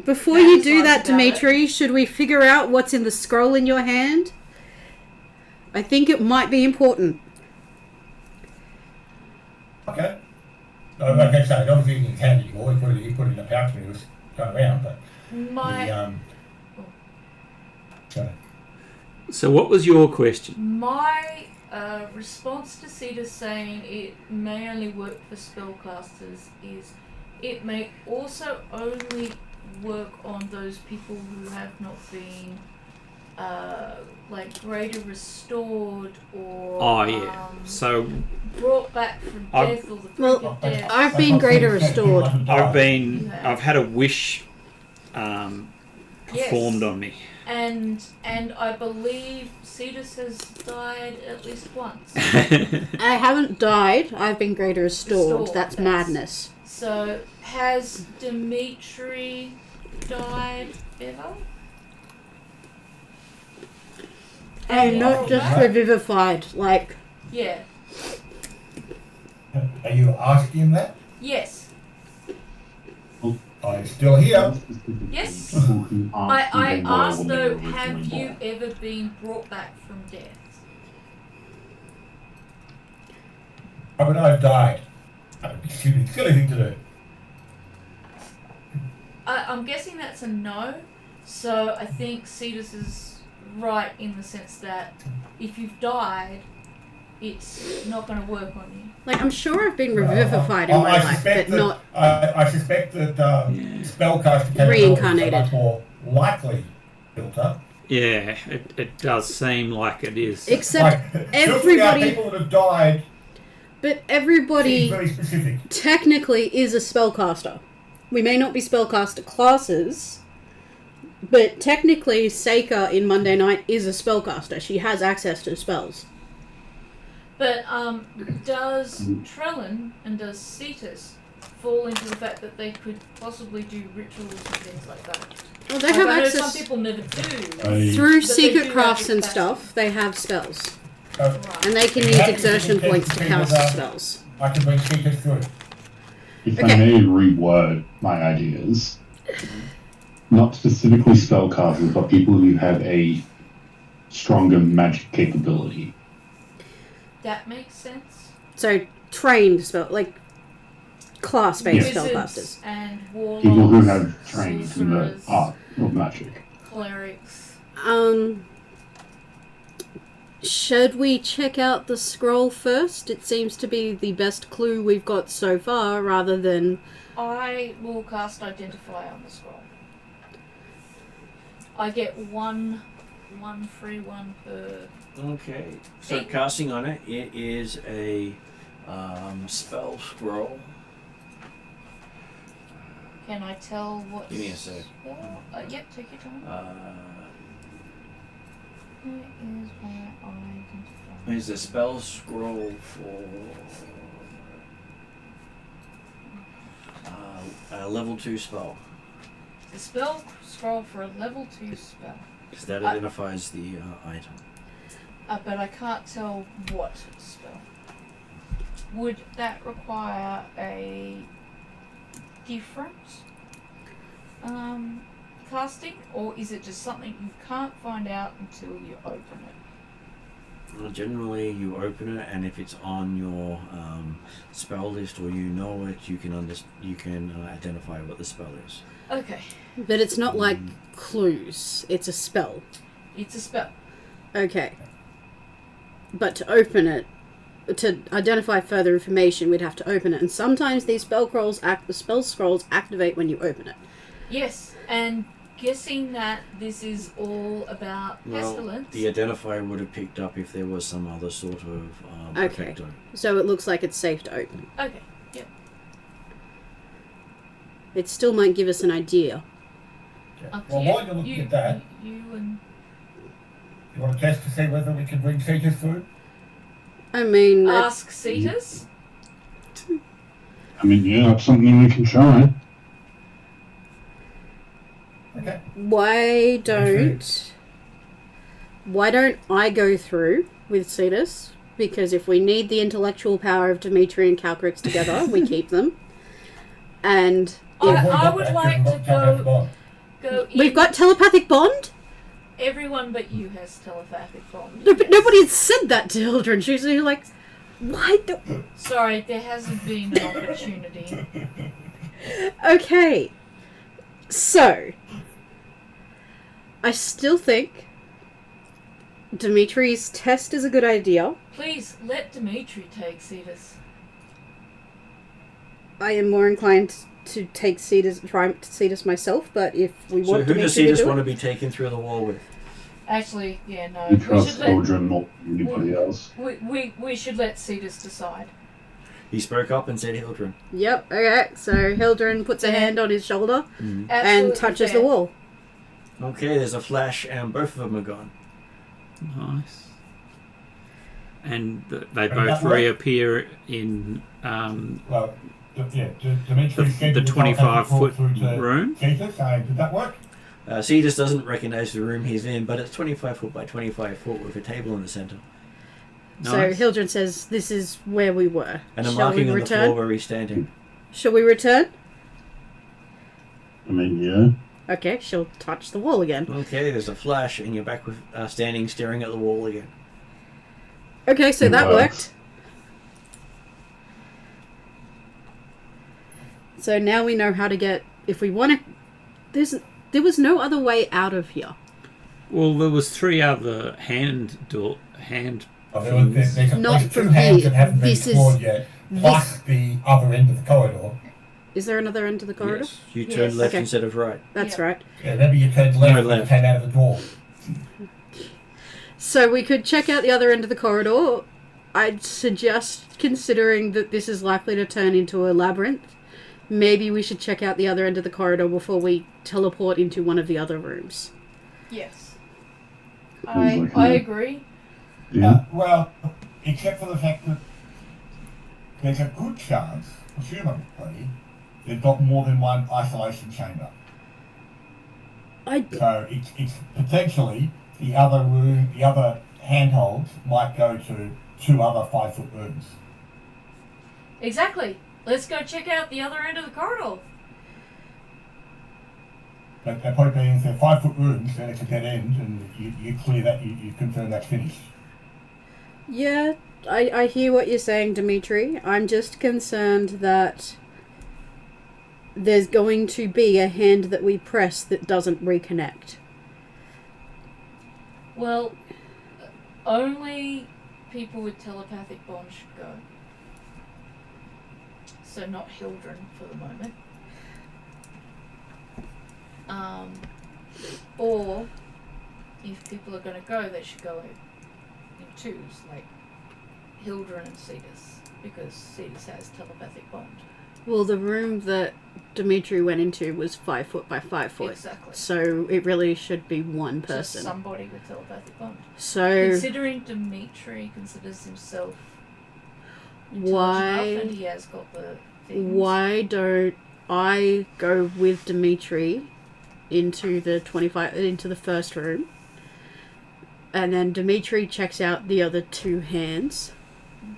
Speaker 2: Before you do
Speaker 5: Sounds
Speaker 2: that,
Speaker 5: about
Speaker 2: Dimitri, should we figure out what's in the scroll in your hand? I think it might be important.
Speaker 4: Okay. No, like I said, obviously he can't anymore. He put it in a pouch when he was going around. But
Speaker 3: So what was your question?
Speaker 5: My response to Cetus saying it may only work for spellcasters is it may also only work on those people who have not been like greater restored or
Speaker 3: So
Speaker 5: brought back from
Speaker 3: I've-
Speaker 5: death or the brink
Speaker 2: Well,
Speaker 5: of death.
Speaker 2: I've been greater restored.
Speaker 3: I've had a wish performed on me.
Speaker 5: And I believe Cetus has died at least once.
Speaker 2: I haven't died, I've been greater restored. That's madness.
Speaker 5: So has Dimitri died ever?
Speaker 2: And not just revivified, like...
Speaker 5: Yeah.
Speaker 4: Are you asking him that?
Speaker 5: Yes.
Speaker 4: I'm still here.
Speaker 5: Yes.
Speaker 6: People who aren't
Speaker 5: I
Speaker 6: who they were
Speaker 5: asked
Speaker 6: when they
Speaker 5: though,
Speaker 6: were
Speaker 5: have
Speaker 6: originally
Speaker 5: you
Speaker 6: born.
Speaker 5: ever been brought back from death?
Speaker 4: I mean, I've died. That'd be silly thing to do.
Speaker 5: I'm guessing that's a no. So I think Cetus is right in the sense that if you've died, it's not going to work on you.
Speaker 2: Like, I'm sure I've been revivified in my life, but not...
Speaker 4: I suspect that spellcasting capability
Speaker 2: Reincarnated.
Speaker 4: is much more likely built up.
Speaker 3: Yeah, it does seem like it is.
Speaker 2: Except
Speaker 4: Filtering out
Speaker 2: everybody...
Speaker 4: people that have died
Speaker 2: But everybody
Speaker 4: seems very specific.
Speaker 2: technically is a spellcaster. We may not be spellcaster classes, but technically Seika in Monday Night is a spellcaster. She has access to spells.
Speaker 5: But does Trellin and does Cetus fall into the fact that they could possibly do rituals and things like that?
Speaker 2: Well, they have
Speaker 5: I know
Speaker 2: access
Speaker 5: some people never do.
Speaker 2: through
Speaker 5: But they
Speaker 2: secret
Speaker 5: do
Speaker 2: crafts
Speaker 5: have
Speaker 2: and
Speaker 5: capacity.
Speaker 2: stuff. They have spells,
Speaker 5: Right.
Speaker 2: and they can
Speaker 4: You
Speaker 2: use
Speaker 4: have to
Speaker 2: exertion
Speaker 4: be
Speaker 2: points to
Speaker 4: sensitive
Speaker 2: cast
Speaker 4: with,
Speaker 2: spells.
Speaker 4: I can bring secrets through.
Speaker 6: If
Speaker 2: Okay.
Speaker 6: I may reword my ideas, not specifically spellcasters, but people who have a stronger magic capability.
Speaker 5: That makes sense.
Speaker 2: So trained class-based
Speaker 5: Wizards
Speaker 2: spellcasters.
Speaker 5: and warlocks,
Speaker 6: People who have trained in the
Speaker 5: sorcerers,
Speaker 6: art of magic.
Speaker 5: clerics.
Speaker 2: Should we check out the scroll first? It seems to be the best clue we've got so far, rather than...
Speaker 5: I will cast Identify on the scroll. I get one free one per...
Speaker 1: Okay. So casting on it, it is a spell scroll.
Speaker 5: Can I tell what...
Speaker 1: Give me a sec.
Speaker 5: Yep, take your time. Where is my identify?
Speaker 1: There's a spell scroll for a level 2 spell.
Speaker 5: The spell scroll for a level 2 spell.
Speaker 1: Because that identifies the item.
Speaker 5: But I can't tell what spell. Would that require a different casting, or is it just something you can't find out until you open it?
Speaker 1: Well, generally, you open it, and if it's on your spell list or you know it, you can identify what the spell is.
Speaker 5: Okay,
Speaker 2: But it's not like clues. It's a spell.
Speaker 5: it's a spell.
Speaker 2: Okay. But to open it, to identify further information, we'd have to open it. And sometimes these spell scrolls activate when you open it.
Speaker 5: Yes, and guessing that this is all about pestilence.
Speaker 1: The identifier would have picked up if there was some other sort of
Speaker 2: Okay.
Speaker 1: effect on it.
Speaker 2: So it looks like it's safe to open.
Speaker 5: Okay, yep.
Speaker 2: It still might give us an idea.
Speaker 4: Okay.
Speaker 5: Up to
Speaker 4: Well,
Speaker 5: you.
Speaker 4: while you're looking at that,
Speaker 5: You and
Speaker 4: you want to test to see whether we can bring Cetus food?
Speaker 2: I mean,
Speaker 5: ask Cetus.
Speaker 6: I mean, yeah, that's something we can try.
Speaker 4: Okay.
Speaker 2: why don't I go through with Cetus? Because if we need the intellectual power of Dimitri and Calcrix together, we keep them. And
Speaker 5: I would like to go in.
Speaker 2: we've got telepathic bond?
Speaker 5: Everyone but you has telepathic bond.
Speaker 2: No, but nobody had said that to Hildren. She's like, why do...
Speaker 5: Sorry, there hasn't been an opportunity.
Speaker 2: Okay. So, I still think Dimitri's test is a good idea.
Speaker 5: Please let Dimitri take Cetus.
Speaker 2: I am more inclined to take try Cetus myself, but if we
Speaker 1: So
Speaker 2: want
Speaker 1: who
Speaker 2: Dimitri
Speaker 1: does
Speaker 2: to
Speaker 1: Cetus
Speaker 2: do
Speaker 1: want
Speaker 2: it...
Speaker 1: to be taken through the wall with?
Speaker 5: Actually, yeah, no.
Speaker 6: We
Speaker 5: We
Speaker 6: trust
Speaker 5: should let
Speaker 6: Aldrin more than anybody else.
Speaker 5: we should let Cetus decide.
Speaker 1: He spoke up and said Hildren.
Speaker 2: Yep, okay. So Hildren puts a hand on his shoulder and
Speaker 5: Absolutely
Speaker 2: touches
Speaker 5: fair.
Speaker 2: the wall.
Speaker 1: Okay, there's a flash and both of them are gone.
Speaker 3: Nice. And they
Speaker 4: that
Speaker 3: both
Speaker 4: work?
Speaker 3: reappear in
Speaker 4: Well, Dimitri
Speaker 3: the 25-foot room.
Speaker 4: Cetus, did that work?
Speaker 1: Cetus doesn't recognise the room he's in, but it's 25 foot by 25 foot with a table in the centre.
Speaker 2: So
Speaker 3: Nice.
Speaker 2: Hildren says, this is where we were.
Speaker 1: And a
Speaker 2: Shall we
Speaker 1: marking on the
Speaker 2: return?
Speaker 1: floor where he's standing.
Speaker 2: Shall we return?
Speaker 6: I mean, yeah.
Speaker 2: Okay, she'll touch the wall again.
Speaker 1: Okay, there's a flash and you're back with standing staring at the wall again.
Speaker 2: Okay, so
Speaker 6: It
Speaker 2: that
Speaker 6: works.
Speaker 2: worked. So now we know how to get... If we want to... There was no other way out of here.
Speaker 3: Well, there was 3 other hand
Speaker 4: Oh,
Speaker 3: things.
Speaker 4: there's at
Speaker 2: Not
Speaker 4: least
Speaker 2: from
Speaker 4: 2 hands
Speaker 2: here.
Speaker 4: that haven't been
Speaker 2: This is-
Speaker 4: explored yet, plus the other end of the corridor.
Speaker 2: Is there another end to the corridor?
Speaker 1: Yes. You
Speaker 5: Yes.
Speaker 1: turned left
Speaker 2: Okay.
Speaker 1: instead of right.
Speaker 2: That's
Speaker 5: Yeah.
Speaker 2: right.
Speaker 4: Yeah, maybe you turned left when you
Speaker 1: left.
Speaker 4: came out of the door.
Speaker 2: So we could check out the other end of the corridor. I'd suggest, considering that this is likely to turn into a labyrinth, maybe we should check out the other end of the corridor before we teleport into one of the other rooms.
Speaker 5: Yes.
Speaker 6: Sounds like
Speaker 5: I
Speaker 6: a-
Speaker 5: agree.
Speaker 6: Yeah.
Speaker 4: Well, except for the fact that there's a good chance, presumably, they've got more than one isolation chamber. So it's potentially the other room, the other handholds might go to 2 other 5-foot rooms.
Speaker 5: Exactly. Let's go check out the other end of the corridor.
Speaker 4: But they're probably being if they're 5-foot rooms, then it's a dead end, and you clear that, you confirm that's finished.
Speaker 2: Yeah, I hear what you're saying, Dimitri. I'm just concerned that there's going to be a hand that we press that doesn't reconnect.
Speaker 5: Well, only people with telepathic bond should go. So not Hildren for the moment. Or if people are going to go, they should go in twos, like Hildren and Cetus, because Cetus has telepathic bond.
Speaker 2: Well, the room that Dimitri went into was 5 foot by 5 foot.
Speaker 5: Exactly.
Speaker 2: So it really should be one
Speaker 5: Just
Speaker 2: person.
Speaker 5: somebody with telepathic bond.
Speaker 2: So
Speaker 5: Considering Dimitri considers himself intelligent
Speaker 2: Why-
Speaker 5: enough and he has got the things.
Speaker 2: why don't I go with Dimitri into the first room, and then Dimitri checks out the other 2 hands.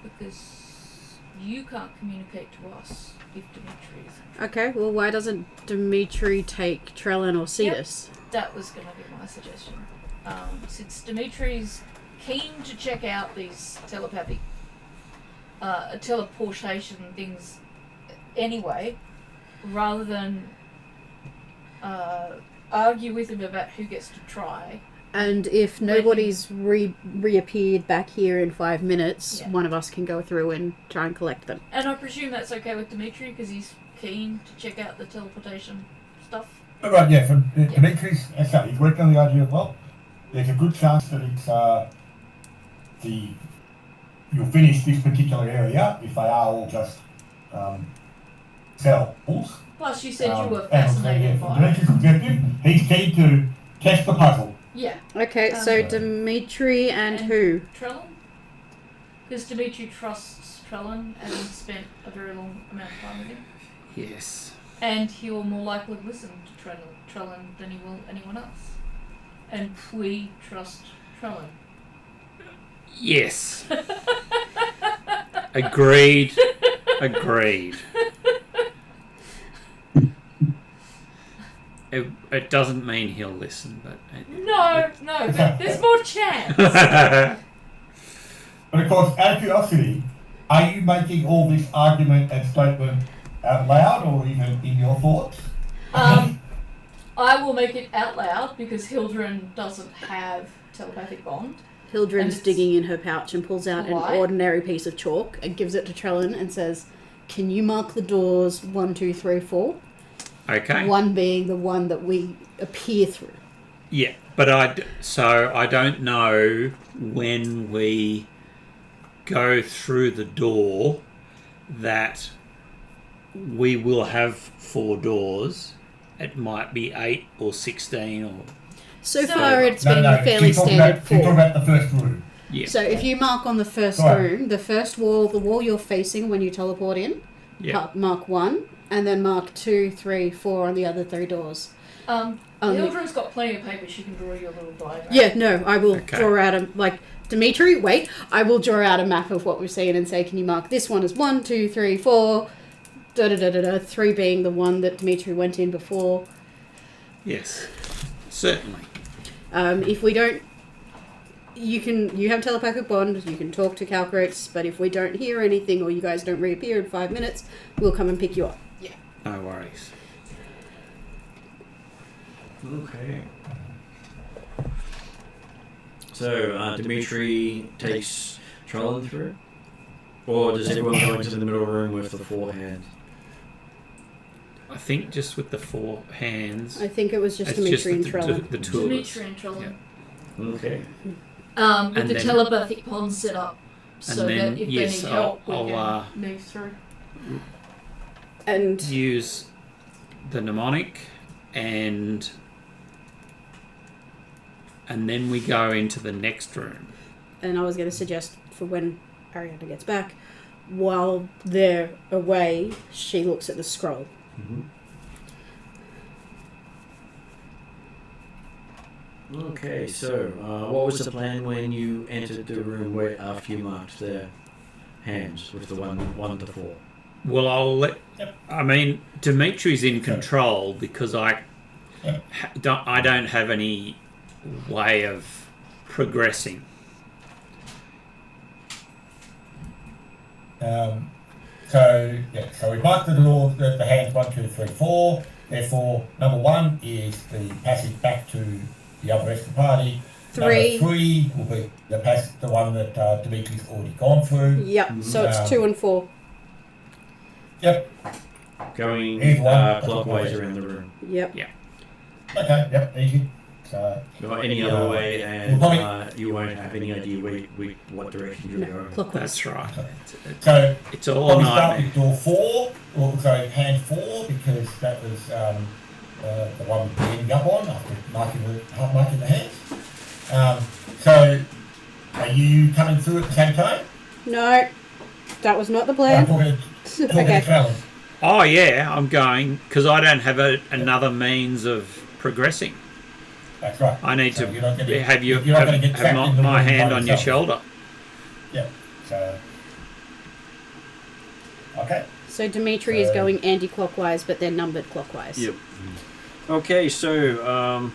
Speaker 5: Because you can't communicate to us if Dimitri is.
Speaker 2: Okay, well, why doesn't Dimitri take Trellin or Cetus?
Speaker 5: That was going to be my suggestion. Since Dimitri's keen to check out these telepathic teleportation things anyway, rather than argue with him about who gets to try.
Speaker 2: And if nobody's reappeared back here in 5 minutes,
Speaker 5: Yeah.
Speaker 2: one of us can go through and try and collect them.
Speaker 5: And I presume that's okay with Dimitri because he's keen to check out the teleportation stuff.
Speaker 4: Right, yeah, for Dimitri's, he's working on the idea of, well, there's a good chance that it's you'll finish this particular area if they are all just cells.
Speaker 5: Plus, you said you were
Speaker 4: And
Speaker 5: fascinated
Speaker 4: for
Speaker 5: by it.
Speaker 4: Dimitri's objective, he's keen to test the puzzle.
Speaker 5: Yeah.
Speaker 2: Okay, so
Speaker 5: Um,
Speaker 2: Dimitri and
Speaker 5: and-
Speaker 2: who?
Speaker 5: Trellin? Because Dimitri trusts Trellin and he's spent a very long amount of time with him.
Speaker 3: Yes.
Speaker 5: And he will more likely listen to Trellin than he will anyone else. And we trust Trellin.
Speaker 3: Yes. Agreed. Agreed. It doesn't mean he'll listen, but...
Speaker 5: No, there's more chance.
Speaker 4: But of course, out of curiosity, are you making all this argument and statement out loud or even in your thoughts?
Speaker 5: I will make it out loud because Hildren doesn't have telepathic bond. And
Speaker 2: Hildren's
Speaker 5: it's
Speaker 2: digging in her pouch and pulls out an
Speaker 5: light.
Speaker 2: ordinary piece of chalk and gives it to Trellin and says, "Can you mark the doors 1, 2, 3, 4?
Speaker 3: Okay.
Speaker 2: 1 being the one that we appear through."
Speaker 3: Yeah, but I don't know when we go through the door that we will have 4 doors. It might be 8 or 16 or...
Speaker 2: So
Speaker 5: So-
Speaker 2: far, it's been a fairly
Speaker 4: she's talking
Speaker 2: standard
Speaker 4: She's talking
Speaker 2: 4.
Speaker 4: about the first room.
Speaker 3: Yeah.
Speaker 2: So if you mark on the first
Speaker 4: Right.
Speaker 2: room, the first wall, the wall you're facing when you teleport in,
Speaker 3: Yeah.
Speaker 2: mark 1, and then mark 2, 3, 4 on the other 3 doors.
Speaker 5: Hildren's got plenty of paper. She can draw you a little diagram.
Speaker 2: Yeah, no, I will
Speaker 3: Okay.
Speaker 2: draw out Dimitri, wait, I will draw out a map of what we're seeing and say, can you mark this one as 1, 2, 3, 4, 3 being the one that Dimitri went in before.
Speaker 3: Yes. Certainly.
Speaker 2: If we don't, you have telepathic bond, you can talk to Calcrates, but if we don't hear anything or you guys don't reappear in 5 minutes, we'll come and pick you up.
Speaker 3: No worries.
Speaker 1: Okay. So, Dimitri takes Trellin through? Or does everyone go into the middle room with the 4 hands?
Speaker 3: I think just with the 4 hands...
Speaker 2: I think it was just
Speaker 3: it's
Speaker 2: Dimitri and
Speaker 3: the
Speaker 2: Trellin.
Speaker 3: the two of us.
Speaker 5: Dimitri and Trellin.
Speaker 1: Okay.
Speaker 5: With
Speaker 3: And
Speaker 5: the
Speaker 3: then-
Speaker 5: telepathic bond set up so
Speaker 3: then,
Speaker 5: that if
Speaker 3: yes,
Speaker 5: they need help, we
Speaker 3: I'll,
Speaker 5: can move through.
Speaker 2: And
Speaker 3: use the mnemonic and then we go into the next room.
Speaker 2: I was going to suggest for when Ariana gets back, while they're away, she looks at the scroll.
Speaker 1: Mm-hmm. Okay, so what was the plan when you entered the room after you marked their hands with the 1 to 4?
Speaker 3: Well, I'll let... I mean, Dimitri's in control because I don't have any way of progressing.
Speaker 4: So we marked the door, the hands 1, 2, 3, 4. Therefore, number 1 is the passage back to the other rest of the party.
Speaker 2: 3.
Speaker 4: Number 3 will be the one that Dimitri's already gone through.
Speaker 2: Yep, so it's 2 and 4.
Speaker 4: Yep.
Speaker 1: Going
Speaker 4: Either one.
Speaker 1: clockwise around the room.
Speaker 2: Yep.
Speaker 4: Okay. Yep. Easy. So,
Speaker 1: Or any other way, and you won't have any idea what direction you're going.
Speaker 2: Clockwise.
Speaker 3: That's right.
Speaker 4: So
Speaker 3: It's all
Speaker 4: probably
Speaker 3: a
Speaker 4: start
Speaker 3: nightmare.
Speaker 4: with door 4, or sorry, hand 4, because that was the one we're ending up on after marking the hands. So, are you coming through at the same time?
Speaker 2: No, that was not the
Speaker 4: I'm
Speaker 2: plan.
Speaker 4: talking to
Speaker 2: Okay.
Speaker 4: Trellin.
Speaker 3: Oh yeah, I'm going because I don't have another means of progressing.
Speaker 4: That's right.
Speaker 3: I need
Speaker 4: So
Speaker 3: to
Speaker 4: you're not gonna-
Speaker 3: have
Speaker 4: you're not gonna get trapped in the
Speaker 3: my
Speaker 4: room
Speaker 3: hand
Speaker 4: by
Speaker 3: on your
Speaker 4: yourself.
Speaker 3: shoulder.
Speaker 4: Yeah. So. Okay.
Speaker 2: So Dimitri is going anti-clockwise, but they're numbered clockwise.
Speaker 1: Yep. Okay, so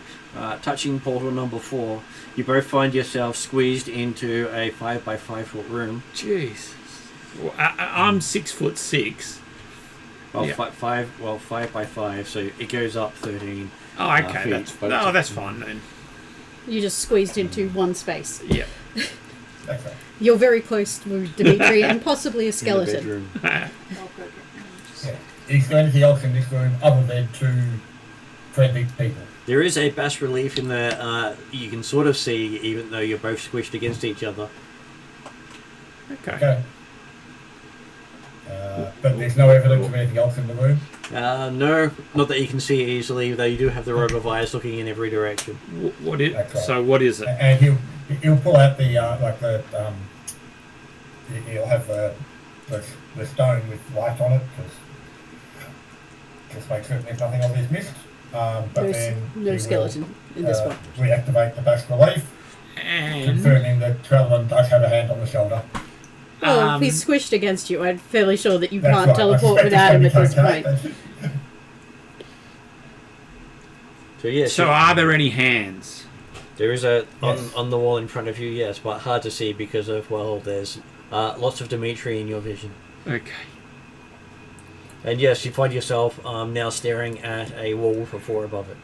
Speaker 1: touching portal number 4, you both find yourself squeezed into a 5x5 foot room.
Speaker 3: Jeez, well, I'm 6'6".
Speaker 1: Well,
Speaker 3: Yeah.
Speaker 1: 5x5, so it goes up 13.
Speaker 3: Oh, okay,
Speaker 1: feet, but
Speaker 3: that's fine then.
Speaker 2: You just squeezed into one space.
Speaker 3: Yeah.
Speaker 4: That's right.
Speaker 2: You're very close to Dimitri and possibly a
Speaker 1: in the
Speaker 2: skeleton.
Speaker 1: bedroom.
Speaker 4: Yeah. Is there anything else in this room other than 2 friendly people?
Speaker 1: There is a bas relief in there. You can sort of see, even though you're both squished against each other.
Speaker 3: Okay.
Speaker 4: Okay. But there's no evidence of anything else in the room?
Speaker 1: No, not that you can see easily, though you do have the robe of eyes looking in every direction.
Speaker 3: What is
Speaker 4: That's right.
Speaker 3: so? What is it?
Speaker 4: And he'll pull out the he'll have the stone with light on it, because just make certain there's nothing obvious missed. But then he
Speaker 2: No
Speaker 4: will,
Speaker 2: skeleton in this one.
Speaker 4: reactivate the bas relief,
Speaker 3: And
Speaker 4: confirming that Trellin does have a hand on the shoulder.
Speaker 2: Well, if he's squished against you, I'm fairly sure that you
Speaker 4: That's
Speaker 2: can't
Speaker 4: right.
Speaker 2: teleport
Speaker 4: I
Speaker 2: without him at
Speaker 4: suspect
Speaker 2: this
Speaker 4: it's okay.
Speaker 2: point.
Speaker 1: So yes,
Speaker 3: so are there any hands?
Speaker 1: there is a
Speaker 4: Yes.
Speaker 1: on the wall in front of you, yes, but hard to see because of there's lots of Dimitri in your vision.
Speaker 3: Okay.
Speaker 1: And yes, you find yourself now staring at a wall with a 4 above it.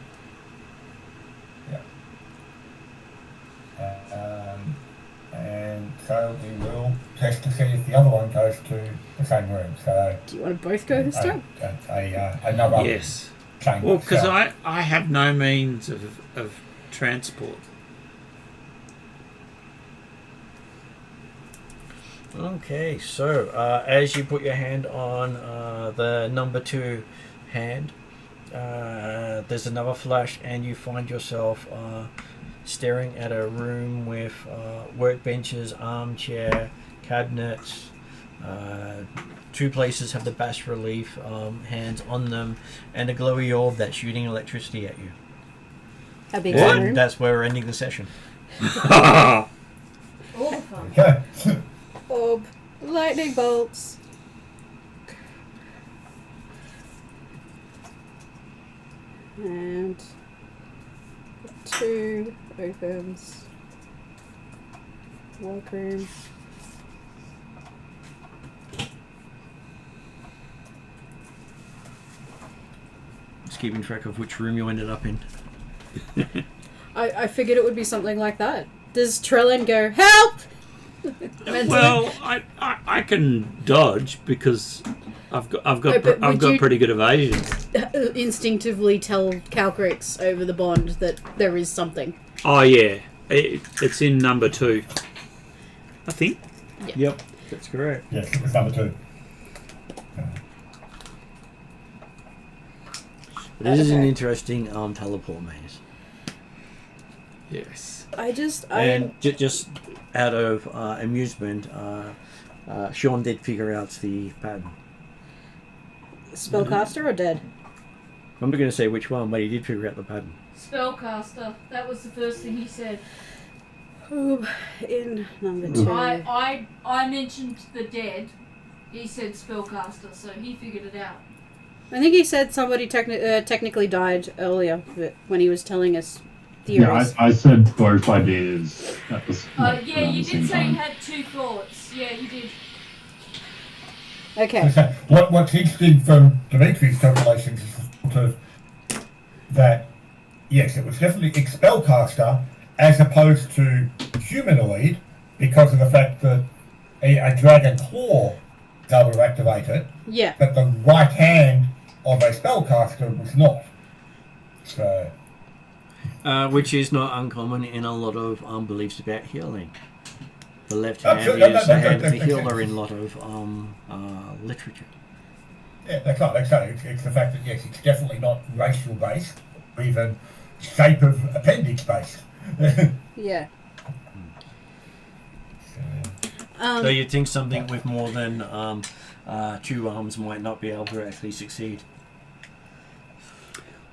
Speaker 4: And so we will test to see if the other one goes to the same room. So
Speaker 2: Do you want to both go this time?
Speaker 4: another
Speaker 3: Yes.
Speaker 4: chamber.
Speaker 3: Well, because
Speaker 4: So,
Speaker 3: I have no means of transport.
Speaker 1: Okay, so as you put your hand on the number 2 hand, there's another flash, and you find yourself staring at a room with workbenches, armchair, cabinets. 2 places have the bas relief hands on them, and a glowy orb that's shooting electricity at you.
Speaker 2: How big is the
Speaker 1: And
Speaker 2: room?
Speaker 1: that's where we're ending the session.
Speaker 5: All the fun.
Speaker 4: okay.
Speaker 2: Orb. Lightning bolts. And 2 opens. Workroom.
Speaker 1: Just keeping track of which room you ended up in.
Speaker 2: I figured it would be something like that. Does Trellin go, help? Mentally.
Speaker 3: Well, I can dodge because I've got
Speaker 2: No, but would you-
Speaker 3: pretty good evasion.
Speaker 2: Instinctively tell Calcrix over the bond that there is something.
Speaker 3: Oh yeah, it's in number 2. I think.
Speaker 1: Yep, that's correct.
Speaker 4: Yes, it's number 2.
Speaker 1: This is an
Speaker 2: Okay.
Speaker 1: interesting teleport maze.
Speaker 3: Yes.
Speaker 1: And just out of amusement, Sean did figure out the pattern.
Speaker 2: Spellcaster or dead?
Speaker 1: I'm not going to say which one, but he did figure out the pattern.
Speaker 5: Spellcaster. That was the first thing he said.
Speaker 2: Oh, in number 2.
Speaker 5: I mentioned the dead. He said spellcaster, so he figured it out.
Speaker 2: I think he said somebody technically died earlier but when he was telling us theories.
Speaker 6: Yeah, I said both ideas at the,
Speaker 5: Yeah,
Speaker 6: around
Speaker 5: you
Speaker 6: the same
Speaker 5: did say
Speaker 6: time.
Speaker 5: you had 2 thoughts. Yeah, you did.
Speaker 2: Okay.
Speaker 4: What's interesting from Dimitri's calculations is sort of that, yes, it was definitely Expelcaster as opposed to humanoid because of the fact that a dragon claw was able to activate it,
Speaker 2: Yeah.
Speaker 4: but the right hand of a spellcaster was not. So,
Speaker 1: Which is not uncommon in a lot of beliefs about healing. The left hand
Speaker 4: Absolutely.
Speaker 1: is the hand of the
Speaker 4: That's-
Speaker 1: healer in a lot of literature.
Speaker 4: Yeah, that's right. It's the fact that, yes, it's definitely not racial based, or even shape of appendix based.
Speaker 2: Yeah.
Speaker 1: So you'd think something with more than 2 arms might not be able to actually succeed.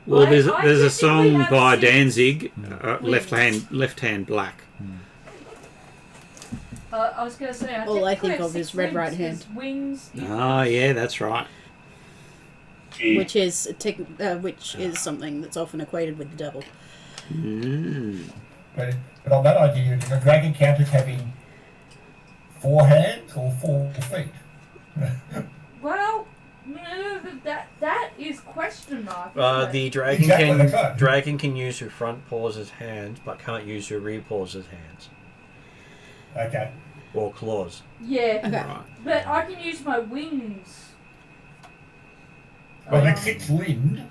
Speaker 3: Well,
Speaker 5: I
Speaker 3: there's a
Speaker 5: technically
Speaker 3: song
Speaker 5: have
Speaker 3: by
Speaker 5: 6
Speaker 3: Danzig,
Speaker 5: wings.
Speaker 3: left hand black.
Speaker 5: I was going to say,
Speaker 2: All I think
Speaker 5: technically
Speaker 2: of
Speaker 5: have
Speaker 2: is
Speaker 5: 6
Speaker 2: red right
Speaker 5: limbs,
Speaker 2: hand.
Speaker 5: 'cause wings.
Speaker 3: Oh yeah, that's right.
Speaker 2: Which is something that's often equated with the devil.
Speaker 4: But on that idea, does a dragon count as having 4 hands or 4 feet?
Speaker 5: Well, that is question mark.
Speaker 1: The dragon
Speaker 4: Exactly, that's right.
Speaker 1: can use her front paws as hands, but can't use her rear paws as hands
Speaker 4: Okay.
Speaker 1: or claws.
Speaker 5: Yeah,
Speaker 2: Okay.
Speaker 3: Right.
Speaker 5: but I can use my wings.
Speaker 4: Well, they're 6 limbed,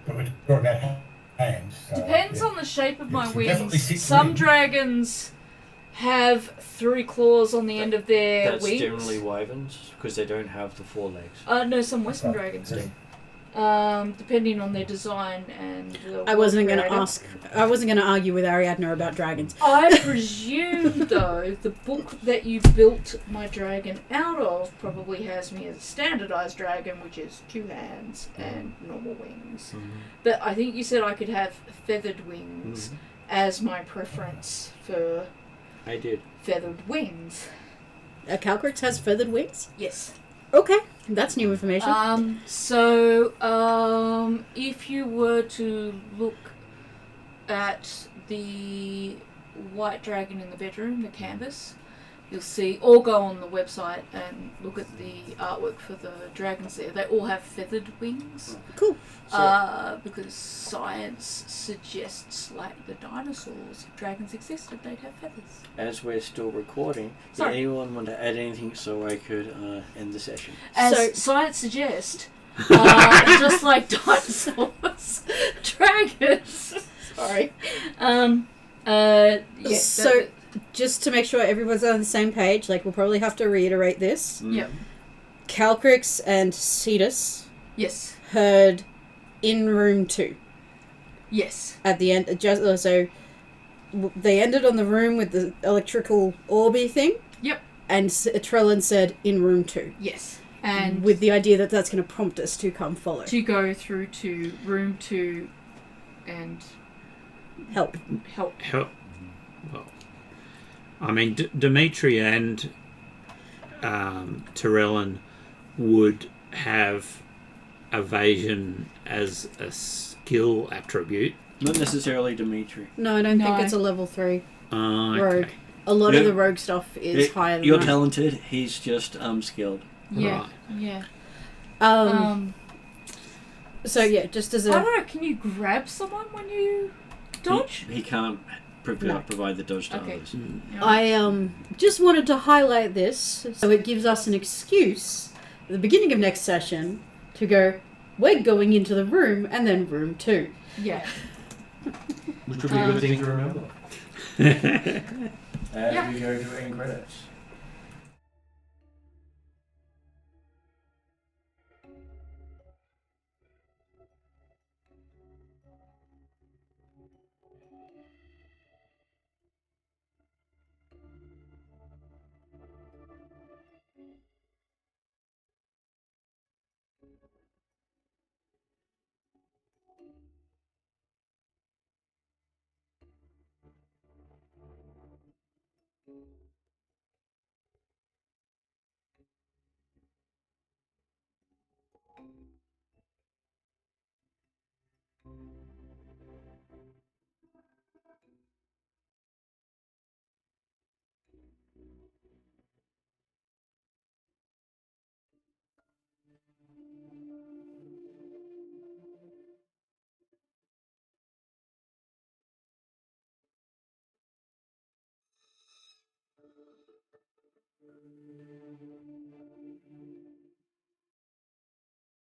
Speaker 4: but we're talking about hands. So,
Speaker 5: Depends
Speaker 4: yeah.
Speaker 5: on the shape of my
Speaker 4: Yes, they're definitely
Speaker 5: wings.
Speaker 4: 6
Speaker 5: Some
Speaker 4: limbed.
Speaker 5: dragons have 3 claws on the end of their
Speaker 1: That's
Speaker 5: wings.
Speaker 1: generally wyverns because they don't have the 4 legs.
Speaker 5: No, some Western
Speaker 4: Right.
Speaker 5: dragons do. Depending on their design and the
Speaker 2: I wasn't going to
Speaker 5: creator.
Speaker 2: I wasn't going to argue with Ariadna about dragons.
Speaker 5: I presume, though, the book that you built my dragon out of probably has me as a standardized dragon, which is 2 hands and normal wings. But I think you said I could have feathered wings as my preference for
Speaker 1: I did.
Speaker 5: feathered wings.
Speaker 2: A Calcrix has feathered wings?
Speaker 5: Yes.
Speaker 2: Okay, that's new information.
Speaker 5: If you were to look at the white dragon in the bedroom, the canvas, you'll see, or go on the website and look at the artwork for the dragons there. They all have feathered wings.
Speaker 2: Cool.
Speaker 5: Because science suggests, like the dinosaurs, if dragons existed, they'd have feathers.
Speaker 1: As we're still recording, did
Speaker 5: Sorry.
Speaker 1: anyone want to add anything so I could end the session?
Speaker 5: As
Speaker 2: So-
Speaker 5: science suggests, just like dinosaurs, dragons. Sorry.
Speaker 2: So, just to make sure everyone's on the same page, like, we'll probably have to reiterate this.
Speaker 5: Yep.
Speaker 2: Calcrix and Cetus
Speaker 5: Yes.
Speaker 2: heard in room 2
Speaker 5: Yes.
Speaker 2: at the end. They ended on the room with the electrical orby thing.
Speaker 5: Yep.
Speaker 2: And Trellin said in room 2.
Speaker 5: Yes. And
Speaker 2: with the idea that that's going to prompt us to come follow.
Speaker 5: to go through to room 2 and
Speaker 2: Help.
Speaker 5: help.
Speaker 3: Well, I mean, Dimitri and Tyrellin would have evasion as a skill attribute.
Speaker 1: Not necessarily Dimitri.
Speaker 2: No, I don't think
Speaker 5: No.
Speaker 2: it's a level 3
Speaker 3: Okay.
Speaker 2: rogue. A lot of
Speaker 1: Yeah.
Speaker 2: the rogue stuff is higher than
Speaker 1: You're
Speaker 2: that.
Speaker 1: talented, he's just skilled.
Speaker 5: Yeah.
Speaker 3: Right.
Speaker 5: Yeah.
Speaker 2: So yeah, just as
Speaker 5: I
Speaker 2: a
Speaker 5: don't know, can you grab someone when you dodge?
Speaker 1: He can't provide the dodge to
Speaker 5: Okay.
Speaker 1: others.
Speaker 5: Yeah.
Speaker 2: I just wanted to highlight this so it gives us an excuse at the beginning of next session to go, we're going into the room and then room 2.
Speaker 5: Yeah.
Speaker 1: Which would be a good thing to remember. As
Speaker 5: Yeah.
Speaker 1: we go to end credits.